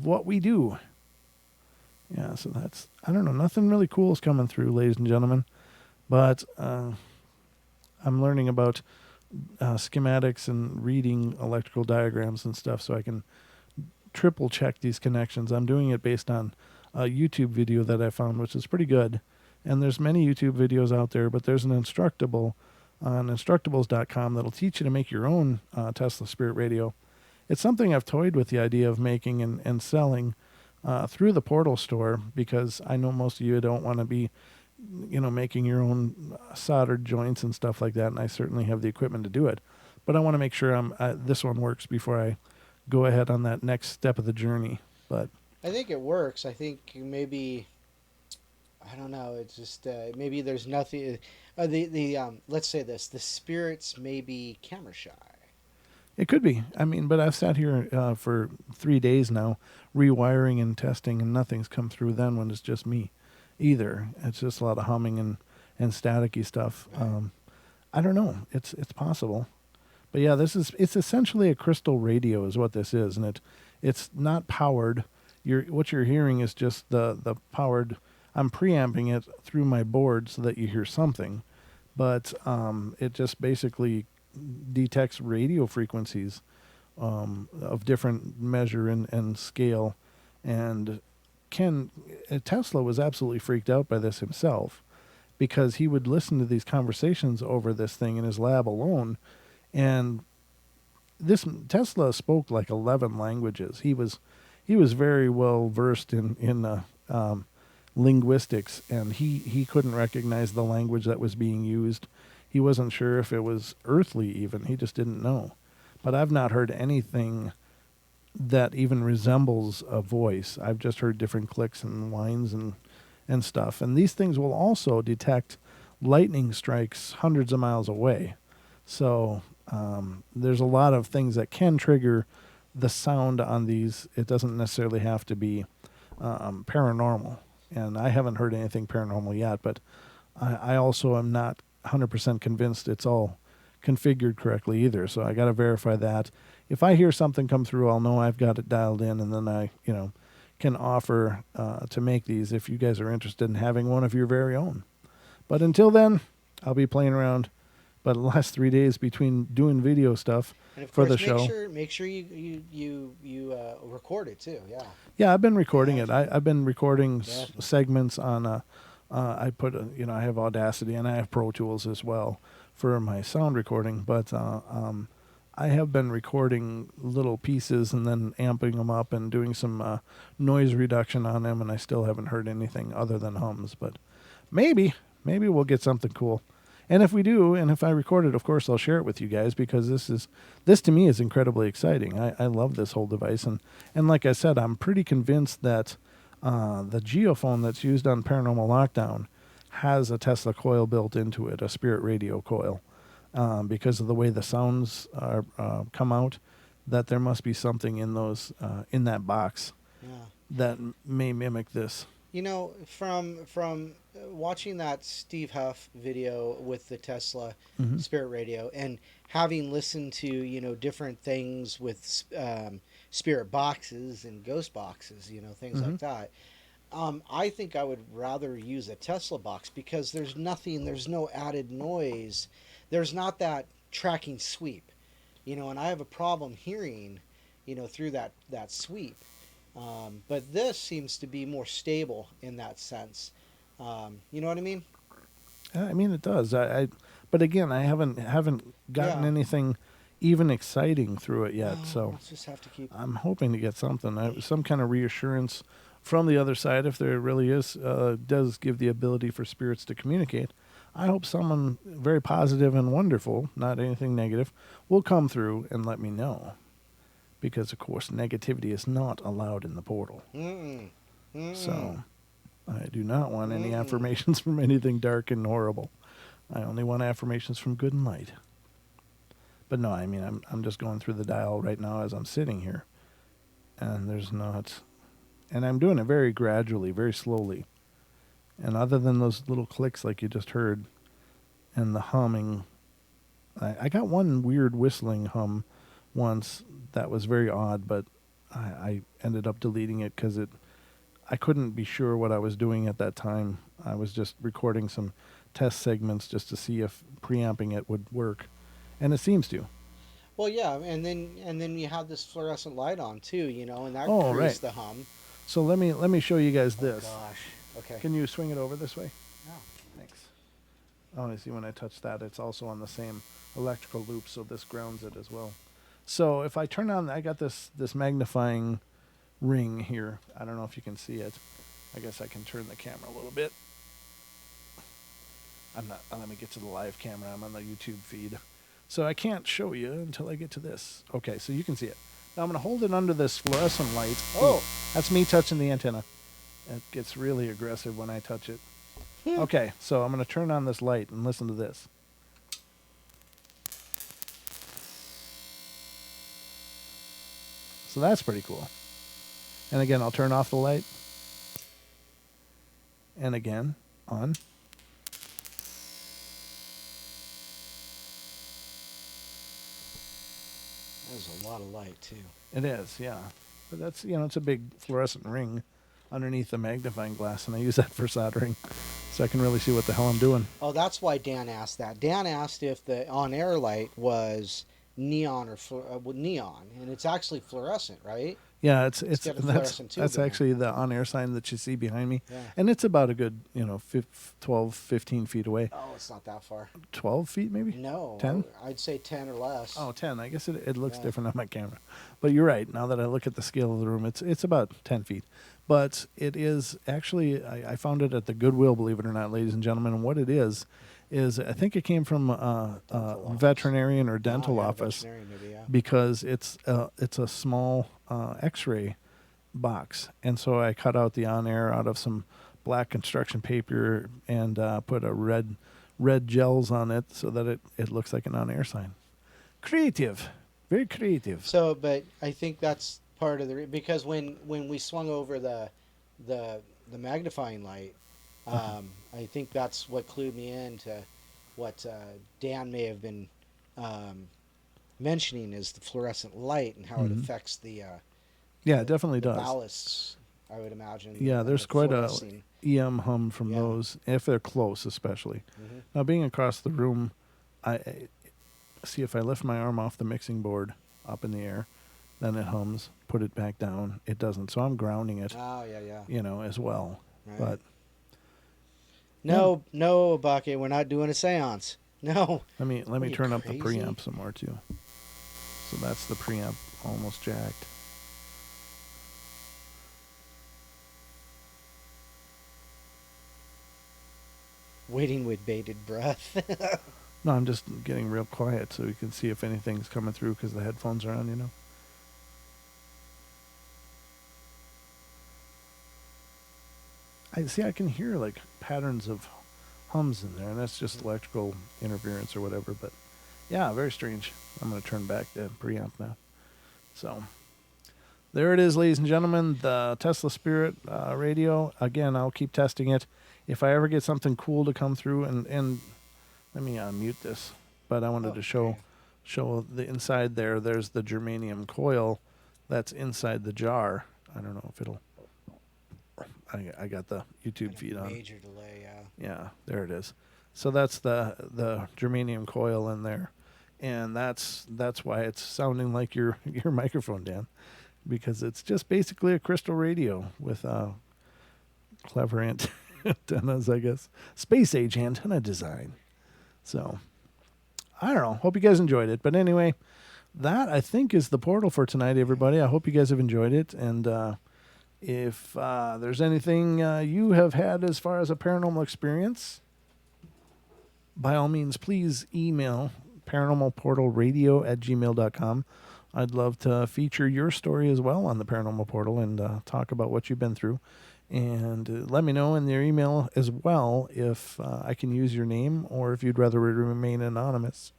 what we do. Yeah, so that's, I don't know, nothing really cool is coming through, ladies and gentlemen. But I'm learning about schematics and reading electrical diagrams and stuff so I can triple check these connections. I'm doing it based on a YouTube video that I found, which is pretty good. And there's many YouTube videos out there, but there's an Instructable on Instructables.com that'll teach you to make your own Tesla Spirit Radio. It's something I've toyed with the idea of making and selling through the Portal store, because I know most of you don't want to be, making your own soldered joints and stuff like that, and I certainly have the equipment to do it. But I want to make sure this one works before I go ahead on that next step of the journey. But I think it works. I think maybe, I don't know. It's just maybe there's nothing. Let's say this: the spirits may be camera shy. It could be. I mean, but I've sat here for 3 days now, rewiring and testing, and nothing's come through then when it's just me either. It's just a lot of humming and staticky stuff. I don't know. It's possible. But yeah, it's essentially a crystal radio is what this is, and it's not powered. What you're hearing is just the powered. I'm preamping it through my board so that you hear something, but it just basically detects radio frequencies of different measure and scale. And Tesla was absolutely freaked out by this himself, because he would listen to these conversations over this thing in his lab alone. And this Tesla spoke like 11 languages. He was very well versed in linguistics, and he couldn't recognize the language that was being used. He wasn't sure if it was earthly even. He just didn't know. But I've not heard anything that even resembles a voice. I've just heard different clicks and whines and stuff. And these things will also detect lightning strikes hundreds of miles away. So there's a lot of things that can trigger the sound on these. It doesn't necessarily have to be paranormal. And I haven't heard anything paranormal yet, but I also am not 100% convinced it's all configured correctly either. So I got to verify that. If I hear something come through, I'll know I've got it dialed in, and then I, can offer to make these if you guys are interested in having one of your very own. But until then, I'll be playing around. But the last 3 days between doing video stuff And of for course, the show. make sure you record it too. Yeah. Yeah, I've been recording it. I've been recording Definitely. segments on. I put, I have Audacity and I have Pro Tools as well for my sound recording. But I have been recording little pieces and then amping them up and doing some noise reduction on them, and I still haven't heard anything other than hums. But maybe we'll get something cool. And if we do, and if I record it, of course, I'll share it with you guys, because this to me is incredibly exciting. I love this whole device. And like I said, I'm pretty convinced that the geophone that's used on Paranormal Lockdown has a Tesla coil built into it, a Spirit Radio coil, because of the way the sounds are, come out, that there must be something in those in that box that may mimic this. From watching that Steve Huff video with the Tesla Spirit Radio, and having listened to different things with spirit boxes and ghost boxes, things like that. I think I would rather use a Tesla box, because there's no added noise. There's not that tracking sweep, and I have a problem hearing, through that sweep. But this seems to be more stable in that sense. You know what I mean? I mean, it does. But again, I haven't gotten anything even exciting through it yet. So we'll just have to keep. I'm hoping to get something, some kind of reassurance from the other side, if there really is. Does give the ability for spirits to communicate. I hope someone very positive and wonderful, not anything negative, will come through and let me know. Because, of course, negativity is not allowed in the portal. So I do not want any affirmations from anything dark and horrible. I only want affirmations from good and light. But no, I mean, I'm just going through the dial right now as I'm sitting here. And there's not... And I'm doing it very gradually, very slowly. And other than those little clicks like you just heard, and the humming... I got one weird whistling hum once that was very odd, but I ended up deleting it because I couldn't be sure what I was doing at that time. I was just recording some test segments just to see if preamping it would work, and it seems to. Well, yeah, and then you have this fluorescent light on too, and that Oh, creates right. the hum. So let me show you guys this. Oh gosh. Okay. Can you swing it over this way? Yeah. Thanks. Oh, I see when I touch that, it's also on the same electrical loop, so this grounds it as well. So if I turn on, I got this magnifying ring here. I don't know if you can see it. I guess I can turn the camera a little bit. I'm not. Let me get to the live camera. I'm on the YouTube feed. So I can't show you until I get to this. Okay, so you can see it. Now I'm going to hold it under this fluorescent light. Oh. That's me touching the antenna. It gets really aggressive when I touch it. Okay, so I'm going to turn on this light and listen to this. So that's pretty cool. And again, I'll turn off the light. And again, on. There's a lot of light too. It is, yeah. But that's, it's a big fluorescent ring underneath the magnifying glass, and I use that for soldering, so I can really see what the hell I'm doing. Oh, that's why Dan asked that. Dan asked if the on-air light was neon or neon, and it's actually fluorescent, right? Yeah, it's got a that's fluorescent tube that's in there. actually the on-air sign that you see behind me. Yeah. And it's about a good, 12, 15 feet away. Oh, it's not that far. 12 feet maybe? No, 10? I'd say 10 or less. Oh, 10. I guess it looks Yeah. different on my camera. But you're right. Now that I look at the scale of the room, it's about 10 feet. But it is actually, I found it at the Goodwill, believe it or not, ladies and gentlemen. And what it is I think it came from a Dental veterinarian or Oh, dental yeah, office veterinarian maybe, yeah. because it's a small X-ray box. And so I cut out the on-air out of some black construction paper and put a red gels on it so that it looks like an on-air sign. Creative. Very creative. So, but I think that's part of the because when we swung over the magnifying light, I think that's what clued me into what Dan may have been mentioning is the fluorescent light and how it affects the Yeah, it definitely the does. ballasts. I would imagine. Yeah, there's the quite a fluorescing. EM hum from Yeah. those, if they're close especially. Mm-hmm. Now, being across the room, I see if I lift my arm off the mixing board up in the air, then it hums. Put it back down, it doesn't. So I'm grounding it, Oh yeah. as well. Right. But No, Abake, we're not doing a seance. No. let me Are you turn up the crazy? preamp some more too. So that's the preamp almost jacked. Waiting with bated breath. No, I'm just getting real quiet so we can see if anything's coming through because the headphones are on, I can hear like patterns of hums in there, and that's just electrical interference or whatever. But yeah, very strange. I'm going to turn back the preamp now. So there it is, ladies and gentlemen, the Tesla Spirit radio. Again, I'll keep testing it. If I ever get something cool to come through, and let me mute this. But I wanted to show the inside there. There's the germanium coil that's inside the jar. I don't know if it'll. I got the YouTube feed on. Major delay, yeah. Yeah, there it is. So that's the germanium coil in there, and that's why it's sounding like your microphone, Dan, because it's just basically a crystal radio with clever antennas, I guess, space age antenna design. So I don't know. Hope you guys enjoyed it. But anyway, that I think is the portal for tonight, everybody. I hope you guys have enjoyed it, and if there's anything you have had as far as a paranormal experience, by all means, please email paranormalportalradio@gmail.com. I'd love to feature your story as well on the Paranormal Portal and talk about what you've been through. And let me know in your email as well if I can use your name or if you'd rather remain anonymous.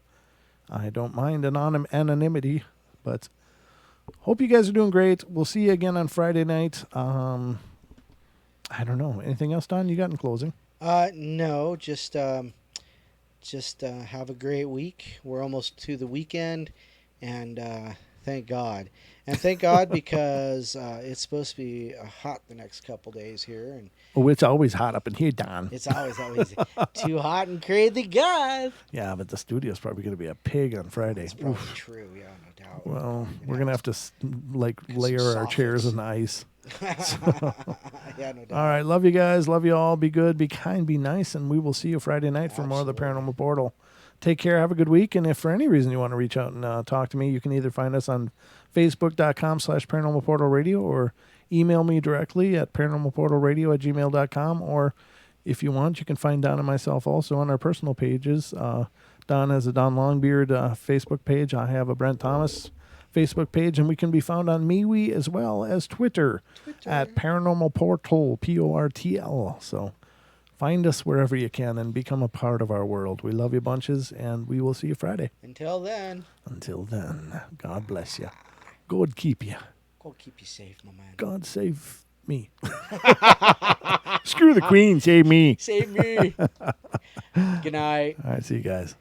I don't mind anonymity, but hope you guys are doing great. We'll see you again on Friday night. I don't know. Anything else, Don, you got in closing? No, just have a great week. We're almost to the weekend, and thank God. And thank God because it's supposed to be hot the next couple days here, and Oh, it's always hot up in here, Don. it's always too hot and crazy, guys. Yeah, but the studio's probably going to be a pig on Friday. That's probably true. Yeah, no doubt. Well, we're going to have to layer our soffits. chairs in ice. Yeah, no doubt. All right. Love you guys. Love you all. Be good. Be kind. Be nice. And we will see you Friday night for more of the Paranormal Portal. Take care. Have a good week. And if for any reason you want to reach out and talk to me, you can either find us on Facebook.com/Paranormal Portal Radio or email me directly at paranormalportalradio@gmail.com. Or if you want, you can find Don and myself also on our personal pages. Don has a Don Longbeard Facebook page. I have a Brent Thomas Facebook page, and we can be found on MeWe as well as Twitter. At Paranormal Portal, PORTL. So find us wherever you can and become a part of our world. We love you bunches, and we will see you Friday. Until then, God bless you. God keep you. go keep you safe, my man. God save me. Screw the Queen, save me. Save me. Good night. All right, see you guys.